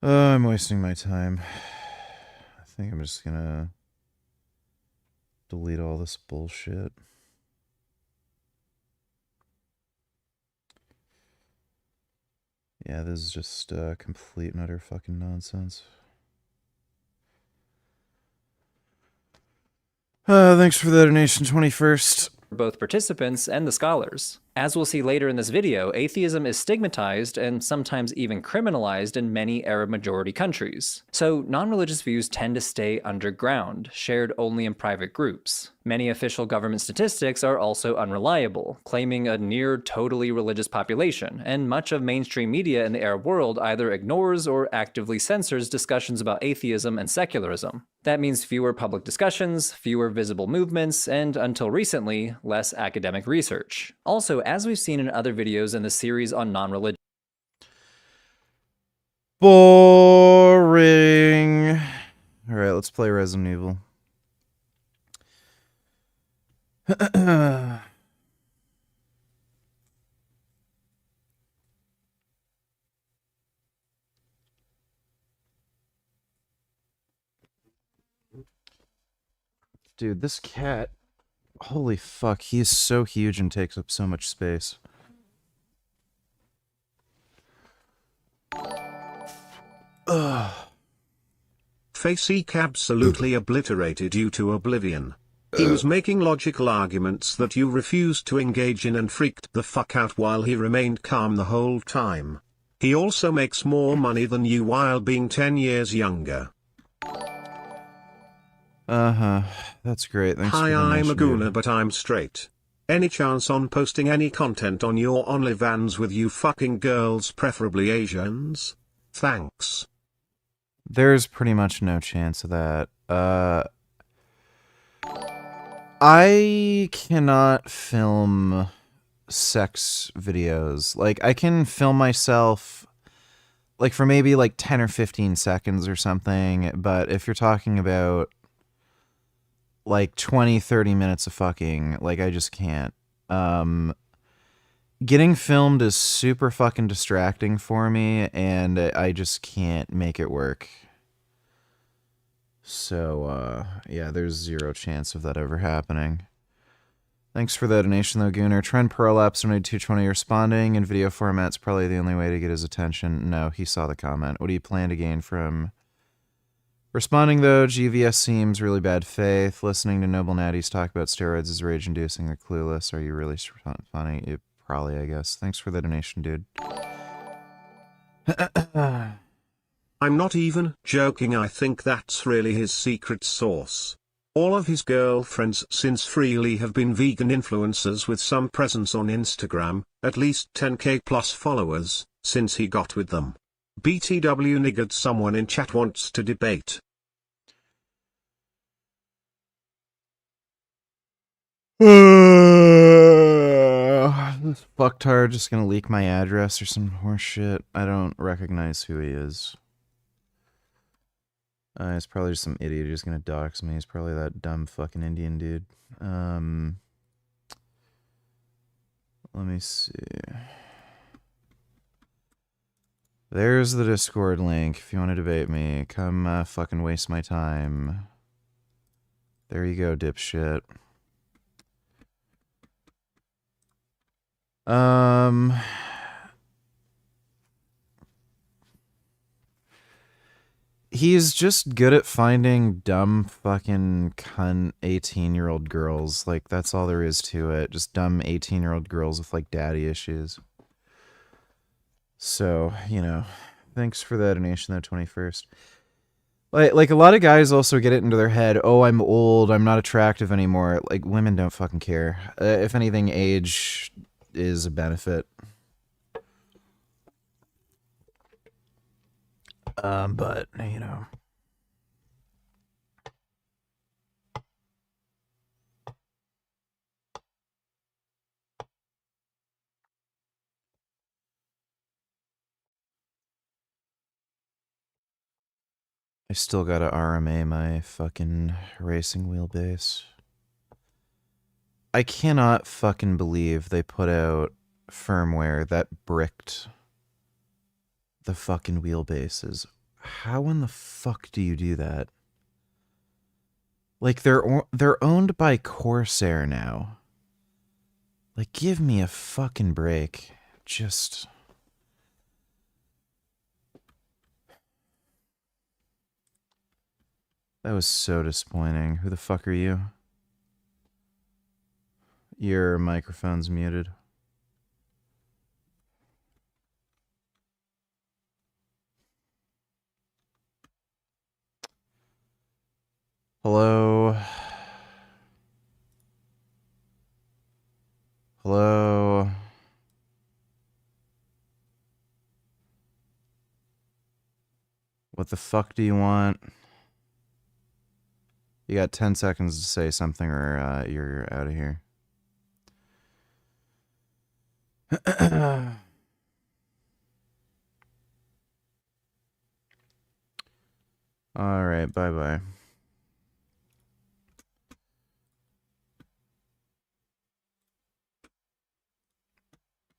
I'm wasting my time. I think I'm just gonna delete all this bullshit. Yeah, this is just complete and utter fucking nonsense. Thanks for the donation, 21st. Both participants and the scholars. As we'll see later in this video, atheism is stigmatized and sometimes even criminalized in many Arab-majority countries. So non-religious views tend to stay underground, shared only in private groups. Many official government statistics are also unreliable, claiming a near totally religious population, and much of mainstream media in the Arab world either ignores or actively censors discussions about atheism and secularism. That means fewer public discussions, fewer visible movements, and until recently, less academic research. Also, as we've seen in other videos in the series on non-religion. Boring. Alright, let's play Resident Evil. Dude, this cat, holy fuck, he is so huge and takes up so much space. Facey absolutely obliterated you to oblivion. He was making logical arguments that you refused to engage in and freaked the fuck out while he remained calm the whole time. He also makes more money than you while being 10 years younger. Uh-huh. That's great. Thanks Hi, for the I'm a donation, dude. gooner but I'm straight. Any chance on posting any content on your OnlyFans with you fucking girls, preferably Asians? Thanks. There's pretty much no chance of that. I cannot film sex videos. Like, I can film myself, like, for maybe, like, 10 or 15 seconds or something, but if you're talking about, like, 20, 30 minutes of fucking, like, I just can't. Getting filmed is super fucking distracting for me, and I just can't make it work. So, yeah, there's zero chance of that ever happening. Thanks for the donation, though, Gooner. Trend Prolapse donated 220 responding. In video format's probably the only way to get his attention. No, he saw the comment. What do you plan to gain from responding, though? GVS seems really bad faith. Listening to Noble Natties talk about steroids is rage-inducing. They're clueless. Are you really funny? Probably, I guess. Thanks for the donation, dude. I'm not even joking, I think that's really his secret sauce. All of his girlfriends since freely have been vegan influencers with some presence on Instagram, at least 10k plus followers, since he got with them. BTW niggered, someone in chat wants to debate. This fucktard just gonna leak my address or some horse shit. I don't recognize who he is. He's probably just some idiot who's gonna dox me. He's probably that dumb fucking Indian dude. Let me see. There's the Discord link. If you want to debate me, come fucking waste my time. There you go, dipshit. He's just good at finding dumb fucking cunt 18-year-old girls. Like, that's all there is to it. Just dumb 18-year-old girls with, like, daddy issues. So, you know, thanks for the donation, though, 21st. Like a lot of guys also get it into their head, oh, I'm old, I'm not attractive anymore. Like, women don't fucking care. If anything, age is a benefit. But, you know. I still gotta RMA my fucking racing wheelbase. I cannot fucking believe they put out firmware that bricked the fucking wheelbases. How in the fuck do you do that? Like, they're owned by Corsair now. Like, give me a fucking break. Just... That was so disappointing. Who the fuck are you? Your microphone's muted. Hello? Hello? What the fuck do you want? You got 10 seconds to say something or you're out of here. Alright, bye-bye.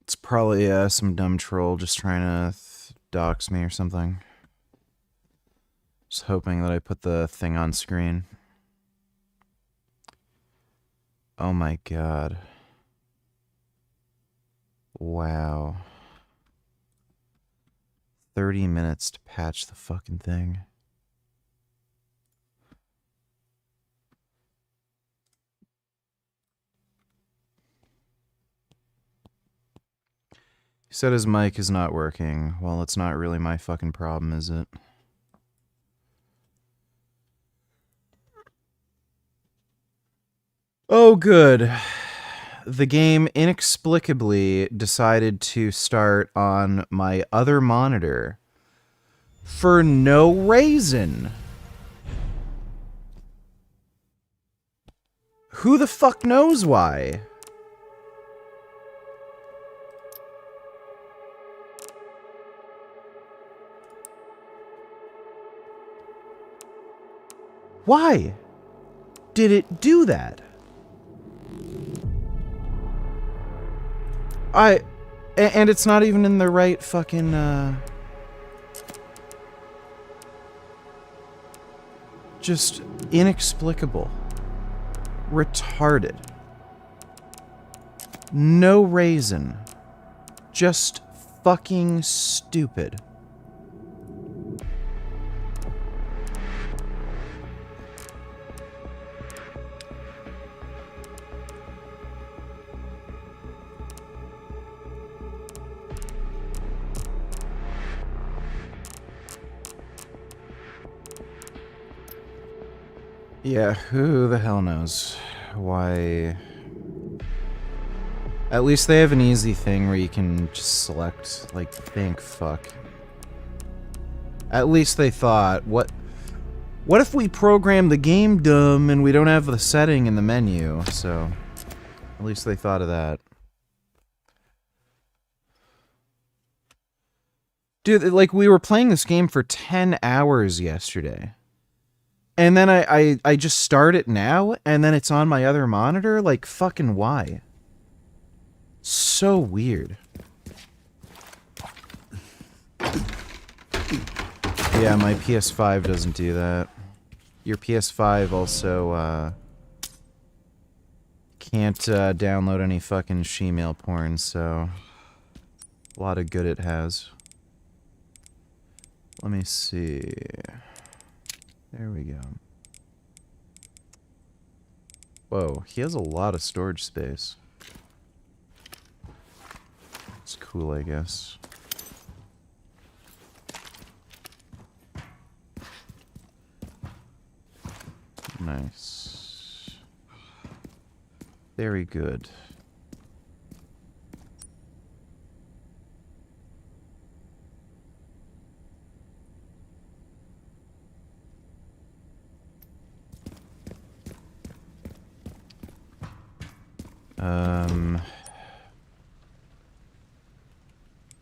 It's probably some dumb troll just trying to dox me or something. Just hoping that I put the thing on screen. Oh my god. Wow. 30 minutes to patch the fucking thing. He said his mic is not working. Well, it's not really my fucking problem, is it? Oh, good. The game inexplicably decided to start on my other monitor for no reason. Who the fuck knows why? Why did it do that? And it's not even in the right fucking, just inexplicable. Retarded. No reason. Just fucking stupid. Yeah, who the hell knows why. At least they have an easy thing where you can just select, like, thank fuck. At least they thought, what if we program the game dumb and we don't have the setting in the menu? So, at least they thought of that. Dude, like, we were playing this game for 10 hours yesterday. And then I just start it now, and then it's on my other monitor? Like, fucking why? So weird. Yeah, my PS5 doesn't do that. Your PS5 also, can't, download any fucking shemale porn, so... A lot of good it has. Let me see... There we go. Whoa, he has a lot of storage space. It's cool, I guess. Nice. Very good.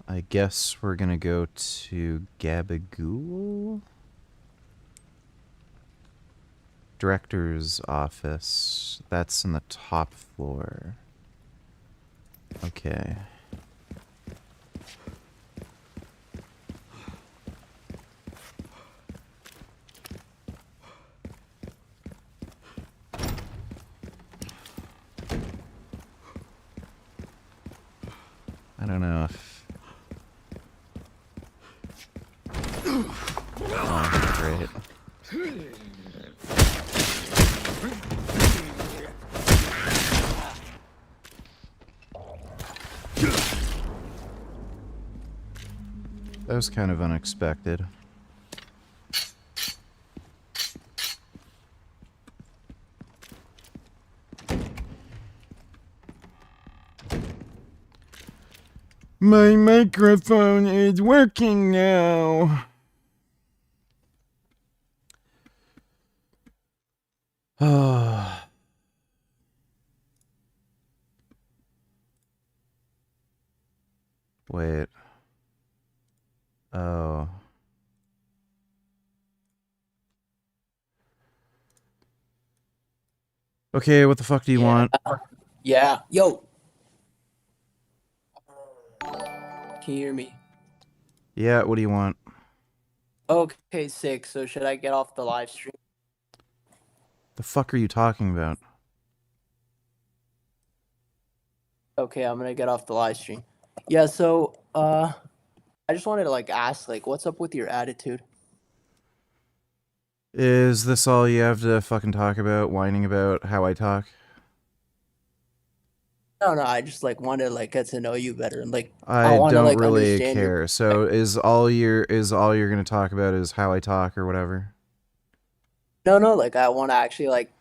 I guess we're gonna go to Gabagool? Director's office. That's in the top floor. Okay. I don't know if... Oh, great. That was kind of unexpected. My microphone is working now. Oh. Wait. Oh. Okay, what the fuck do you want? Yeah. Yo. Can you hear me? Yeah, what do you want? Okay, sick. So should I get off the live stream? The fuck are you talking about? Okay, I'm gonna get off the live stream. Yeah, so I just wanted to like ask, like, what's up with your attitude? Is this all you have to fucking talk about? Whining about how I talk? No, I just like want to like get to know you better and like I I want to don't like really understand your. care. So is all you're gonna talk about is how I talk or whatever? No, like I want to actually like.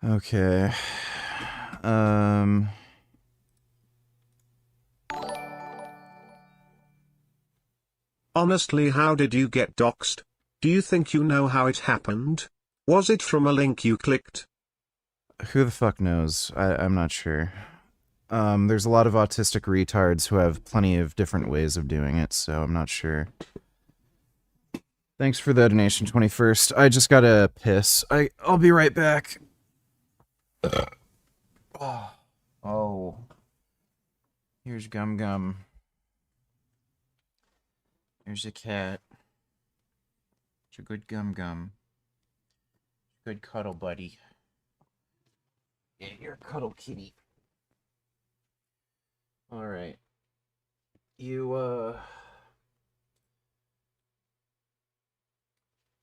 Okay. Um. Honestly, how did you get doxxed? Do you think you know how it happened? Was it from a link you clicked? Who the fuck knows? I'm not sure. There's a lot of autistic retards who have plenty of different ways of doing it, so I'm not sure. Thanks for the donation, 21st. I just gotta piss. I'll be right back. Oh. Here's Gum Gum. Here's a cat. It's a good Gum Gum. Good cuddle buddy. Yeah, you're a cuddle kitty. Alright. You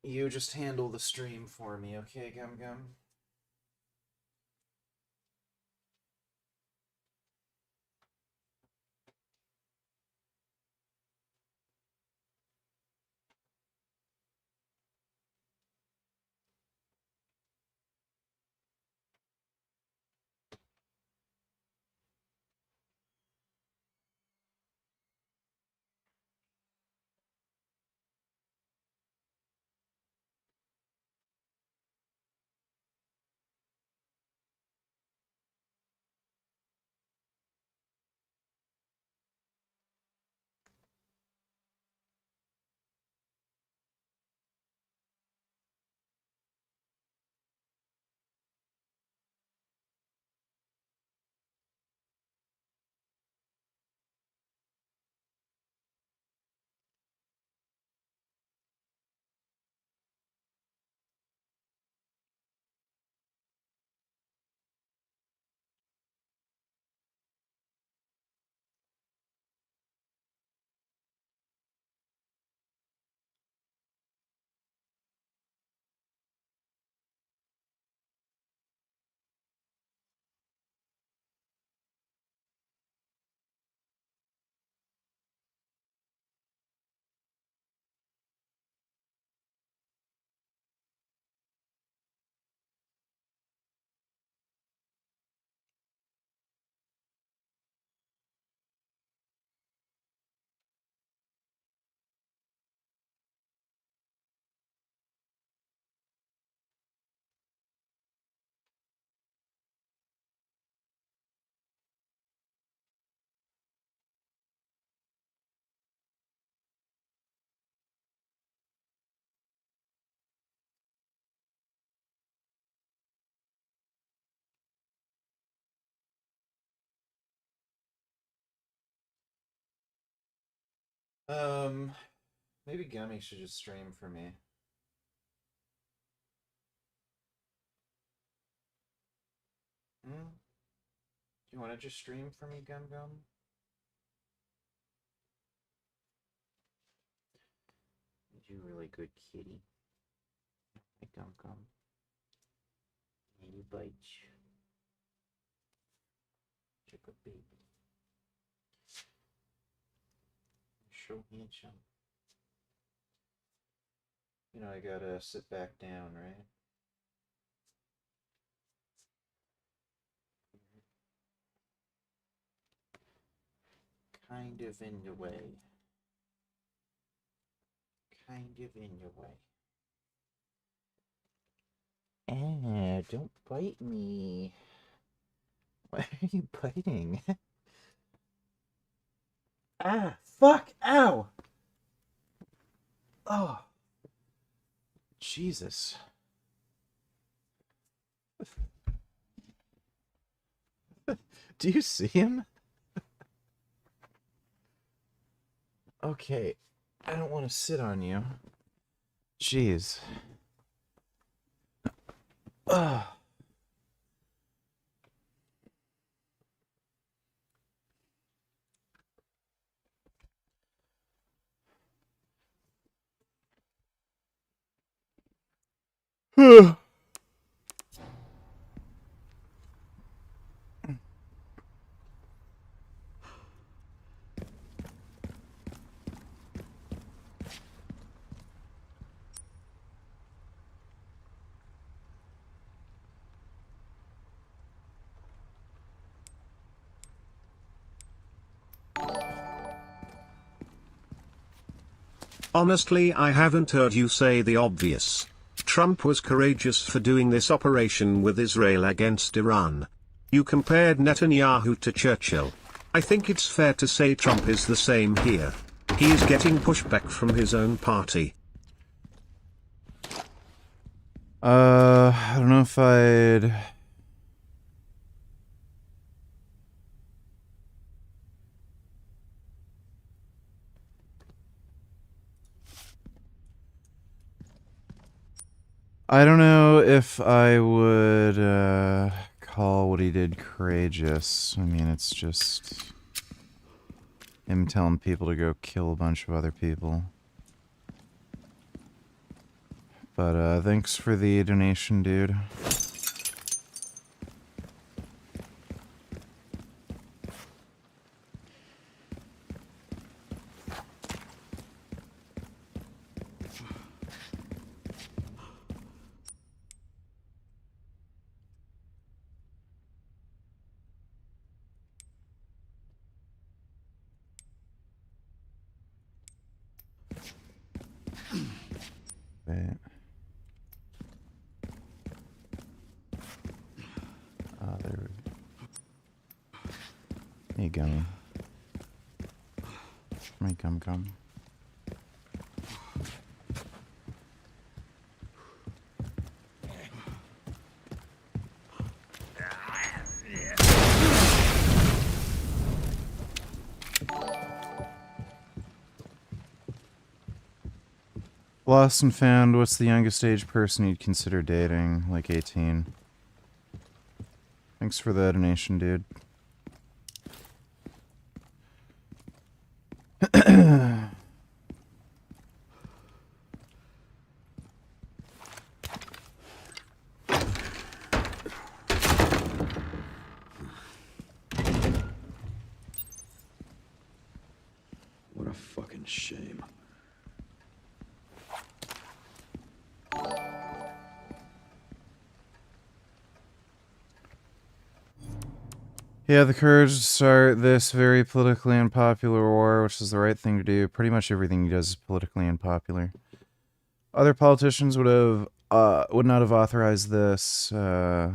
just handle the stream for me, okay, Gum Gum? Maybe Gummy should just stream for me. Hmm? Do you want to just stream for me, Gum Gum? You're a really good kitty. Hey, Gum Gum. You bite. You're a good baby. You're so handsome. You know, I gotta sit back down, right? Kind of in the way. Kind of in the way. Ah, don't bite me. Why are you biting? Ah, fuck! Ow! Oh. Jesus. Do you see him? Okay. I don't want to sit on you. Jeez. Ugh. Honestly, I haven't heard you say the obvious. Trump was courageous for doing this operation with Israel against Iran. You compared Netanyahu to Churchill. I think it's fair to say Trump is the same here. He is getting pushback from his own party. I don't know if I'd... I don't know if I would call what he did courageous. I mean, it's just him telling people to go kill a bunch of other people. But thanks for the donation, dude. Wait. There. Hey, gummy. My gum. Lost and found. What's the youngest age person you'd consider dating? Like 18. Thanks for the donation, dude. What a fucking shame. Yeah, the courage to start this very politically unpopular war, which is the right thing to do. Pretty much everything he does is politically unpopular. Other politicians would not have authorized this. I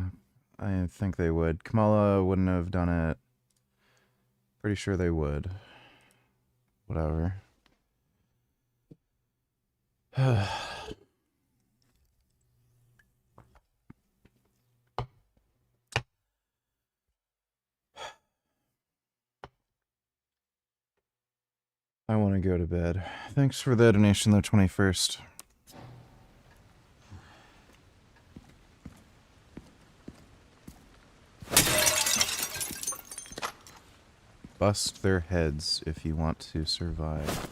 think they would. Kamala wouldn't have done it. Pretty sure they would. Whatever. I want to go to bed. Thanks for the donation, though, 21st. Bust their heads if you want to survive.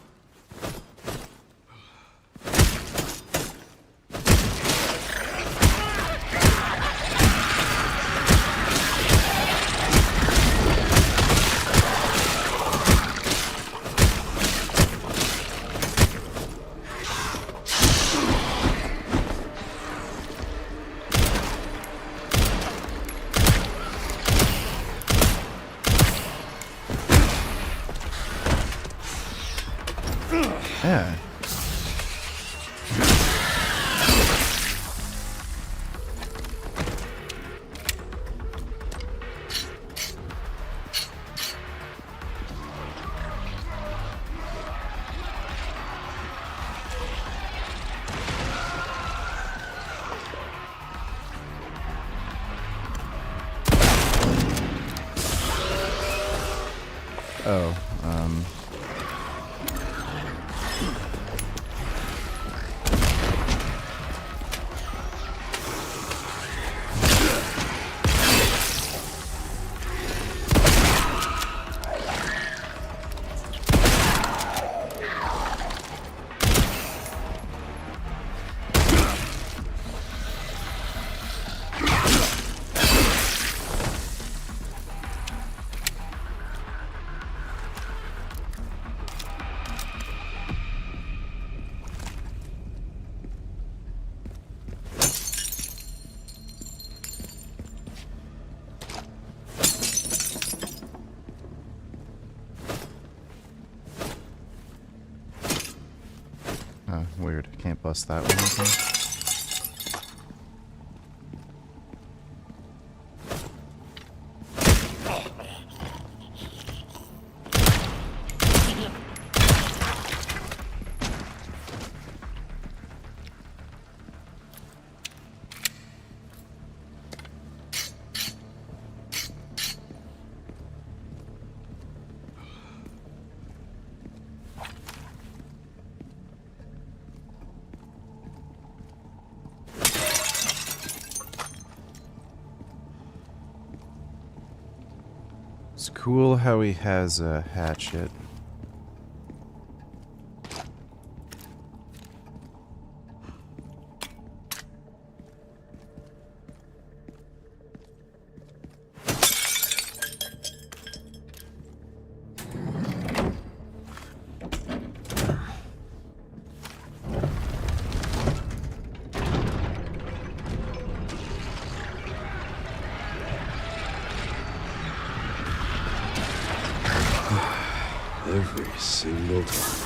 Yeah. Oh, bust that one open. It's cool how he has a hatchet. Every single time.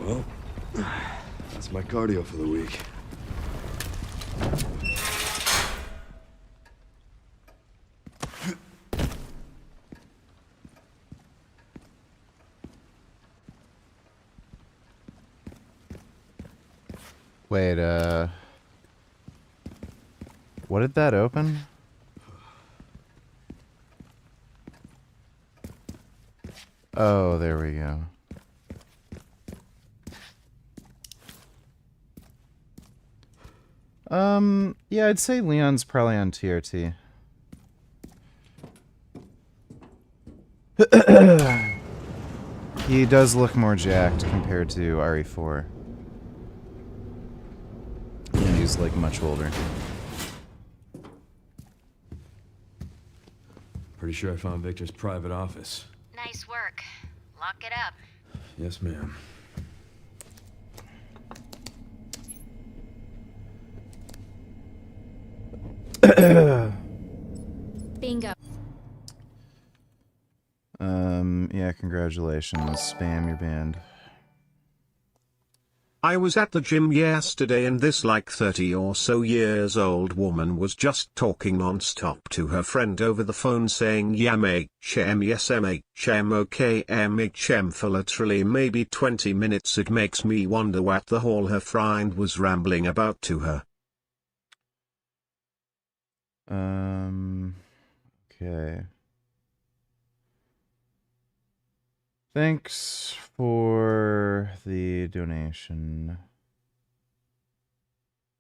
Well, that's my cardio for the week. Wait, what did that open? Oh, there we go. Yeah, I'd say Leon's probably on TRT. He does look more jacked compared to RE4. And he's, like, much older. Pretty sure I found Victor's private office. Nice work. Lock it up. Yes, ma'am. Bingo. Yeah, congratulations. Spam your band. I was at the gym yesterday and this like 30 or so years old woman was just talking non-stop to her friend over the phone saying yam HM yes MHM okay MHM for literally maybe 20 minutes. It makes me wonder what the hell her friend was rambling about to her. Okay. Thanks for the donation,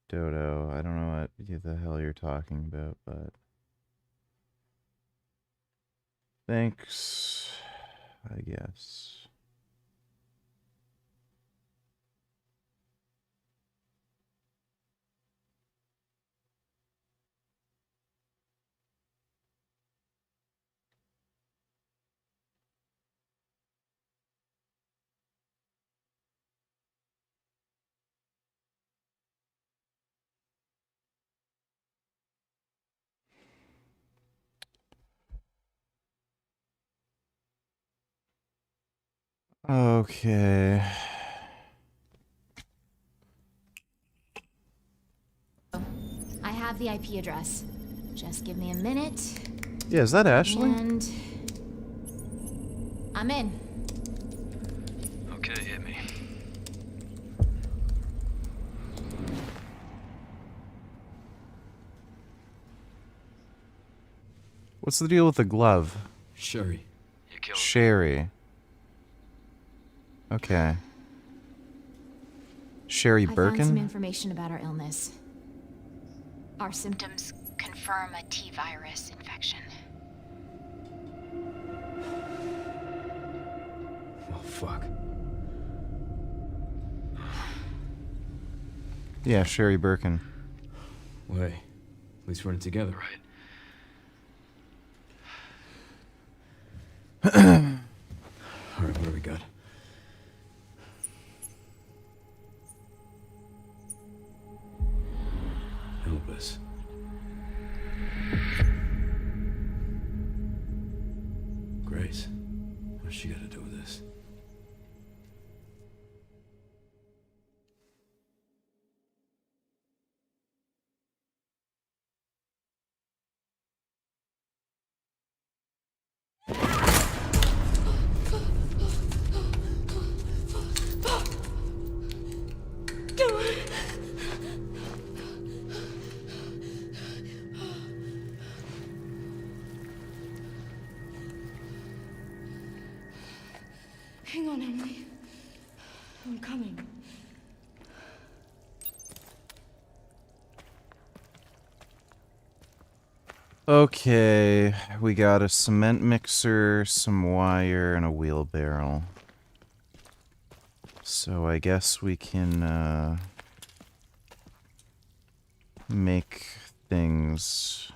Dodo. I don't know what the hell you're talking about, but thanks, I guess. Okay. I have the IP address. Just give me a minute. Yeah, is that Ashley? And I'm in. Okay, hit me. What's the deal with the glove? Sherry. You killed her. Sherry. Okay. Sherry I found Birkin? some information about our illness. Our symptoms confirm a T-virus infection. Oh, fuck. Yeah, Sherry Birkin. Way. At least we're in it together, right? Alright, what do we got? Elvis. Grace. What's she got to do with this? Hang on, Emily. I'm coming. Okay, we got a cement mixer, some wire, and a wheelbarrow. So I guess we can, make things...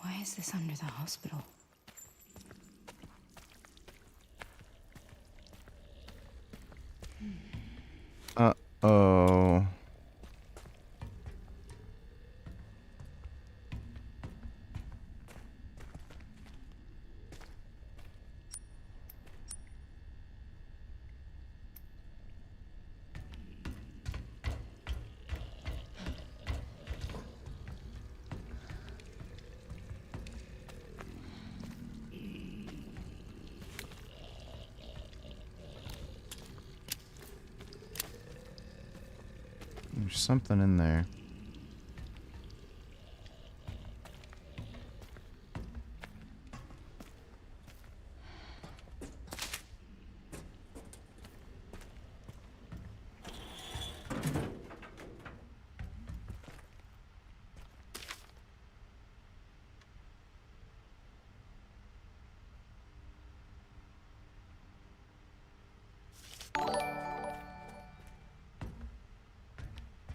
Why is this under the hospital? Uh-oh. There's something in there.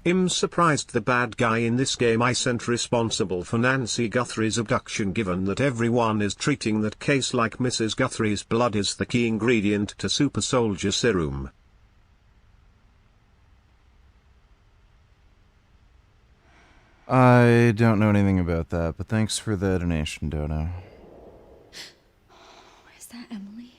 I'm surprised the bad guy in this game isn't responsible for Nancy Guthrie's abduction, given that everyone is treating that case like Mrs. Guthrie's blood is the key ingredient to super soldier serum. I don't know anything about that, but thanks for the donation, Dodo. Is that Emily?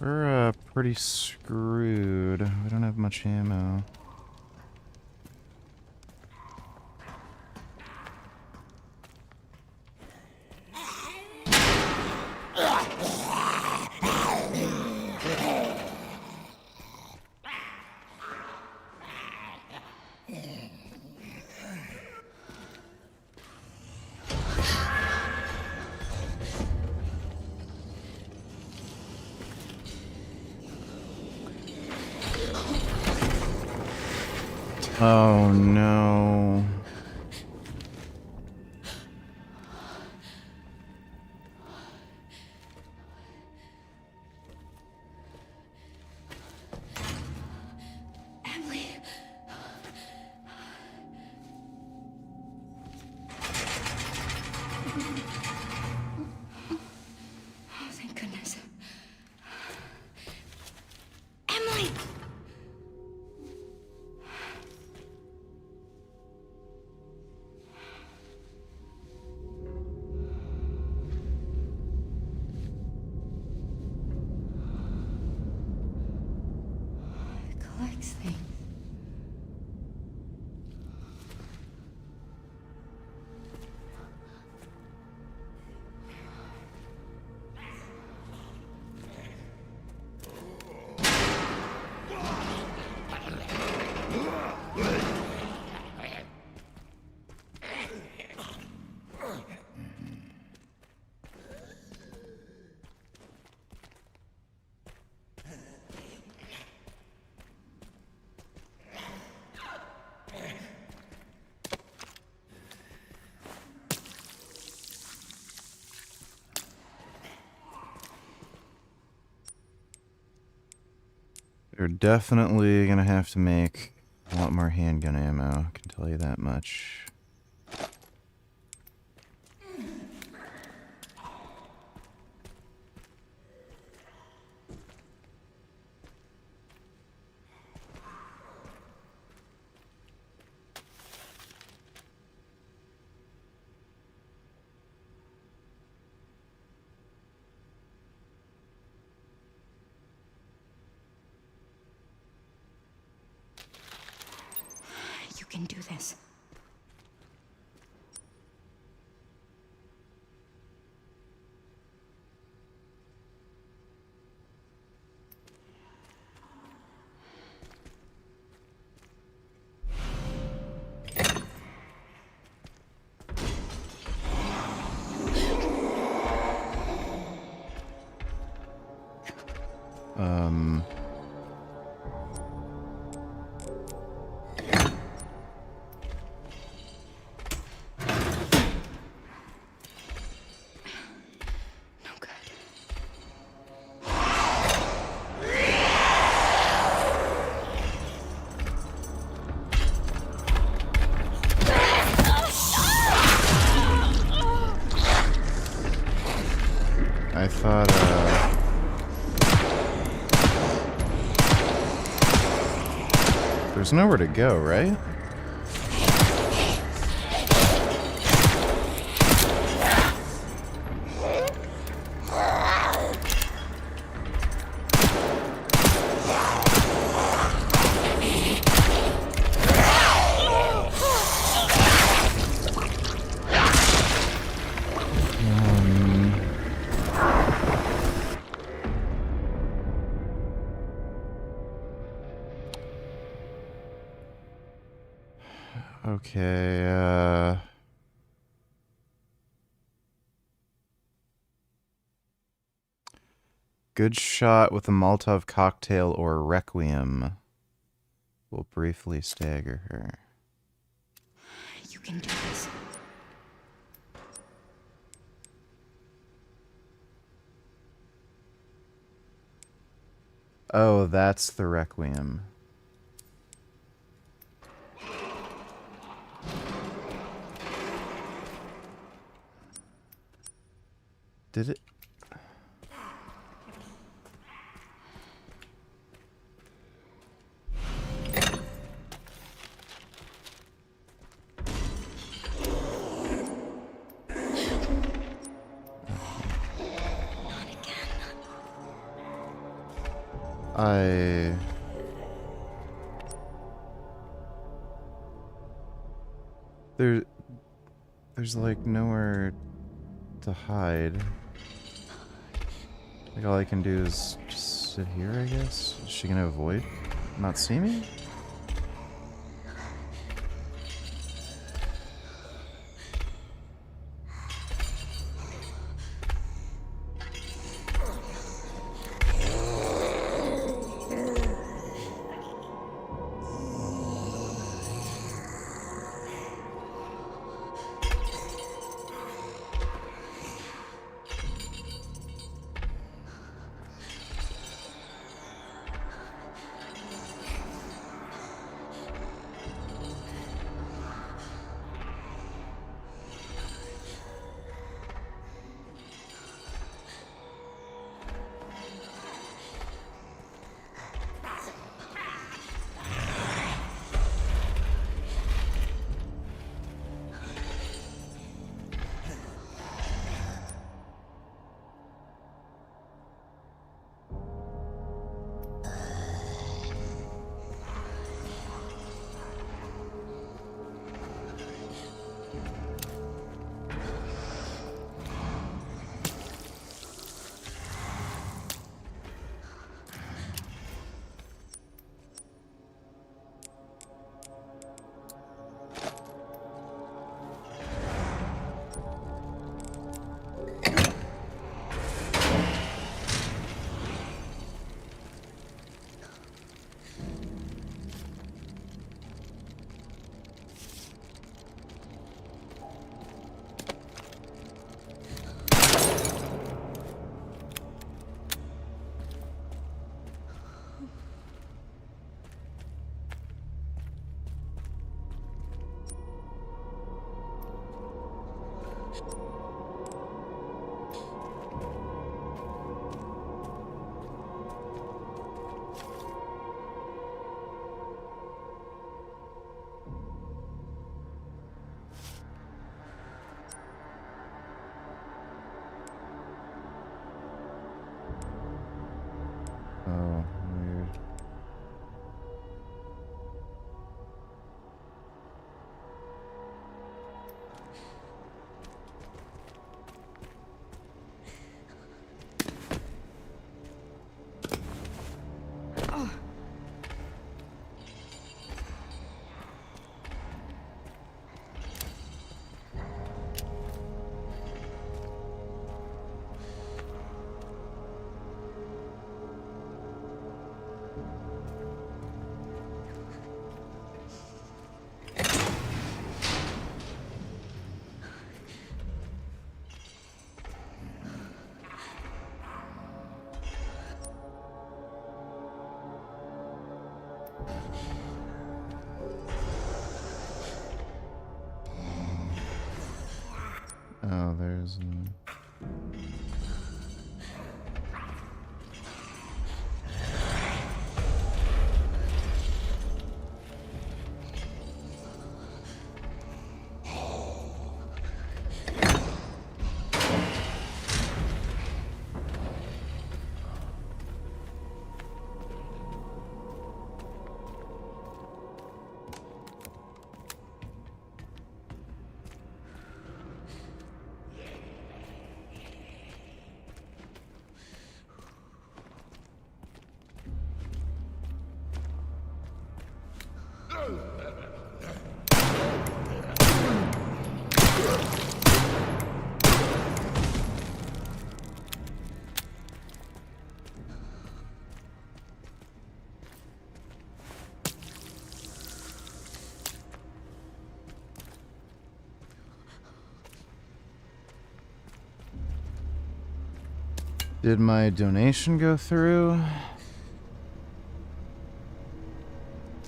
We're pretty screwed. We don't have much ammo. Oh no. They're definitely gonna have to make a lot more handgun ammo, I can tell you that much. You can do this. I thought, there's nowhere to go, right? Okay, good shot with a Molotov cocktail or Requiem will briefly stagger her. You can do this. Oh, that's the Requiem. Did it? There's like nowhere to hide. Like all I can do is just sit here, I guess. Is she gonna avoid not see me? Oh, there's. Did my donation go through?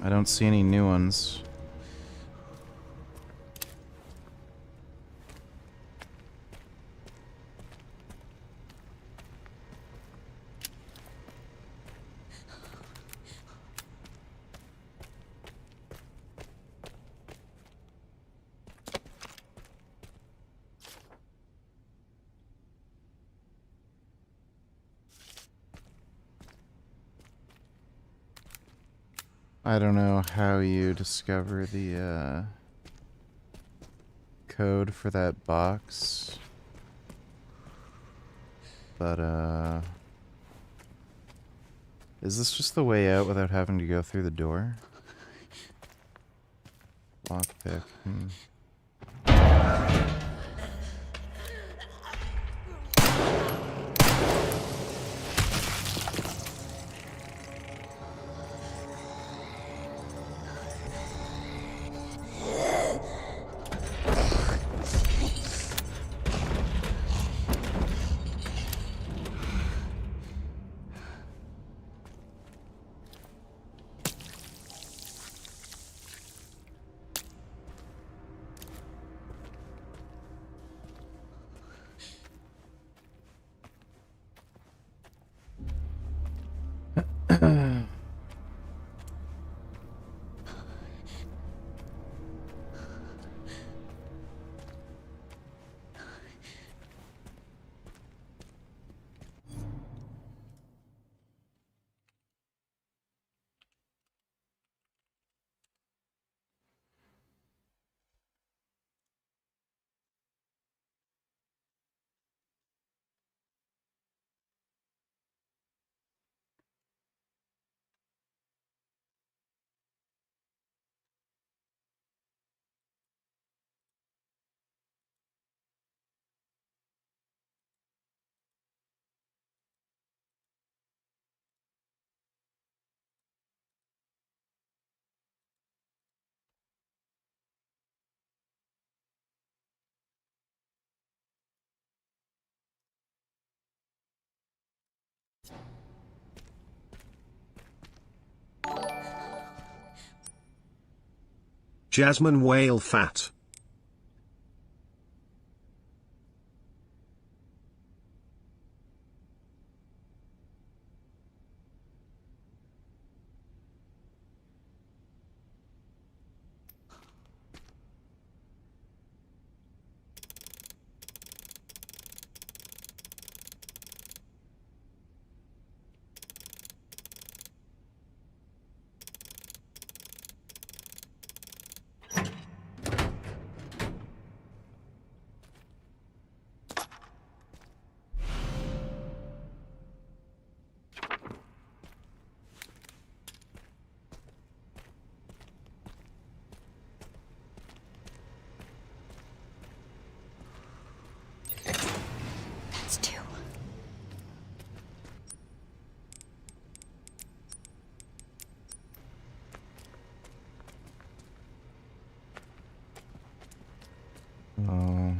I don't see any new ones. I don't know how you discover the code for that box, but is this just the way out without having to go through the door? Lockpick. Jasmine whale fat. That's two. Oh,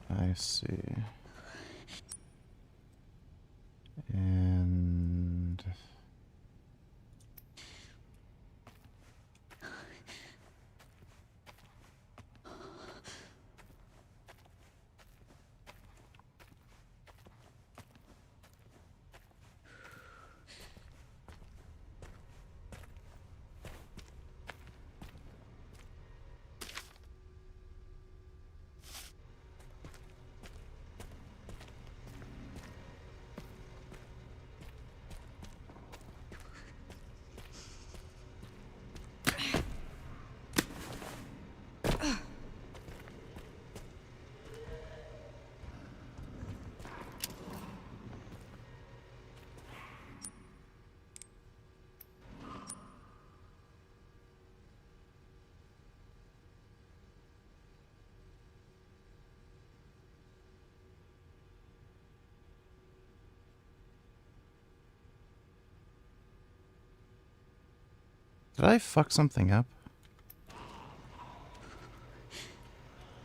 I see. And Did I fuck something up?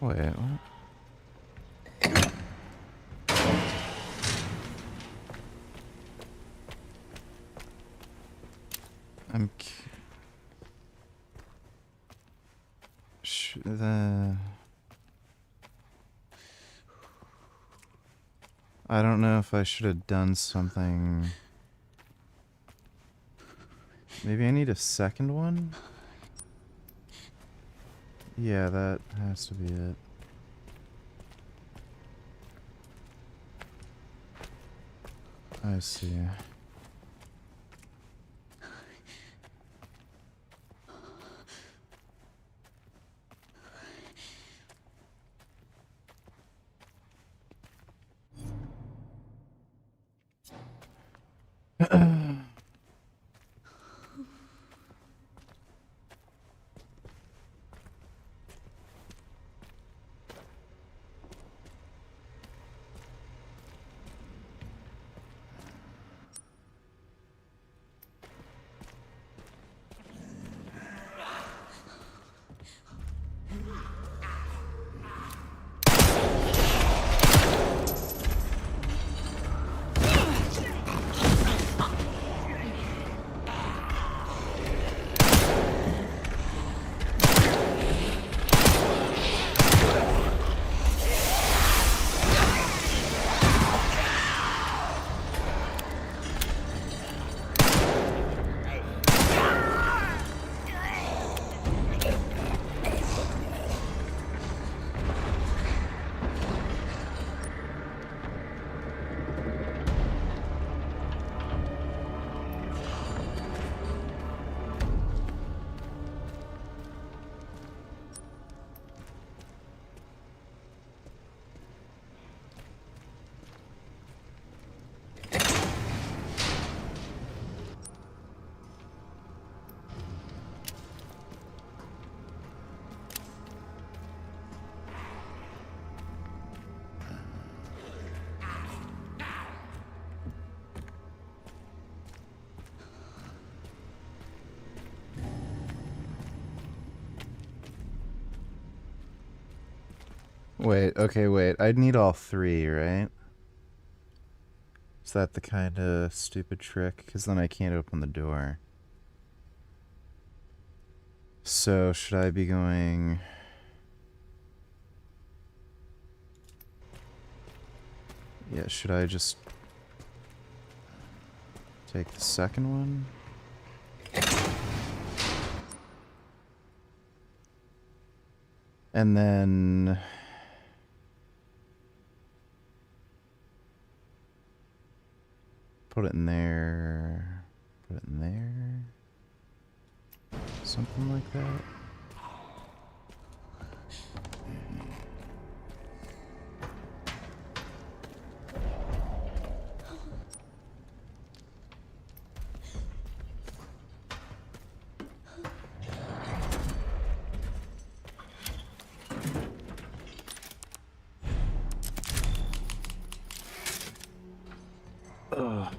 Wait, what? I don't know if I should have done something. Maybe I need a second one? Yeah, that has to be it. I see. Wait, okay, wait. I'd need all three, right? Is that the kind of stupid trick? Because then I can't open the door. So, should I be going... Yeah, should I just... take the second one? And then... put it in there. Put it in there. Something like that. Ugh.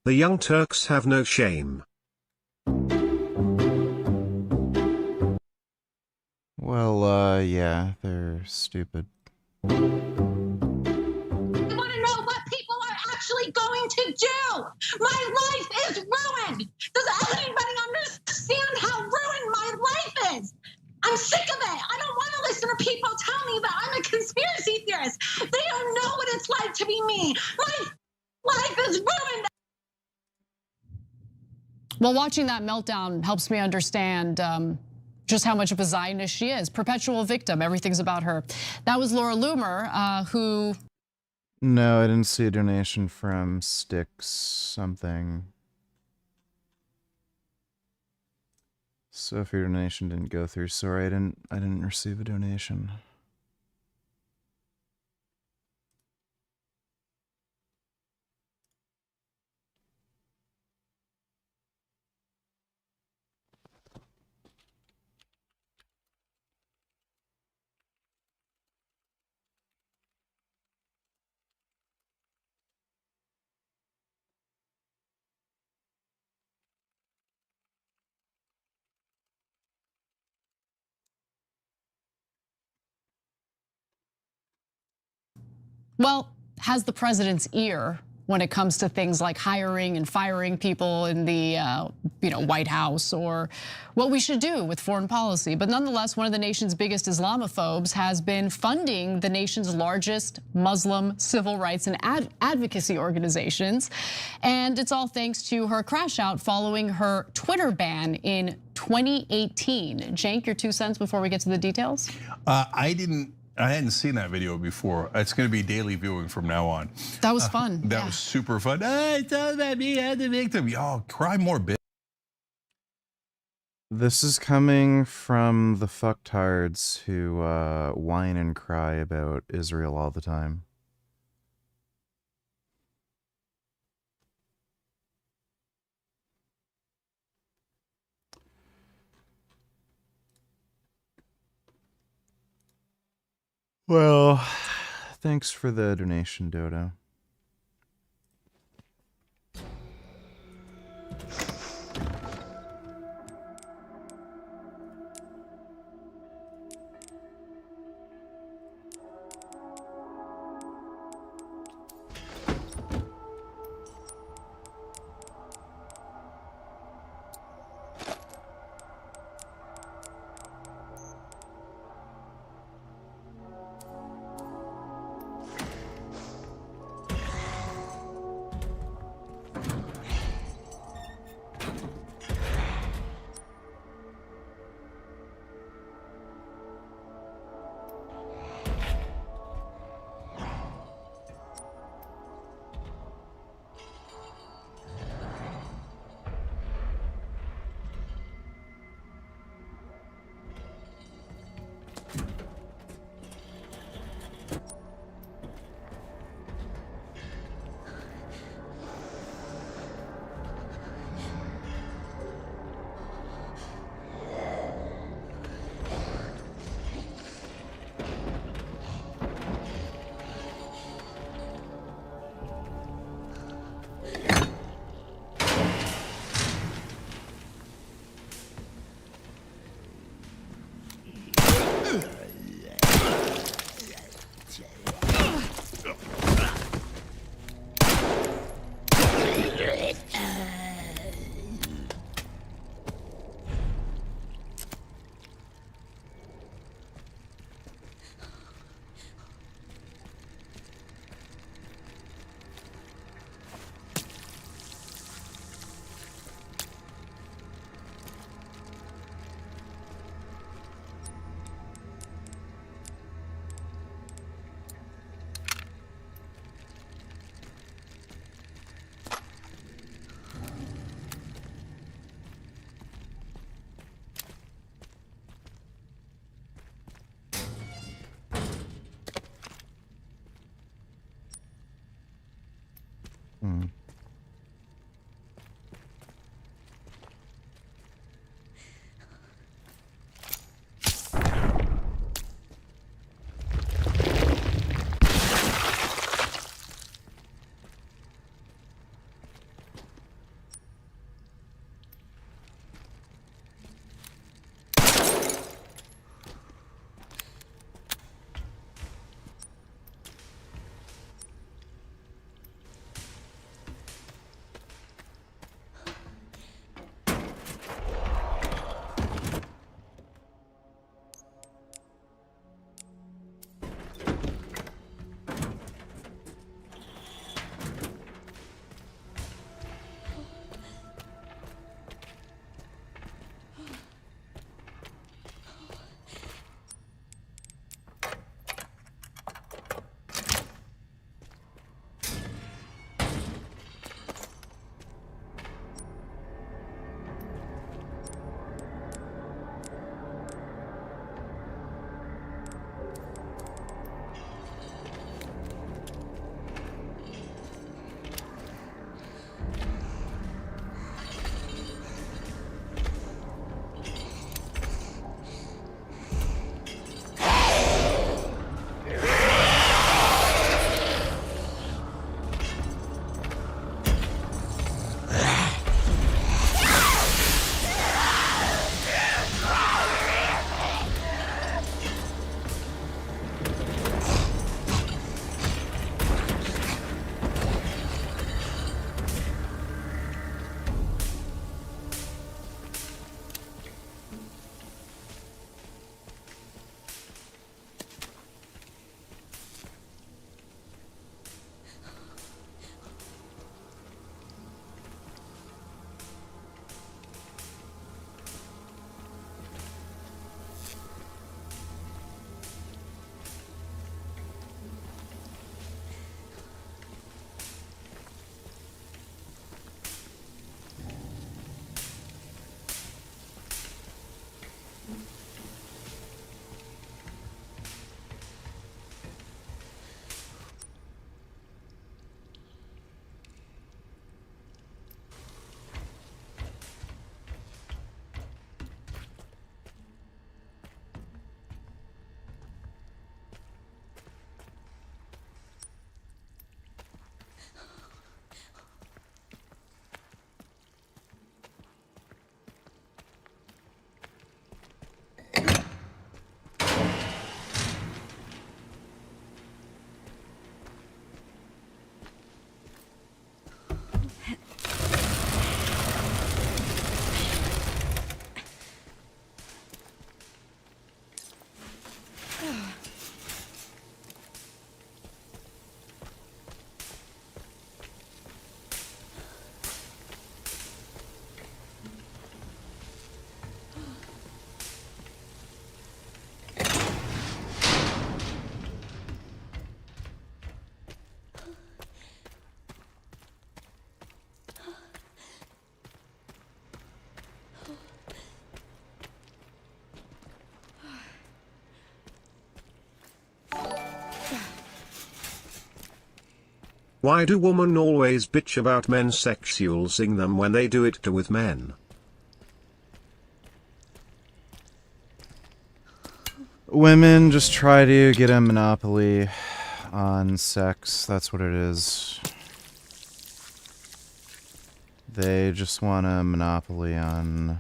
The Young Turks have no shame. Well, yeah, they're stupid. I want to know what people are actually going to do. My life is ruined. Does anybody understand how ruined my life is? I'm sick of it. I don't want to listen to people tell me that I'm a conspiracy theorist. They don't know what it's like to be me. My life is ruined. Well, watching that meltdown helps me understand just how much of a Zionist she is. Perpetual victim. Everything's about her. That was Laura Loomer, who... No, I didn't see a donation from Styx something. So if your donation didn't go through, sorry, I didn't receive a donation. well, has the president's ear when it comes to things like hiring and firing people in the White House, or what we should do with foreign policy. But nonetheless, one of the nation's biggest Islamophobes has been funding the nation's largest Muslim civil rights and advocacy organizations. And it's all thanks to her crash out following her Twitter ban in 2018. Cenk, your 2 cents before we get to the details? I hadn't seen that video before. It's going to be daily viewing from now on. That was fun. That was super fun. It's all about me and the victim. Y'all cry more, bitch. This is coming from the fucktards who whine and cry about Israel all the time. Well, thanks for the donation, Dodo. Why do women always bitch about men sexualizing them when they do it with men? Women just try to get a monopoly on sex. That's what it is. They just want a monopoly on,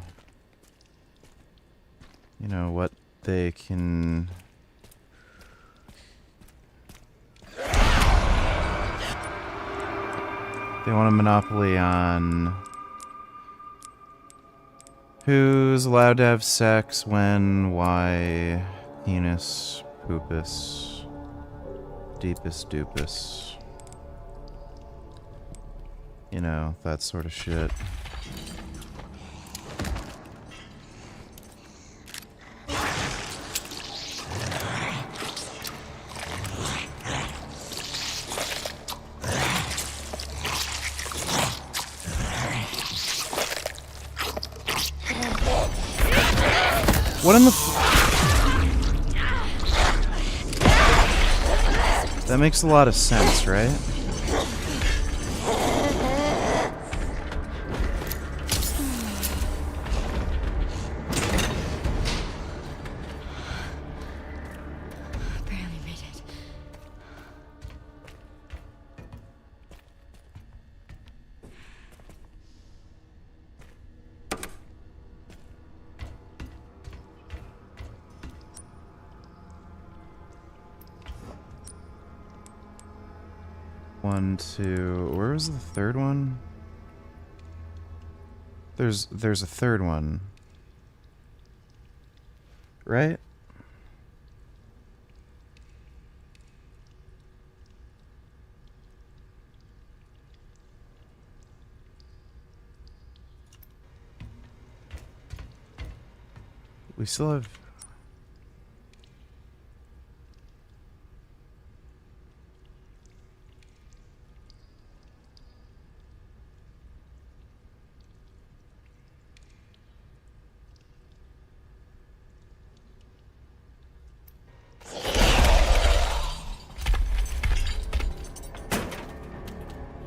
you know, what they can... They want a monopoly on who's allowed to have sex, when, why, penis, poopus, deepest doopus. You know, that sort of shit. What in the That makes a lot of sense, right? Barely made it. One, two. Where was the third one? There's a third one. Right? We still have...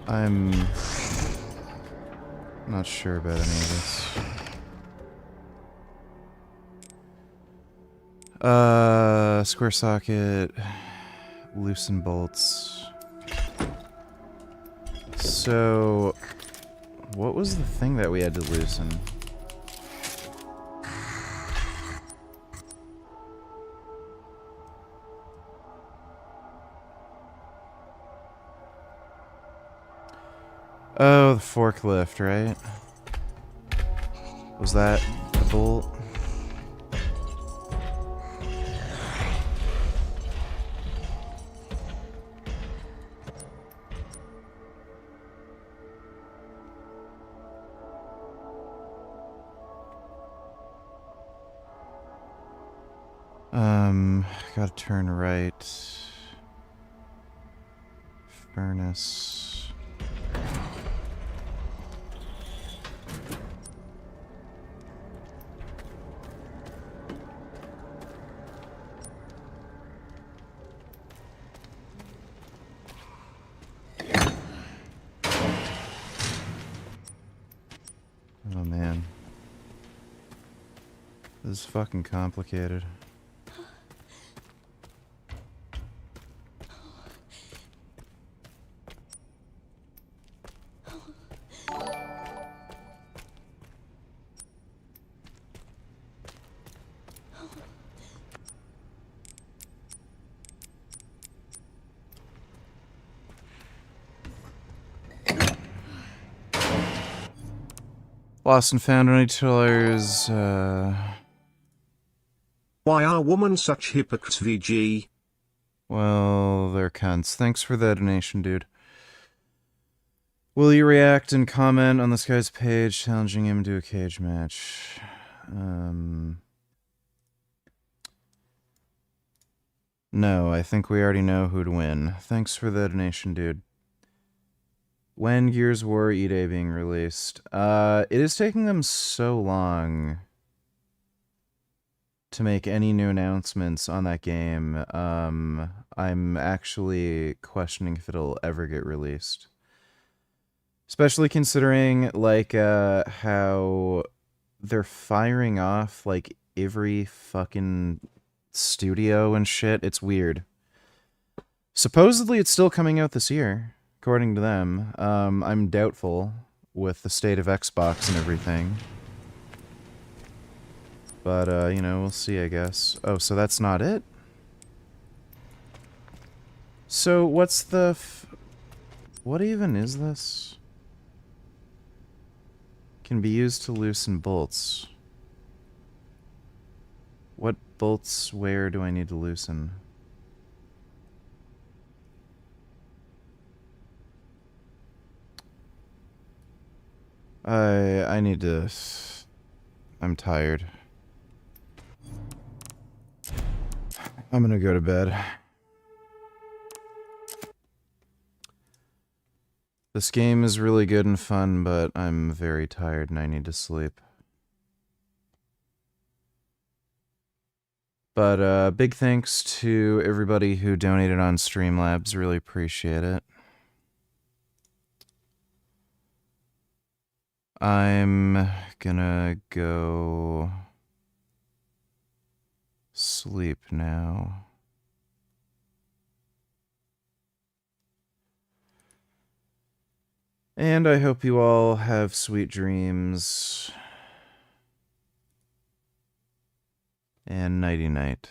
I'm not sure about any of this. Square socket, loosen bolts. So, what was the thing that we had to loosen? Oh, the forklift, right? Was that the bolt? Gotta turn right. Furnace. Oh man. This is fucking complicated. Lost and found $20. Why are women such hypocrites, VG? Well, they're cunts. Thanks for the donation, dude. Will you react and comment on this guy's page, challenging him to a cage match? No, I think we already know who'd win. Thanks for the donation, dude. When Gears of War E-Day being released? It is taking them so long to make any new announcements on that game. I'm actually questioning if it'll ever get released. Especially considering, like, how they're firing off, like, every fucking studio and shit. It's weird. Supposedly it's still coming out this year, according to them. I'm doubtful with the state of Xbox and everything. But, you know, we'll see, I guess. Oh, so that's not it? So, what's the... what even is this? Can be used to loosen bolts. What bolts where do I need to loosen? I need to... I'm tired. I'm gonna go to bed. This game is really good and fun, but I'm very tired and I need to sleep. But big thanks to everybody who donated on Streamlabs. Really appreciate it. I'm gonna go sleep now. And I hope you all have sweet dreams. And nighty-night.